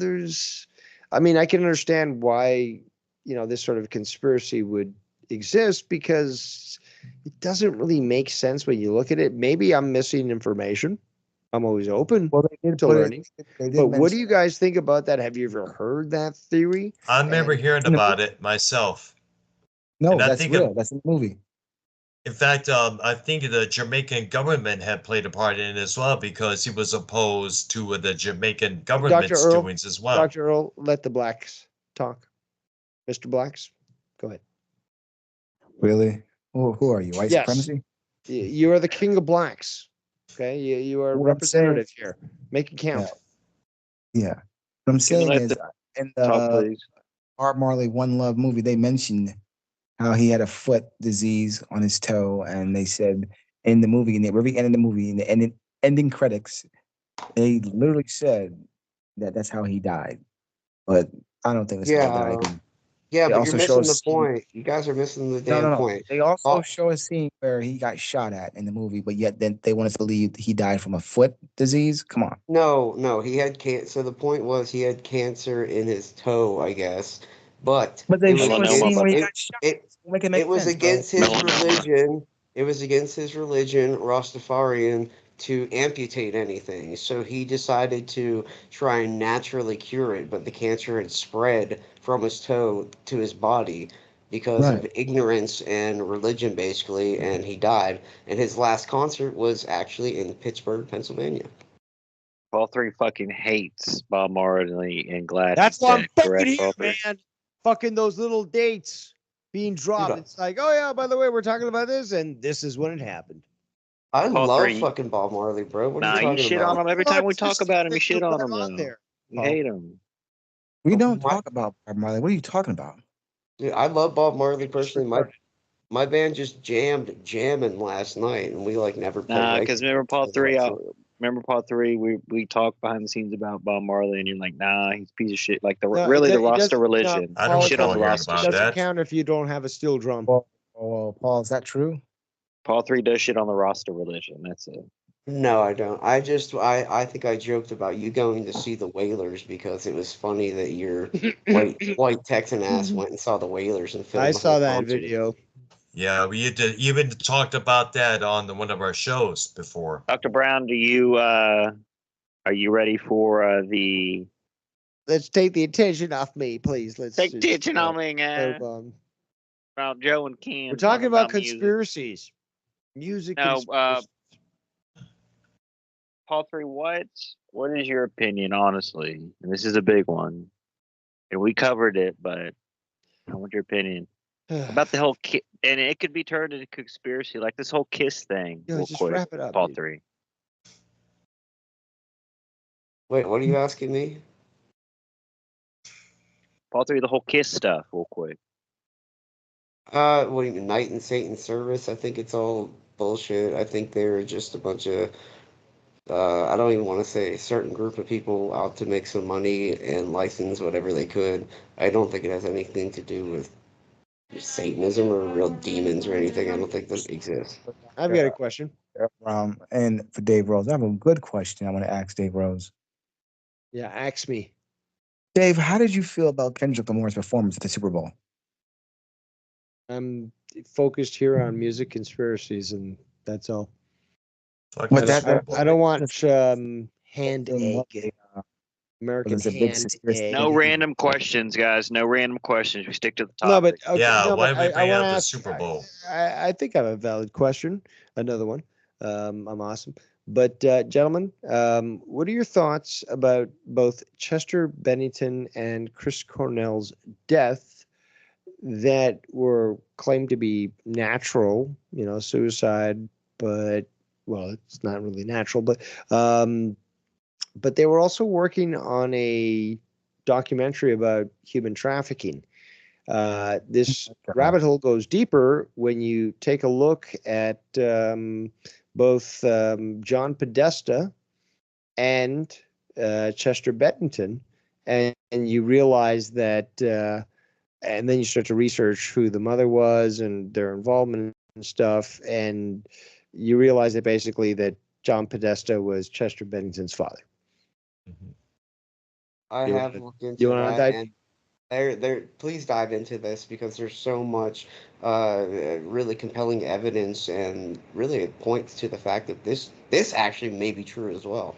I mean, I can understand why, this sort of conspiracy would exist, because it doesn't really make sense when you look at it. Maybe I'm missing information. I'm always open Well, they did to put learning. They did But what do mention you guys think about that? Have you ever heard that theory? I remember And hearing in the about it myself. no, And I that's think, real. That's in the movie. in fact, I think the Jamaican government had played a part in it as well, because he was opposed to the Jamaican Dr. government's Earl, doings as well. Dr. Earl, let the blacks talk. Mr. Blacks, go ahead. Really? Who are you? White Yes. supremacy? You are the king of blacks. Okay, you are a What I'm saying- representative here. Make it count. Yeah. What I'm saying let is, the in talk, the please. Bob Marley One Love movie, they mentioned how he had a foot disease on his toe, and they said in the movie, in the very end of the movie, in the ending credits, they literally said that that's how he died. But I don't think that's how he died. 'Cause Yeah, they but you're also show a missing the scene. point. You guys are missing the No, damn no, no. point. They also Oh, show a scene where he got shot at in the movie, but yet then they want us to believe he died from a foot disease. Come on. no, he had cancer. So the point was he had cancer in his toe, I guess. But But they it was show a Melanoma, scene against where he brother. got shot. it. Make it It make was sense, bro. against his Melanoma. religion. It was against his religion, Rastafarian, to amputate anything. So he decided to try and naturally cure it, but the cancer had spread from his toe to his body because Right. of ignorance and religion, basically, and he died. And his last concert was actually in Pittsburgh, Pennsylvania. All three fucking hates Bob Marley and glad That's he's why I'm dead. fucking Correct, here, all three. man. Fucking those little dates being dropped. Dude, It's like, oh yeah, by the way, we're talking about this, and this is when it happened. I All love three. fucking Bob Marley, bro. What are you Nah, you talking shit on about? him every No, time we it's talk just about him. You things shit to on put him on though. there. You Oh. hate him. We don't My- talk about Bob Marley. What are you talking about? Dude, I love Bob Marley personally. My band just jamming last night, and we like never play Nah, regular because remember Paul shows 3. whatsoever. Remember Paul 3. We talked behind the scenes about Bob Marley, and you're like, nah, he's a piece of shit. Like No, really the it Rasta doesn't. No, religion. I don't Paul, Shit on recall the hearing Rasta it about shit. doesn't that. count if you don't have a steel drum. Well, Paul, is that true? Paul 3 does shit on the Rasta religion. That's it. No, I don't. I think I joked about you going to see the Whalers because it was funny that your white Texan ass went and saw the Whalers and I filmed the saw whole that concert. video. Yeah, we had to, even talked about that on one of our shows before. Dr. Brown, are you ready for the Let's take the attention off me, please. Let's take just, attention on me move on. about Joe and Ken? We're talking about music. conspiracies, music. No, conspiracies. Paul 3, what is your opinion, honestly? And this is a big one. And we covered it, but I want your opinion about the whole and it could be turned into conspiracy, like this whole Kiss thing. Yo, Real just quick, wrap it up, Paul dude. 3. Wait, what are you asking me? Paul 3, the whole Kiss stuff, real quick. What do you mean, Night in Satan's service? I think it's all bullshit. I think they're just a bunch of I don't even want to say a certain group of people out to make some money and license whatever they could. I don't think it has anything to do with Satanism or real demons or anything. I don't think that exists. I've got a question. And for Dave Rose, I have a good question I want to ask Dave Rose. Yeah, ask me. Dave, how did you feel about Kendrick Lamar's performance at the Super Bowl? I'm focused here on music conspiracies, and that's all. Fucking But that- Super Bowl. I don't want hand It egg. American was a big hand conspiracy. egg. No random questions, guys. No random questions. We stick to the No, topic. but okay, Yeah, no, why but did we I bring want up to the ask. Super Bowl? I think I have a valid question. Another one. I'm awesome. But gentlemen, what are your thoughts about both Chester Bennington and Chris Cornell's death that were claimed to be natural, suicide, but well, it's not really natural, but they were also working on a documentary about human trafficking. This rabbit hole goes deeper when you take a look at both John Podesta and Chester Bennington, and you realize that, and then you start to research who the mother was and their involvement and stuff, and you realize that basically that John Podesta was Chester Bennington's father. I You have wanna- looked into you wanna that, dive- and please dive into this because there's so much really compelling evidence, and really it points to the fact that this actually may be true as well.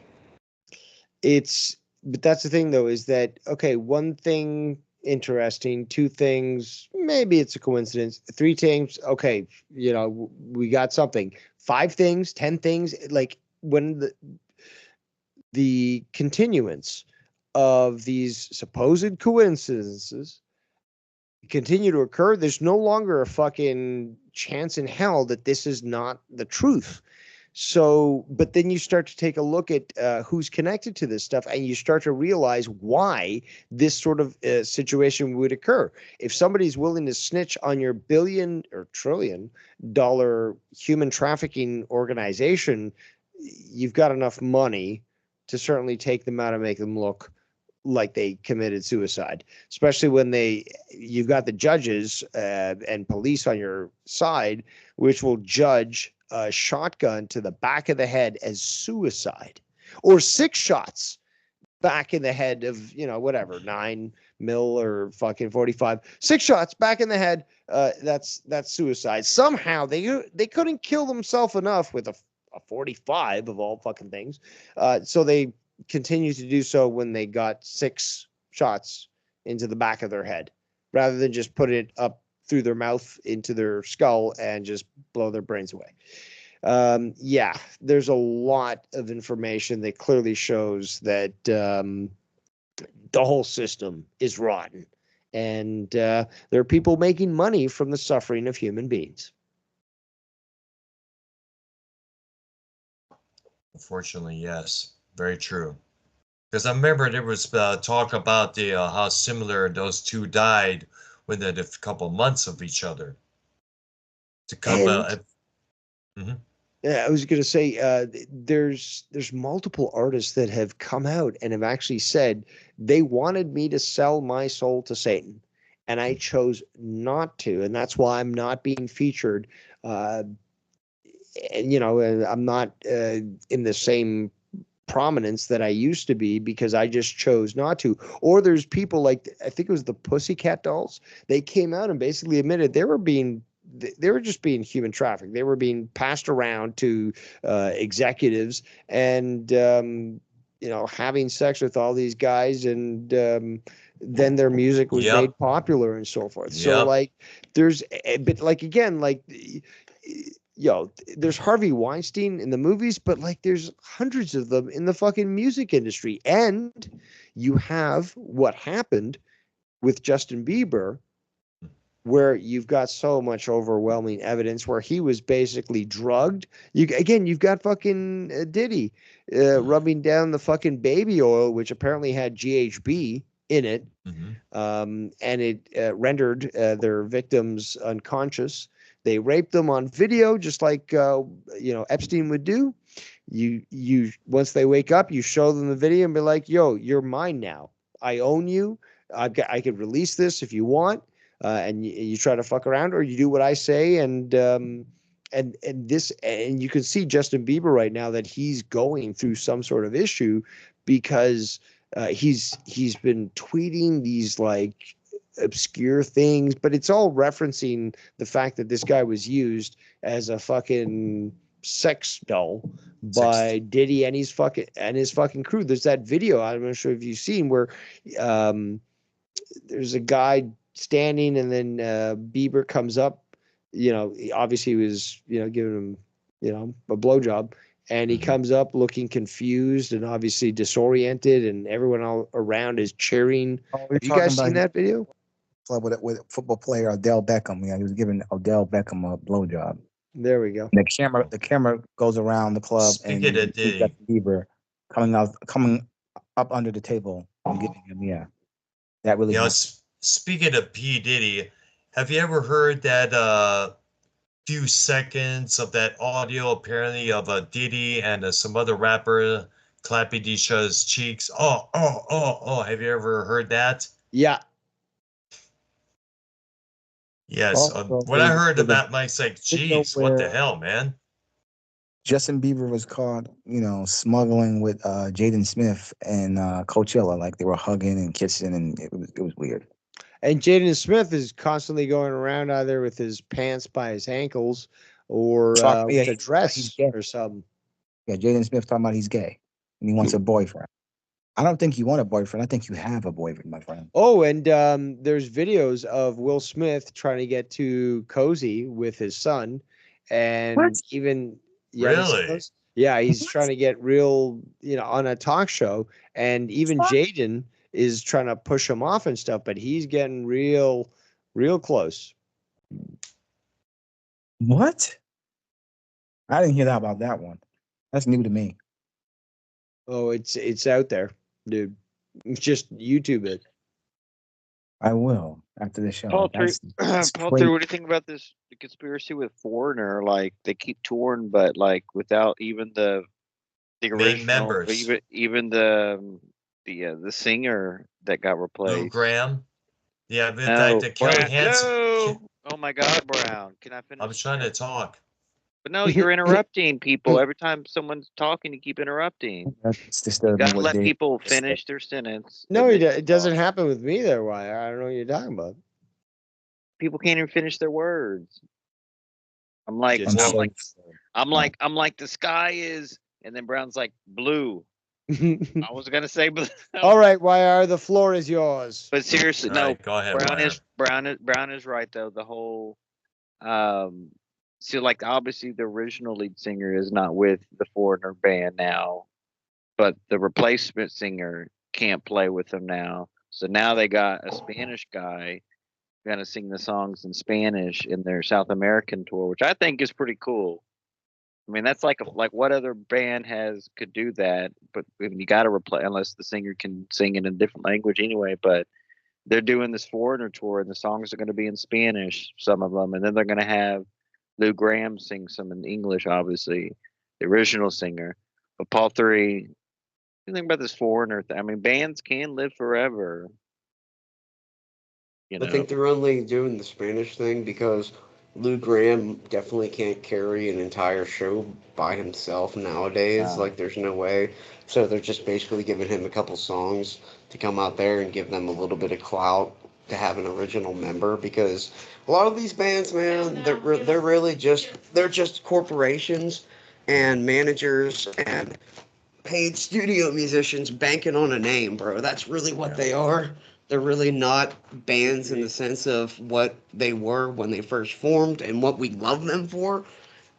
But that's the thing though, is that, okay, one thing interesting, two things, maybe it's a coincidence, three things, okay, we got something, 5 things, 10 things, like when the continuance of these supposed coincidences continue to occur, there's no longer a fucking chance in hell that this is not the truth. So, but then you start to take a look at who's connected to this stuff, and you start to realize why this sort of situation would occur. If somebody's willing to snitch on your billion or trillion dollar human trafficking organization, you've got enough money to certainly take them out and make them look like they committed suicide, especially when you've got the judges and police on your side, which will judge a shotgun to the back of the head as suicide, or 6 shots back in the head of, whatever, 9 mil or fucking 45, 6 shots back in the head. That's suicide. Somehow they couldn't kill themselves enough with a 45 of all fucking things. So they continue to do so when they got 6 shots into the back of their head, rather than just put it up through their mouth into their skull and just blow their brains away. Yeah, there's a lot of information that clearly shows that the whole system is rotten, and there are people making money from the suffering of human beings. Unfortunately, yes, very true. Because I remember there was talk about the how similar those two died within a couple months of each other. to come. And- Yeah, I was going to say there's multiple artists that have come out and have actually said they wanted me to sell my soul to Satan, and I chose not to, and that's why I'm not being featured. And I'm not in the same prominence that I used to be because I just chose not to. Or there's people like I think it was the Pussycat Dolls. They came out and basically admitted they were just being human trafficked. They were being passed around to executives and having sex with all these guys, and then their music was Yep. made popular and so forth. So Yep. like there's but like again like there's Harvey Weinstein in the movies, but like there's hundreds of them in the fucking music industry. And you have what happened with Justin Bieber, where you've got so much overwhelming evidence where he was basically drugged. You've got fucking Diddy rubbing down the fucking baby oil, which apparently had GHB in it, and it rendered their victims unconscious. They raped them on video, just like Epstein would do. You once they wake up, you show them the video and be like, "Yo, you're mine now. I own you. I could release this if you want." And you try to fuck around, or you do what I say, and you can see Justin Bieber right now that he's going through some sort of issue because he's been tweeting these like obscure things, but it's all referencing the fact that this guy was used as a fucking sex doll by Diddy and his fucking crew. There's that video, I'm not sure if you've seen, where there's a guy standing and then Bieber comes up, obviously he was, giving him, a blowjob, and he comes up looking confused and obviously disoriented, and everyone all around is cheering. Have you guys seen that video? With football player Odell Beckham. Yeah, he was giving Odell Beckham a blowjob. There we go. And the camera goes around the club, and Speaking of Diddy, Justin Bieber coming up under the table and giving him, that really. Speaking of P Diddy, have you ever heard that few seconds of that audio apparently of a Diddy and some other rapper clapping each other's cheeks? Oh! Have you ever heard that? Yeah. Yes. When I heard about Mike's like, geez, what the hell, man? Justin Bieber was caught, smuggling with Jaden Smith and Coachella, like they were hugging and kissing, and it was weird. And Jaden Smith is constantly going around either with his pants by his ankles or with a dress or something. Yeah, Jaden Smith talking about he's gay and he wants a boyfriend. I don't think you want a boyfriend. I think you have a boyfriend, my friend. Oh, and there's videos of Will Smith trying to get too cozy with his son, and even really, he's trying to get real, on a talk show, and even Jaden is trying to push him off and stuff, but he's getting real close. What? I didn't hear that about that one. That's new to me. Oh, it's out there, dude. Just YouTube it. I will after the show. Paul, what do you think about this conspiracy with Foreigner? Like they keep touring, but like without even the original members, even the singer that got replaced. Lou Graham. Yeah, in fact, Kelly Hansen. No. Oh my God, Brown! Can I finish? I was trying to talk. But no, you're interrupting people. Every time someone's talking, you keep interrupting. That's disturbing. You gotta let people finish their sentence. No, it doesn't happen with me there, Wire. I don't know what you're talking about. People can't even finish their words. I'm like, the sky is, and then Brown's like blue. I was gonna say blue. All right, Wire, the floor is yours. But seriously, no. Go ahead, Brown is right though. The whole so like obviously the original lead singer is not with the Foreigner band now, but the replacement singer can't play with them now. So now they got a Spanish guy gonna sing the songs in Spanish in their South American tour, which I think is pretty cool. I mean, that's like what other band could do that? But I mean, you got to replace unless the singer can sing in a different language anyway. But they're doing this Foreigner tour, and the songs are going to be in Spanish, some of them, and then they're going to have Lou Graham sings some in English, obviously, the original singer. But Paul Three, you think about this foreigner thing. I mean, bands can live forever. You I know, think they're only doing the Spanish thing because Lou Graham definitely can't carry an entire show by himself nowadays. uh, Like, there's no way. So they're just basically giving him a couple songs to come out there and give them a little bit of clout to have an original member because a lot of these bands, man, they're really just they're just corporations and managers and paid studio musicians banking on a name, bro. That's really what they are. They're really not bands in the sense of what they were when they first formed and what we love them for.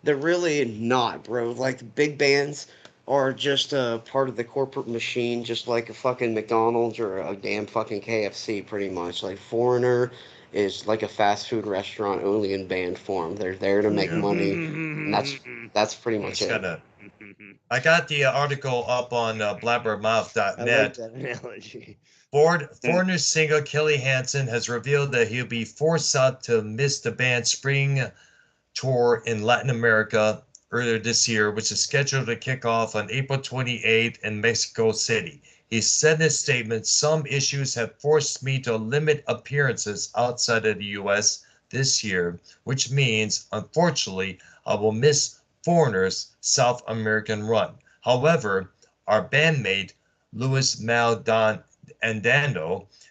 They're really not, bro. Like the big bands are just a part of the corporate machine, just like a fucking McDonald's or a damn fucking KFC, pretty much. Like Foreigner is like a fast food restaurant only in band form. They're there to make Yeah. money, and that's pretty much It's it. kind of. I got the article up on I like blabbermouth.net. that analogy. Foreigner singer Kelly Hansen has revealed that he'll be forced out to miss the band's spring tour in Latin America earlier this year, which is scheduled to kick off on April 28th in Mexico City. He said in a statement, "Some issues have forced me to limit appearances outside of the US this year, which means, unfortunately, I will miss Foreigner's South American run. However, our bandmate, Luis Maldonado,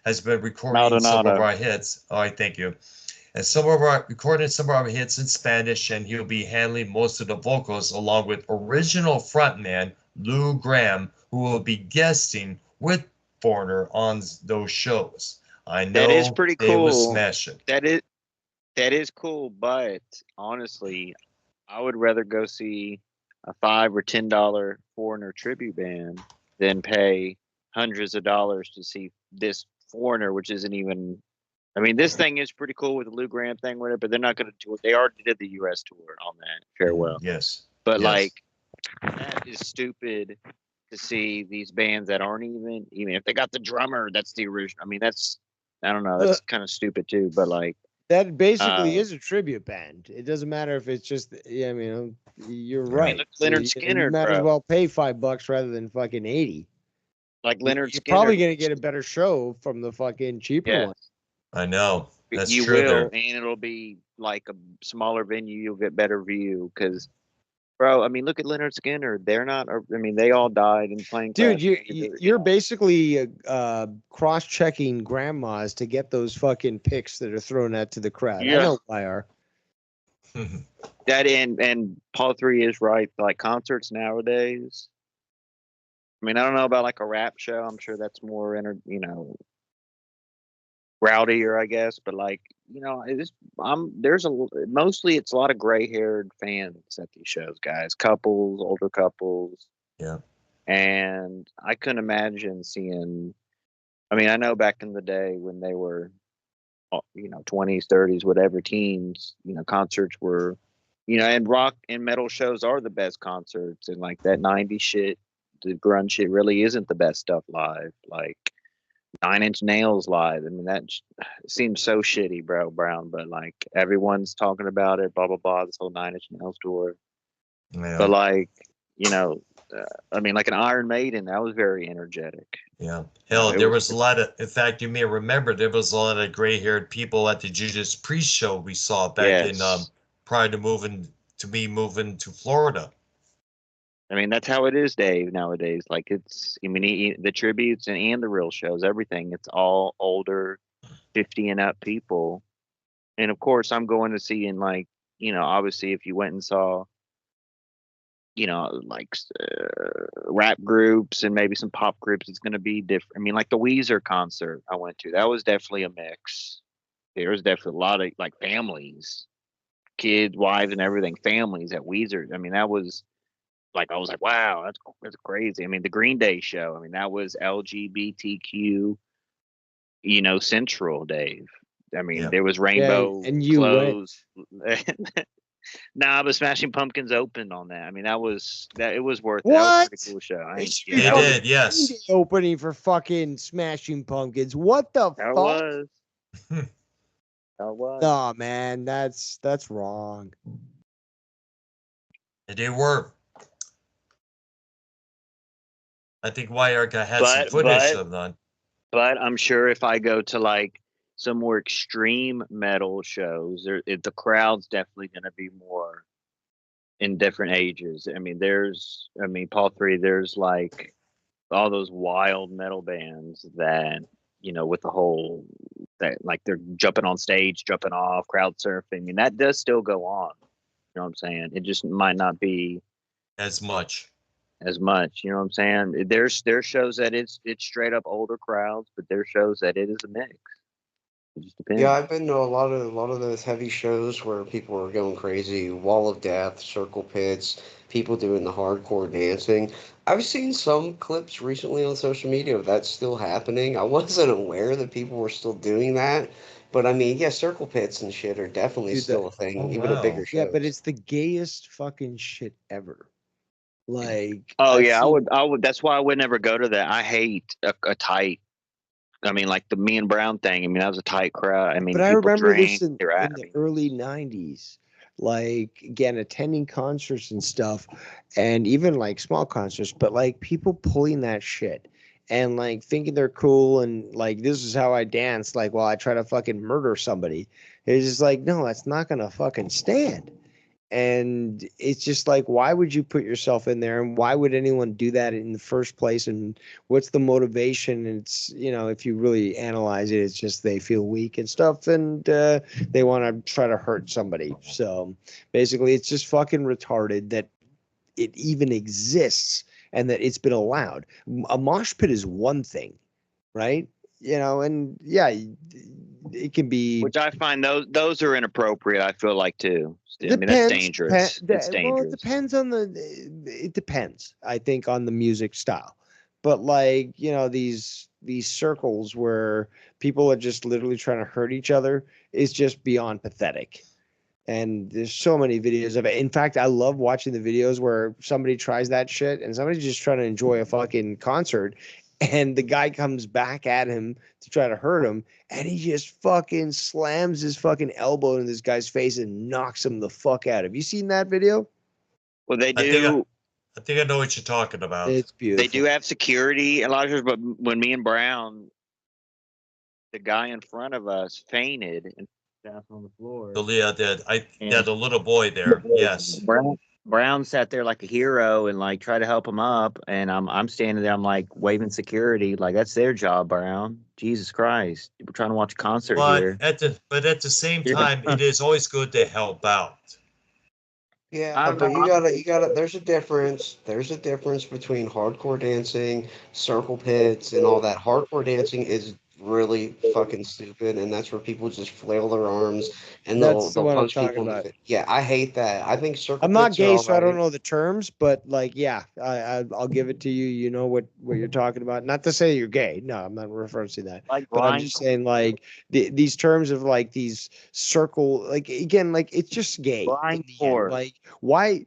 has been recording some of Maldonado. our hits." All right, thank you. And some of our recorded some of our hits in Spanish, and he'll be handling most of the vocals along with original frontman Lou Graham, who will be guesting with Foreigner on those shows. I That is know pretty they will cool. smash it. That is cool, but honestly, I would rather go see a $5 or $10 foreigner tribute band than pay hundreds of dollars to see this foreigner, which isn't even. I mean, this thing is pretty cool with the Lou Graham thing, whatever. But they're not going to do it. They already did the U.S. tour on that farewell. Yes. But Yes. like, that is stupid to see these bands that aren't even if they got the drummer, that's the original. I mean, I don't know, that's kind of stupid too. But like, That basically is a tribute band. It doesn't matter if it's just, yeah, I mean, you're I I right. mean, look, Leonard You Skinner, might as bro. well pay $5 rather than fucking 80. Like Leonard You're Skinner, probably gonna get a better show from the fucking cheaper yeah, one. I know. That's you true will, there. and it'll be like a smaller venue. You'll get better view because, bro. I mean, look at Leonard Skinner. They're not. I mean, they all died in plane Dude, crashes. you're basically cross-checking grandmas to get those fucking pics that are thrown out to the crowd. I Yeah. know why are. That and Paul Three is right. Like concerts nowadays. I mean, I don't know about like a rap show. I'm sure that's more rowdier, I guess. But like, there's mostly it's a lot of gray-haired fans at these shows, guys. Couples, older couples. Yeah. And I couldn't imagine seeing. I mean, I know back in the day when they were, 20s, 30s, whatever, teens. Concerts were, and rock and metal shows are the best concerts, and like that '90s shit, the grunge shit really isn't the best stuff live. Like 9 Inch Nails live. I mean, that seems so shitty, bro, Brown. But like everyone's talking about it, blah blah blah. This whole 9 Inch Nails tour. Yeah. But like, I mean, like an Iron Maiden, that was very energetic. Yeah. Hell, It there was a lot of, in fact, you may remember there was a lot of gray haired people at the Judas Priest show we saw back in Yes. prior to moving to Florida. I mean, that's how it is, Dave, nowadays. Like, I mean, the tributes and the real shows, everything, it's all older, 50 and up people. And of course, I'm going to see obviously, if you went and saw, like rap groups and maybe some pop groups, it's going to be different. I mean, like the Weezer concert I went to, that was definitely a mix. There was definitely a lot of like families, kids, wives, and everything, families at Weezer. I mean, that was. Like I was like, wow, that's crazy. I mean, the Green Day show. I mean, that was LGBTQ, central, Dave. I mean, Yeah. there was rainbow and you clothes. Nah, but Smashing Pumpkins opened on that. I mean, it was worth it. That was a pretty cool show. They They fucking did, yes. Green Day opening for fucking Smashing Pumpkins. What the That fuck? was. That was. No, man, that's wrong. And they were. I think Wyatt had some But footage but of them. but I'm sure if I go to like some more extreme metal shows, the crowd's definitely going to be more in different ages. I mean, Paul 3, there's like all those wild metal bands that, with the whole that like they're jumping on stage, jumping off, crowd surfing. I mean, that does still go on. You know what I'm saying? It just might not be As much. as much. You know what I'm saying? There's shows that it's straight up older crowds, but there's shows that it is a mix. It just Yeah, depends. I've been to a lot of those heavy shows where people are going crazy, Wall of Death, circle pits, people doing the hardcore dancing. I've seen some clips recently on social media of that still happening. I wasn't aware that people were still doing that, but I mean, yeah, circle pits and shit are definitely Dude, still a Oh thing, even at bigger wow. yeah, but shows. it's the gayest fucking shit ever. Like Oh I've yeah, I seen, would. I would. That's why I would never go to that. I hate a tight. I mean, like the me and Brown thing. I mean, that was a tight crowd. I mean, but I people remember this drank. in They're at. in I the mean, early '90s. Like again, attending concerts and stuff, and even like small concerts, but like people pulling that shit and like thinking they're cool and like this is how I dance. Like while I try to fucking murder somebody, it's just like no, that's not gonna fucking stand. And it's just like why would you put yourself in there and why would anyone do that in the first place and what's the motivation? And it's if you really analyze it, it's just they feel weak and stuff and they want to try to hurt somebody. So basically it's just fucking retarded that it even exists and that it's been allowed. A mosh pit is one thing, right? And yeah, it can be. which I find those are inappropriate. I feel like too. It I mean, that's depends. dangerous. It's Well, it dangerous. depends on it depends, I think, on the music style. But like, these circles where people are just literally trying to hurt each other is just beyond pathetic. And there's so many videos of it. In fact, I love watching the videos where somebody tries that shit and somebody's just trying to enjoy a fucking concert and the guy comes back at him to try to hurt him and he just fucking slams his fucking elbow in this guy's face and knocks him the fuck out. Have you seen that video? Well, they I think I, do. I think I know what you're talking about. It's They do beautiful. have security a lot of times, but when me and Brown, the guy in front of us fainted and down on the floor. The little boy there. Yes. Brown sat there like a hero and like tried to help him up, and I'm standing there. I'm like waving security, like that's their job. Brown, Jesus Christ, we're trying to watch a concert here. At the same Yeah. time, it is always good to help out. Yeah, I, but you I, gotta, there's a difference. There's a difference between hardcore dancing, circle pits, and all that. Hardcore dancing is really fucking stupid, and that's where people just flail their arms and That's the they'll one I'm punch talking people in the about. face. Yeah, I hate that. I think circle I'm not pits are gay, all so I don't right. know the terms, but like, yeah, I'll give it to you. You know what you're talking about. Not to say you're gay. No, I'm not referencing that. like But I'm grind just saying, like, these terms of like these circle, like again, like it's just gay in the end. grindcore. Like, why?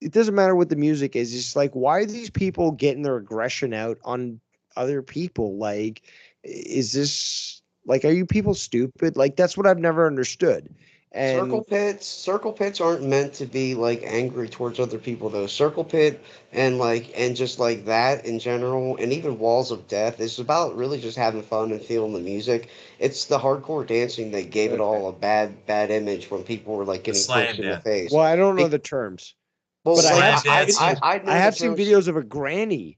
It doesn't matter what the music is. It's just like, why are these people getting their aggression out on other people? Like, is this like, are you people stupid? Like, that's what I've never understood. And Circle pits aren't meant to be like angry towards other people though. Circle pit and just like that in general, and even walls of death is about really just having fun and feeling the music. It's the hardcore dancing that gave it okay. all a bad image when people were like The getting punched slam in the dance. face. Well, I don't know Be- the terms. well, But like Slam dancing. I I know the have seen terms. videos of a granny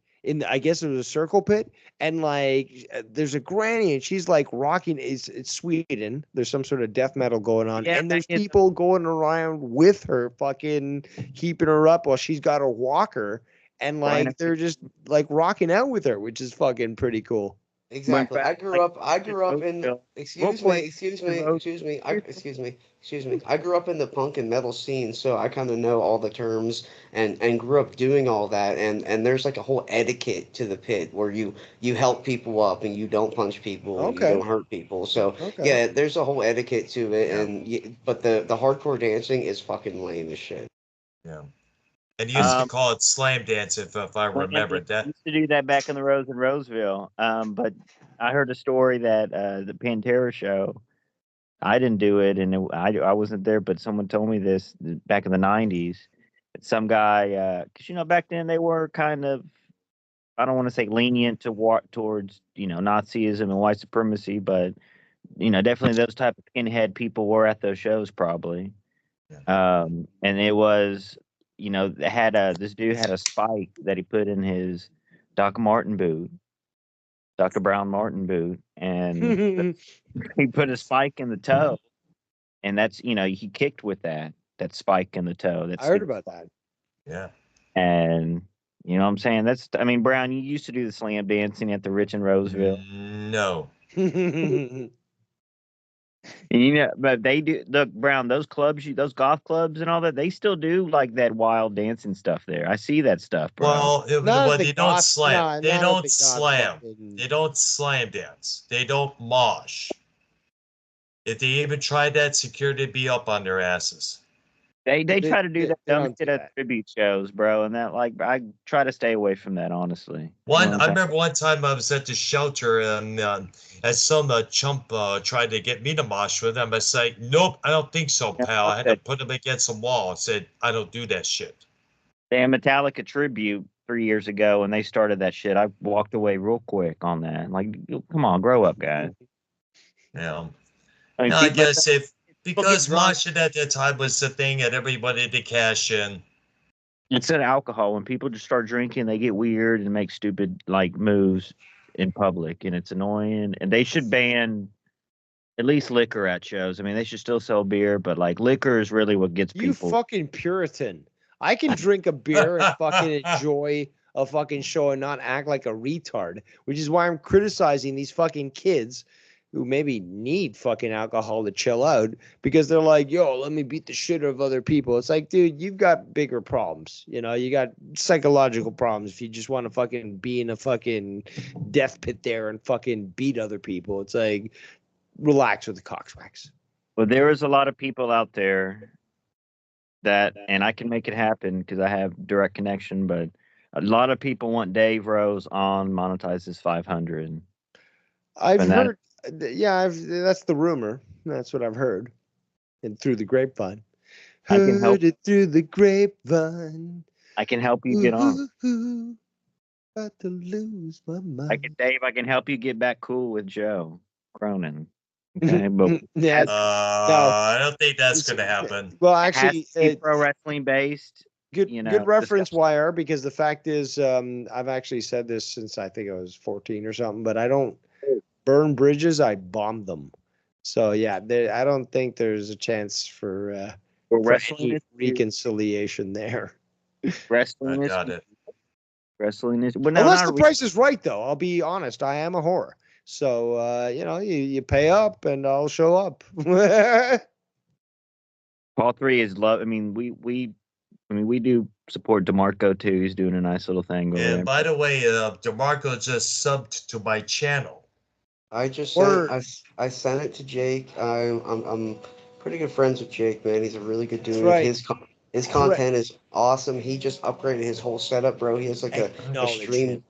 I guess it was a circle pit, and like there's a granny and she's like rocking. It's Sweden. There's some sort of death metal going on, Yeah, and there's people going around with her, fucking keeping her up while she's got her walker, and grind. like they're just like rocking out with her, which is fucking pretty cool. In Exactly. fact, like I grew up in real quick. excuse me, excuse me. I grew up in the punk and metal scene, so I kind of know all the terms and grew up doing all that and there's like a whole etiquette to the pit where you help people up and you don't punch people and you Okay, don't hurt people. So, okay. yeah, there's a whole etiquette to it Yeah. but the hardcore dancing is fucking lame as shit. Yeah. And you used to Um, call it slam dance if I remember that. used to do that back in the Rose in Roseville. But I heard a story that the Pantera show. I didn't do it, and I wasn't there, but someone told me this back in the '90s. some guy, because back then they were kind of, I don't want to say lenient towards Nazism and white supremacy, but definitely those type of skinhead people were at those shows probably. And it was, they had this dude had a spike that he put in his Dr. Brown Martin boot, and he put a spike in the toe, and that's he kicked with that spike in the toe. I heard about that. Yeah. And you know what I'm saying? Brown, you used to do the slam dancing at the Rich and Roseville. No. But they do. Look, Brown, those clubs, those golf clubs and all that, they still do like that wild dancing stuff there. I see that stuff, bro. Well, but they don't slam. They don't the slam. fucking- They don't slam dance. They don't mosh. If they even tried that, security would be up on their asses. They try to do that they dumb don't shit do at that. tribute shows, bro, and that I try to stay away from that, honestly. I remember one time I was at the shelter and as some chump tried to get me to mosh with him. I said, nope, I don't think so, pal. I had to put him against a wall and said, I don't do that shit. Damn, Metallica tribute 3 years ago when they started that shit, I walked away real quick on that. Like, come on, grow up, guys. Yeah. I I guess because drunk. moshing at that time was the thing that everybody to cash in. It's an alcohol. When people just start drinking, they get weird and make stupid moves in public, and it's annoying. And they should ban at least liquor at shows. They should still sell beer, but liquor is really what gets You people. fucking Puritan. I can drink a beer and fucking enjoy a fucking show and not act like a retard, which is why I'm criticizing these fucking kids who maybe need fucking alcohol to chill out because they're like, yo, let me beat the shit out of other people. It's like, dude, you've got bigger problems. You got psychological problems if you just want to fucking be in a fucking death pit there and fucking beat other people. It's like, relax with the cockswacks. Well, there is a lot of people out there and I can make it happen because I have direct connection, but a lot of people want Dave Rose on monetize his 500. I've heard, that's the rumor. That's what I've heard, and through the grapevine. I can help Heard it through the grapevine. I can help you get on. About to lose my mind. Dave, I can help you get back cool with Joe Cronin. Okay, but Yeah, I don't think that's going to happen. well, it has actually, to be pro wrestling based. good reference, YR, because the fact is, I've actually said this since I think I was 14 or something, but I don't burn bridges, I bomb them. So yeah, I don't think there's a chance for wrestling any reconciliation there. Wrestling I is got it. wrestling is. Well, no, Unless not the price is right, though. I'll be honest. I am a whore. So, you pay up and I'll show up. Paul 3 is love. We do support DeMarco too. He's doing a nice little thing over And there. by the way, DeMarco just subbed to my channel. I just Word. I sent it to Jake. I'm pretty good friends with Jake, man. He's a really good dude. right. His content is awesome. He just upgraded his whole setup, bro. He has like a Acknowledge stream,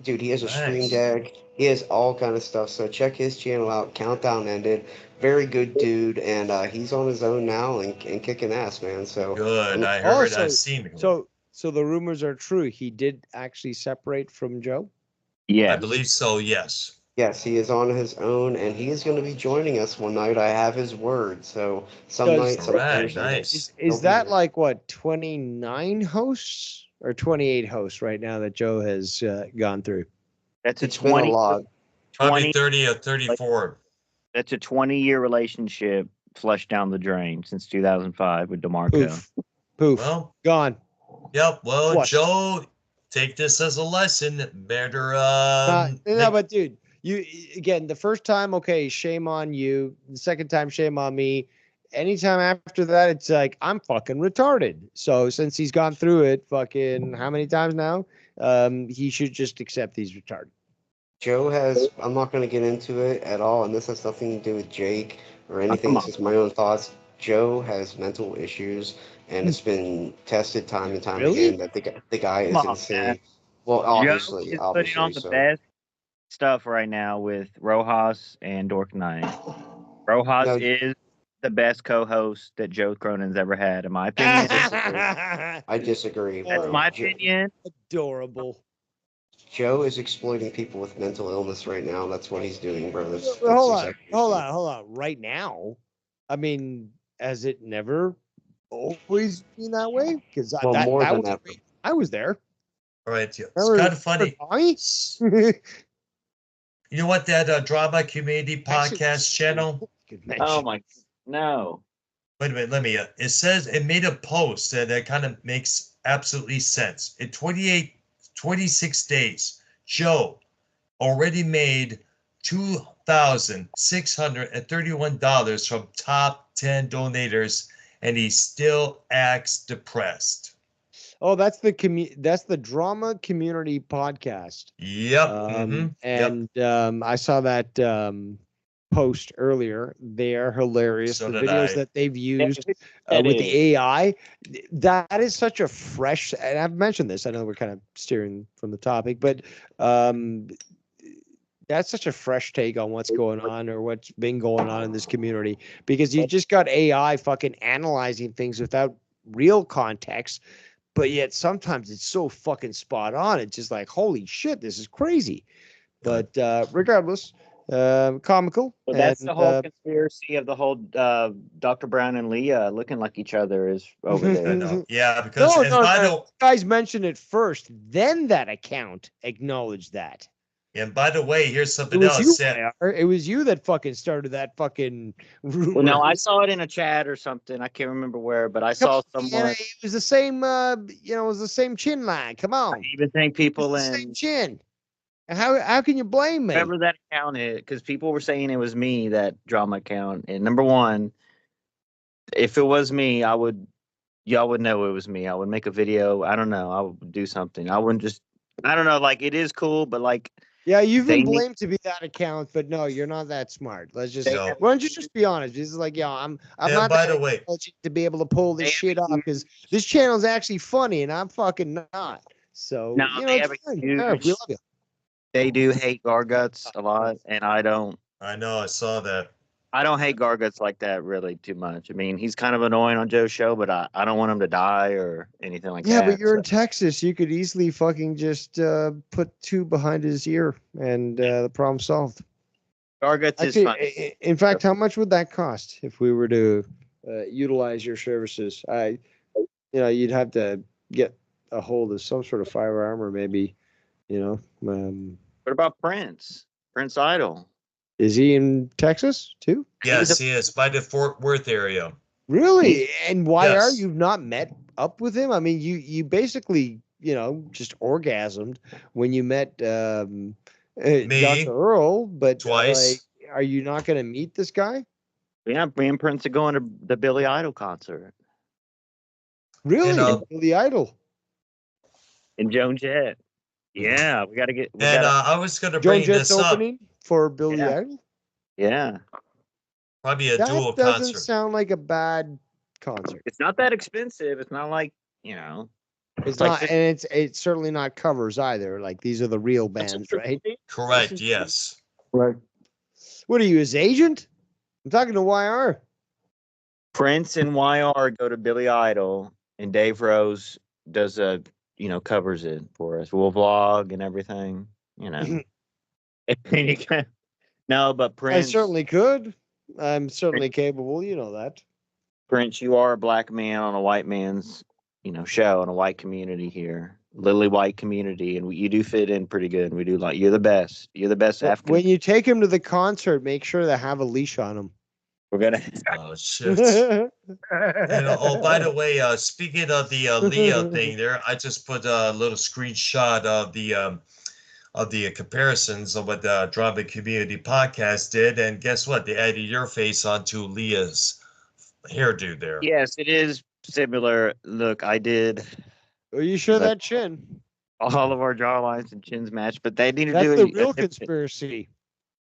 dude. He has a stream Nice. deck. He has all kind of stuff. So check his channel out. Countdown ended. Very good dude, and he's on his own now and kicking ass, man. So Good. I heard. Also, I've seen him. So the rumors are true. He did actually separate from Joe. Yeah, I believe so. Yes. yes, he is on his own, and he is going to be joining us one night. I have his word. So some Does- night, some Alright, Thursday. nice. He'll Is be that there. like what 29 hosts or 28 hosts right now that Joe has gone through? that's a It's been a 20. lot. Probably 20 30 or 34. That's a 20-year relationship flushed down the drain since 2005 with DeMarco. Poof. Well, Gone. yep. Well, Flushed. Joe, take this as a lesson. Better. No, but dude, you again the first time, okay, shame on you. The second time, shame on me. Anytime after that, it's like I'm fucking retarded. So since he's gone through it, fucking how many times now? He should just accept he's retarded. Joe has, I'm not going to get into it at all, and this has nothing to do with Jake or anything. come It's just my own thoughts. Joe has mental issues, and it's been tested time and time Really? again that the guy is Come on, insane. man. Well, Joe obviously, is putting on the so. best stuff right now with Rojas and Dork Knight. Rojas No. is the best co-host that Joe Cronin's ever had, in my opinion. I disagree, That's bro. my Joe, opinion. Adorable. Joe is exploiting people with mental illness right now. That's what he's doing, bro. That's Hold exactly what he's doing. hold on. Right now, I mean, has it never always been that way? Because Well, that more that than was ever. I was there. All right, yeah. It's Remember- kind of funny. remember Tommy? You know what? That drama community Actually, podcast channel. Good Oh mention. my, no. Wait a minute. Let me. It says it made a post that kind of makes absolutely sense. In 26 days, Joe already made $2,631 from top 10 donators, and he still acts depressed. Oh, that's the drama community podcast. Yep. Yep. And I saw that post earlier. They are hilarious. So The did videos I. that they've used That with is. the AI, that is such a fresh. And I've mentioned this. I know we're kind of steering from the topic, but that's such a fresh take on what's going on or what's been going on in this community, because you just got AI fucking analyzing things without real context. But yet sometimes it's so fucking spot on. It's just like, holy shit, this is crazy. But regardless, comical. Well, that's and, the whole conspiracy of the whole Dr. Brown and Leah looking like each other is over I there. know. Yeah, because and by the guys mentioned it first, then that account acknowledged that. way, here's It something was else. you, IR. It was you that fucking started that fucking rumor. Well, no, I saw it in a chat or something. I can't remember where, but I saw someone. It was the same, it was the same chin line. Come on. I even think people It's the same in chin. How can you blame me? whoever that account is, because people were saying it was me, that drama account. And number one, if it was me, y'all would know it was me. I would make a video. I don't know. I would do something. I wouldn't just. I don't know. Like, it is cool, but like. Yeah, you've been They need- blamed to be that account, but no, you're not that smart. Let's just No. why don't you just be honest? This is like, I'm And not by that the way, intelligent to be able to pull this They shit have a off, because this channel's actually funny and I'm fucking not. So No, you know, they it's have a fine. huge- Yeah, we love you. They do hate Garguts a lot, and I don't. I know I saw that. I don't hate Garguts like that really too much. I mean, he's kind of annoying on Joe's show, but I don't want him to die or anything like Yeah, that. but you're in Texas. You could easily fucking just put two behind his ear and the problem solved. Garguts is Actually, funny. in fact, how much would that cost if we were to utilize your services? You'd have to get a hold of some sort of firearm, or maybe, What about Prince? Prince Idol. is he in Texas too? Yes, he is by the Fort Worth area. Really? And why are Yes. you not met up with him? I mean, you basically, just orgasmed when you met Me? Dr. Earl, but Twice. are you not going to meet this guy? Yeah, me and Prince are going to the Billy Idol concert Really? And, Billy Idol. in Joan Jett. Yeah, we got to get. And I was going to Joan bring Jett's this up. opening for Billy Yeah. Idol? Yeah, Probably a That dual doesn't concert. sound like a bad concert. it's not that expensive. It's not like It's like not, this- and it's certainly not covers either. Like, these are the real bands, right? Correct. Yes. Right. What are you, his agent? I'm talking to YR. Prince and YR go to Billy Idol, and Dave Rose does covers it for us. We'll vlog and everything. And you can, no, but Prince. I certainly could. I'm certainly capable. You know that. Prince, you are a black man on a white man's, show in a white community here, lily white community, and you do fit in pretty good. And we do like you're the best. You're the best African. When you take him to the concert, make sure to have a leash on him. We're gonna. Oh shit. And by the way, speaking of the Leah thing, there, I just put a little screenshot of the comparisons of what the Drama Community Podcast did, and guess what? They added your face onto Leah's hairdo there. Yes, it is similar. Look, I did Are you sure That- that chin? all of our jawlines and chins match, but they need to That's do the a real different- conspiracy.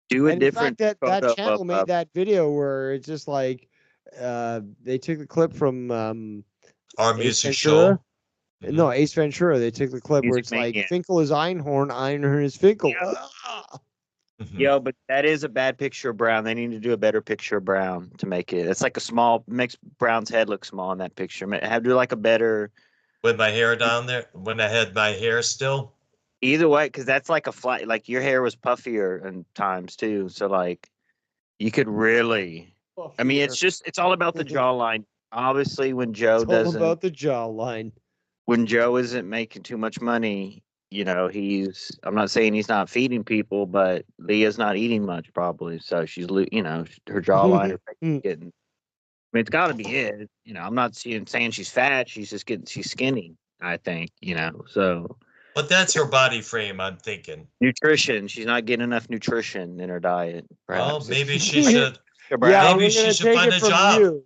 Do a And in different. fact, that photo channel of, made that video where it's just like they took the clip from Our Ace music Ventura. show. No, Ace Ventura. They took the clip where Music it's like Maniac. Finkel is Einhorn, Einhorn is Finkel. Yeah. Ah! Mhm. Yo, but that is a bad picture of Brown. They need to do a better picture of Brown to make it. It's like a small makes Brown's head look small in that picture. Have to do like a better With my hair down there, when I had my hair still. either way, because that's like a flat. Like your hair was puffier in times too. So like you could really. I mean, it's all about the jawline. Obviously, when Joe It's all doesn't, about the jawline. when Joe isn't making too much money, I'm not saying he's not feeding people, but Leah's not eating much probably. So she's, her jawline is getting, I mean, it's got to be it. I'm not saying she's fat. She's skinny, I think, so But that's her body frame, I'm thinking. nutrition, she's not getting enough nutrition in her diet, Well, perhaps. maybe she should. Yeah, Maybe we're she gonna should take find it a from job. you.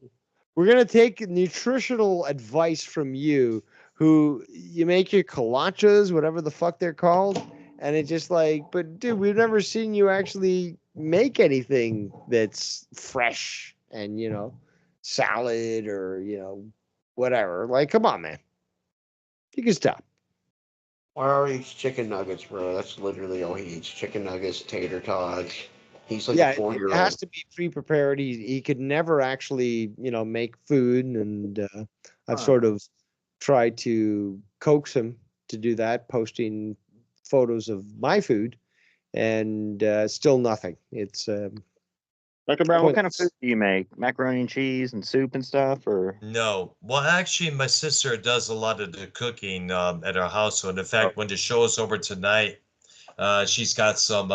We're gonna take nutritional advice from you, who you make your kolaches, whatever the fuck they're called, and it's just like, but dude, we've never seen you actually make anything that's fresh and salad or whatever. Like, come on, man, you can stop. Or he eats chicken nuggets, bro. That's literally all he eats: chicken nuggets, tater tots. He's like Yeah, a it 4-year-old. has to be pre-prepared. He could never actually, make food, and I've sort of tried to coax him to do that, posting photos of my food, and still nothing. It's Dr. Brown, what kind of pointless. food do you make? Macaroni and cheese and soup and stuff, or? No. Well, actually, my sister does a lot of the cooking at our household. In fact, when the show is over tonight, she's got some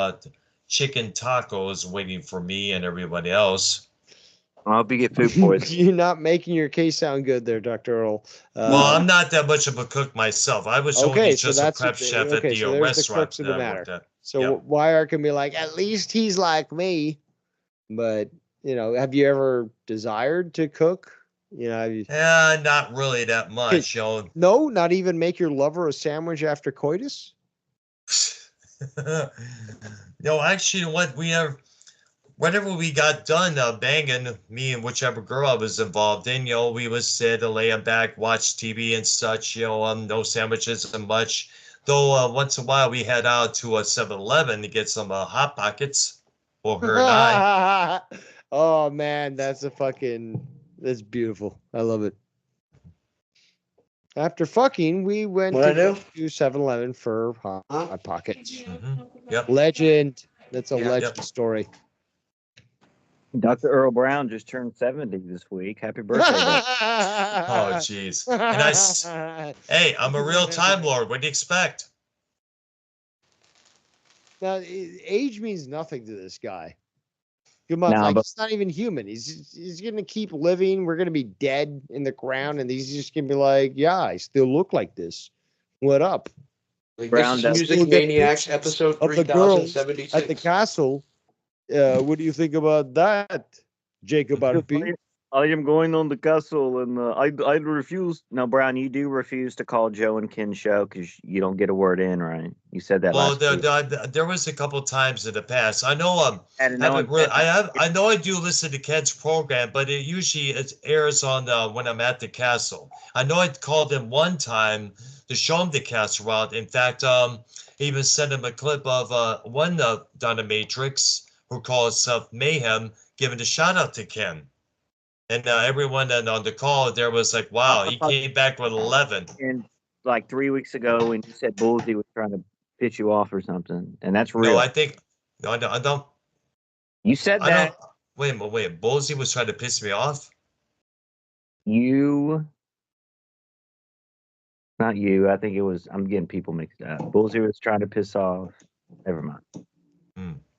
chicken tacos waiting for me and everybody else. I hope you get food poisoning. You're not making your case sound good there, Dr. Earl. Well, I'm not that much of a cook myself. I was only Okay, so just a that's prep chef at the so there's the restaurant crux of that the I matter. worked at. So Yep. Wire can be like, at least he's like me. But have you ever desired to cook? Yeah, not really that much. No, not even make your lover a sandwich after coitus? No, actually, you know what? Whenever we got done banging, me and whichever girl I was involved in, we would sit and lay back, watch TV and such, no sandwiches and much. Though once in a while we head out to a 7-Eleven to get some Hot Pockets for her and I. Oh man, that's beautiful. I love it. After fucking, we went What'd I to do? 7-Eleven for Hot Huh? Pockets. Yep. Legend. That's a Yeah. legend story. Dr. Earl Brown just turned 70 this week. Happy birthday, Doc. Oh, jeez. And hey, I'm a real Time Lord. What do you expect? Now, age means nothing to this guy. Come on, Nah, but he's not even human. He's gonna keep living. We're gonna be dead in the ground, and he's just gonna be like, yeah, I still look like this. What up? Like, Brown this is does- Music Maniacs episode Of the girls 3076. at the castle. What do you think about that, Jacob RP? I am going on the castle, and I refuse. No, Brown, you do refuse to call Joe and Ken's show because you don't get a word in, right? You said that Well, last week. there was a couple times in the past. I know And no haven't really. I know I do listen to Ken's program, but it airs on when I'm at the castle. I know I called him one time to show him the castle route. In fact, even sent him a clip of one Dominatrix who calls himself Mayhem, giving a shout out to Ken. And everyone then on the call there was like, wow, he came back with 11. And like 3 weeks ago, when you said Bullseye was trying to pitch you off or something, and that's real. No, I think no, I don't. You said I that. don't. Wait. Bullseye was trying to piss me off. Not you. I think it was. I'm getting people mixed up. Bullseye was trying to piss off. Never mind.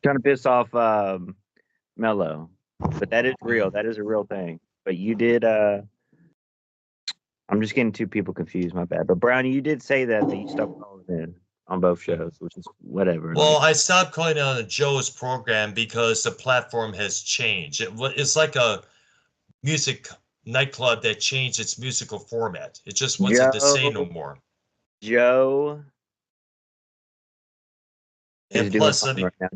Trying to piss off Mello, but that is real. That is a real thing. But you did. I'm just getting two people confused. My bad. But Brownie, you did say that you stopped calling in on both shows, which is whatever. Well, I stopped calling on Joe's program because the platform has changed. It's like a music nightclub that changed its musical format. It just wasn't the same no more. Joe And is plus, doing fine right now.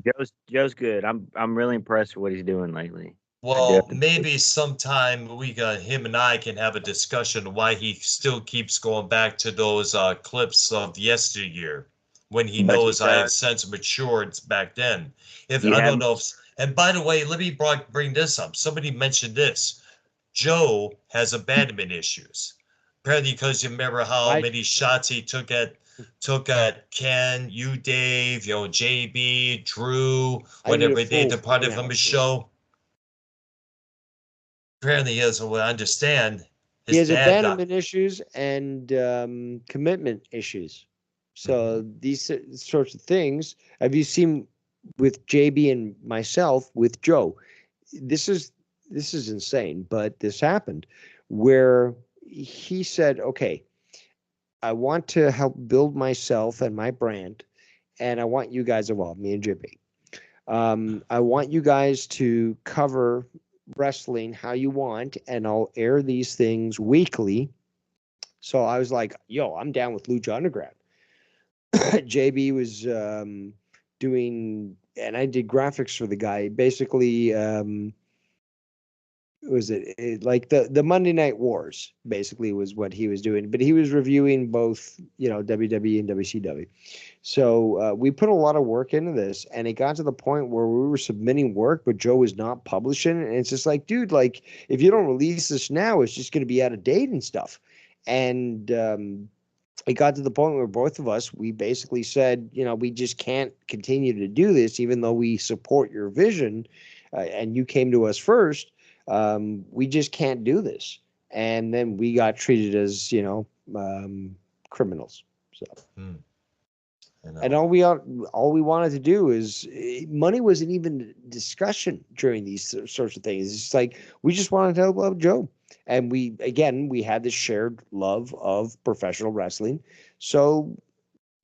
Joe's good. I'm really impressed with what he's doing lately. Well, maybe sometime him and I can have a discussion why he still keeps going back to those clips of yesteryear. when he But knows he I have does. since matured back then. If You I don't haven't- know if, and by the way, let me bring this up. Somebody mentioned this. Joe has abandonment issues. Apparently, because you remember how Right. many shots he took at Ken, you, Dave, JB, Drew, I did a whenever they full departed from his analysis. show. Apparently, he has, what I understand, He his has dad abandonment issues and commitment issues. So these sorts of things, have you seen with JB and myself with Joe? This is insane, but this happened where he said, "Okay, I want to help build myself and my brand, and I want you guys involved, me and JB. I want you guys to cover wrestling how you want, and I'll air these things weekly." So I was like, "Yo, I'm down with Lucha Underground." JB was doing, and I did graphics for the guy. Basically, was it like the Monday Night Wars? Basically, was what he was doing. But he was reviewing both, WWE and WCW. So we put a lot of work into this, and it got to the point where we were submitting work, but Joe was not publishing it. And it's just like, dude, like if you don't release this now, it's just going to be out of date and stuff. And it got to the point where both of us, we basically said, we just can't continue to do this, even though we support your vision, and you came to us first. We just can't do this. And then we got treated as, criminals. So. And all we wanted to do is, money wasn't even discussion during these sorts of things. It's just like we just wanted to help out Joe, and we had this shared love of professional wrestling, so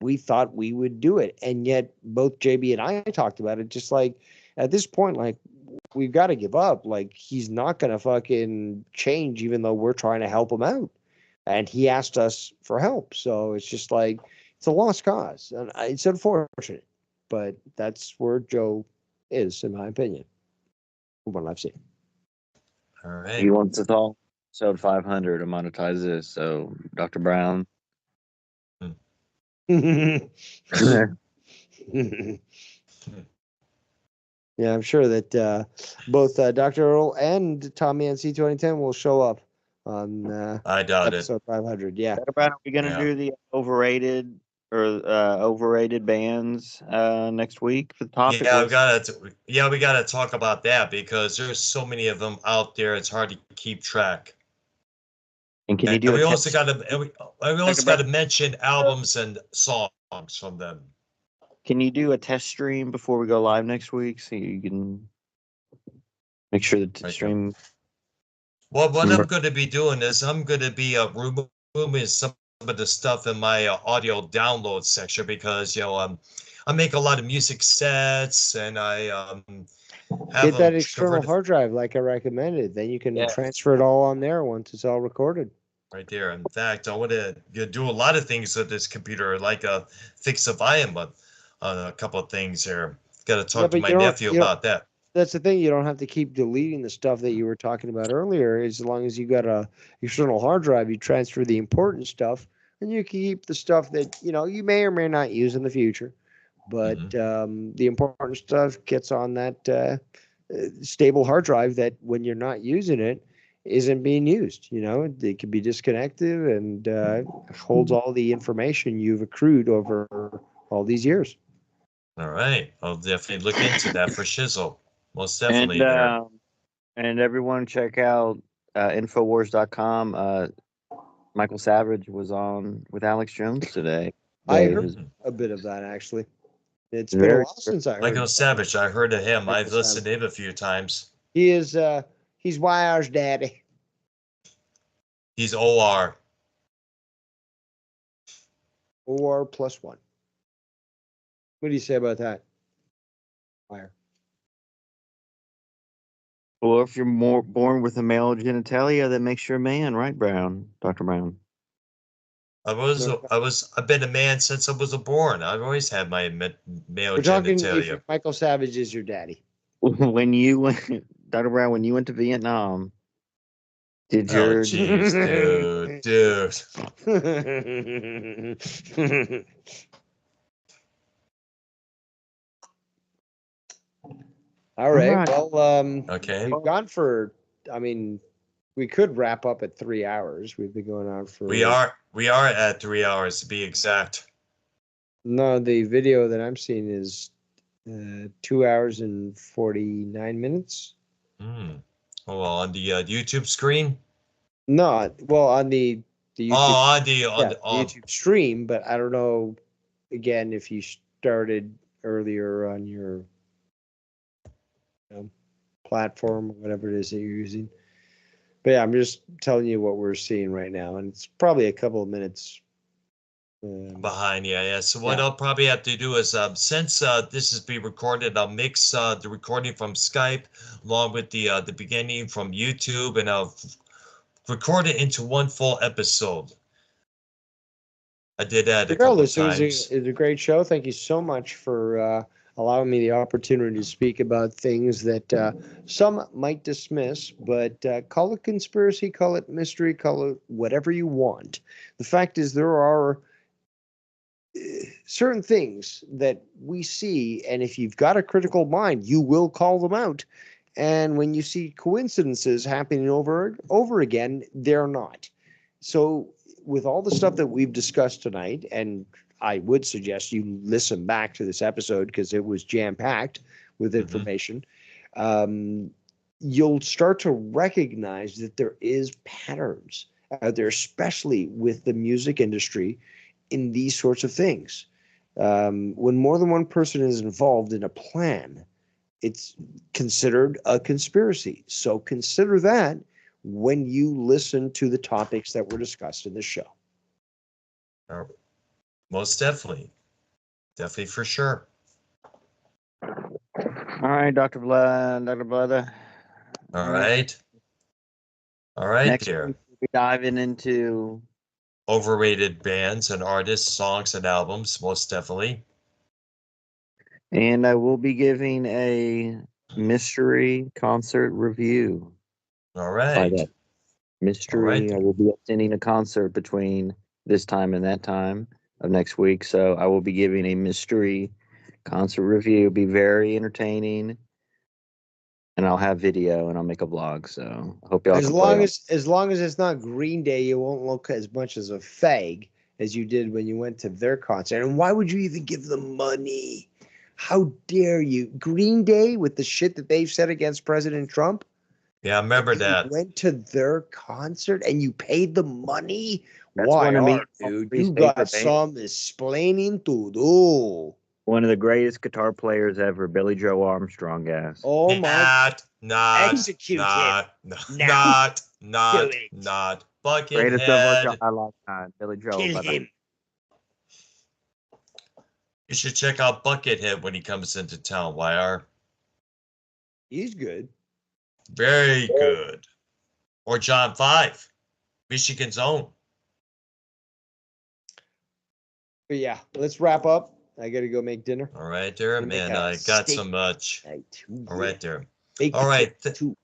we thought we would do it. And yet both JB and I talked about it, just like at this point, like we've got to give up. Like he's not gonna fucking change, even though we're trying to help him out, and he asked us for help. So it's just like, it's a lost cause, and it's unfortunate, but that's where Joe is, in my opinion, from what I've seen. All right. He wants us all episode 500 to monetize this. So, Dr. Brown. Yeah, I'm sure that both Dr. Earl and Tommy and C2010 will show up on I doubt it. episode 500. Yeah. Dr. Brown, are we going to Yeah. do the overrated bands next week for the topic? Yeah, list? we gotta talk about that because there's so many of them out there. It's hard to keep track. And can you And do we a also test? got to mention albums and songs from them. Can you do a test stream before we go live next week so you can make sure that the stream? Well, what I'm going to be doing is I'm going to be removing some of the stuff in my audio download section because I make a lot of music sets and I have Get that them external converted hard drive like I recommended. Then you can Yeah. transfer it all on there once it's all recorded. right there. In fact, I want to do a lot of things with this computer, like fix a volume on a couple of things here. Got to talk to but my you don't- nephew you don't- about that. That's the thing. You don't have to keep deleting the stuff that you were talking about earlier. As long as you got a external hard drive, you transfer the important stuff, and you can keep the stuff that you may or may not use in the future. But the important stuff gets on that stable hard drive that, when you're not using it, isn't being used. It can be disconnected and holds all the information you've accrued over all these years. All right, I'll definitely look into that for Shizzle. Most definitely And there. and everyone check out Infowars.com. Michael Savage was on with Alex Jones today. I Dave heard is a bit of that, actually. It's been a very while since I heard. Michael Savage, I heard of him. Michael I've listened Savage. to him a few times. He is he's YR's daddy. He's OR. OR +1. What do you say about that? YR. Well, if you're born with a male genitalia, that makes you a man, right, Brown? Dr. Brown. I've been a man since I was born. I've always had my male We're talking genitalia. if Michael Savage is your daddy. When you went, Dr. Brown, when you went to Vietnam, did Oh, your jeez, dude. All right. Alright. Well, Okay. we've gone for. I mean, we could wrap up at 3 hours. We've been going on for. We are at 3 hours to be exact. No, the video that I'm seeing is 2 hours and 49 minutes. Hmm. Oh, well, on the YouTube screen. No, well, on the YouTube, On the YouTube stream, but I don't know. Again, if you started earlier on your platform or whatever it is that you're using. But yeah, I'm just telling you what we're seeing right now, and it's probably a couple of minutes behind. Yeah. So what Yeah. I'll probably have to do is, since this is being recorded, I'll mix the recording from Skype along with the beginning from YouTube, and I'll record it into one full episode. I did that a couple of Regardless, times. it was a great show. Thank you so much for allowing me the opportunity to speak about things that some might dismiss, but call it conspiracy, call it mystery, call it whatever you want. The fact is, there are certain things that we see, and if you've got a critical mind, you will call them out. And when you see coincidences happening over again, they're not. So with all the stuff that we've discussed tonight, and I would suggest you listen back to this episode because it was jam-packed with information, you'll start to recognize that there is patterns out there, especially with the music industry, in these sorts of things. When more than one person is involved in a plan, it's considered a conspiracy. So consider that when you listen to the topics that were discussed in the show. Most definitely. Definitely for sure. All right, Dr. Blood. All right. All right, Next there. week, we'll be diving into Overrated bands and artists, songs and albums, most definitely. and I will be giving a mystery concert review. All By right. that mystery, I will be attending a concert between this time and that time of next week. So I will be giving a mystery concert review. It'll be very entertaining. And I'll have video and I'll make a vlog. So I hope y'all As can long play as long as it's not Green Day, you won't look as much as a fag as you did when you went to their concert. And why would you even give them money? How dare you? Green Day with the shit that they've said against President Trump. Yeah, I remember You that. went to their concert and you paid them money? That's Why one of me are, dude? Aubrey's You got favorite bands. some explaining to do. One of the greatest guitar players ever, Billy Joe Armstrong, guys. Oh my! Execute him. Now. Do it. not. Greatest of our Buckethead. lifetime, Billy Joe. Kill Bye-bye. him. You should check out Buckethead when he comes into town, YR. He's good. Very good. Or John 5, Michigan's own. But yeah, let's wrap up. I got to go make dinner. All right, there, Gonna make man. a I got steak so much. All right, there. Baked All right. potato too.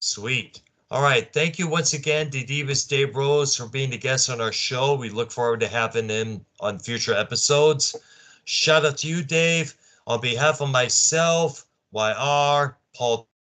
Sweet. All right. Thank you once again to Devious Dave Rose for being the guest on our show. We look forward to having him on future episodes. Shout out to you, Dave. On behalf of myself, YR, Paul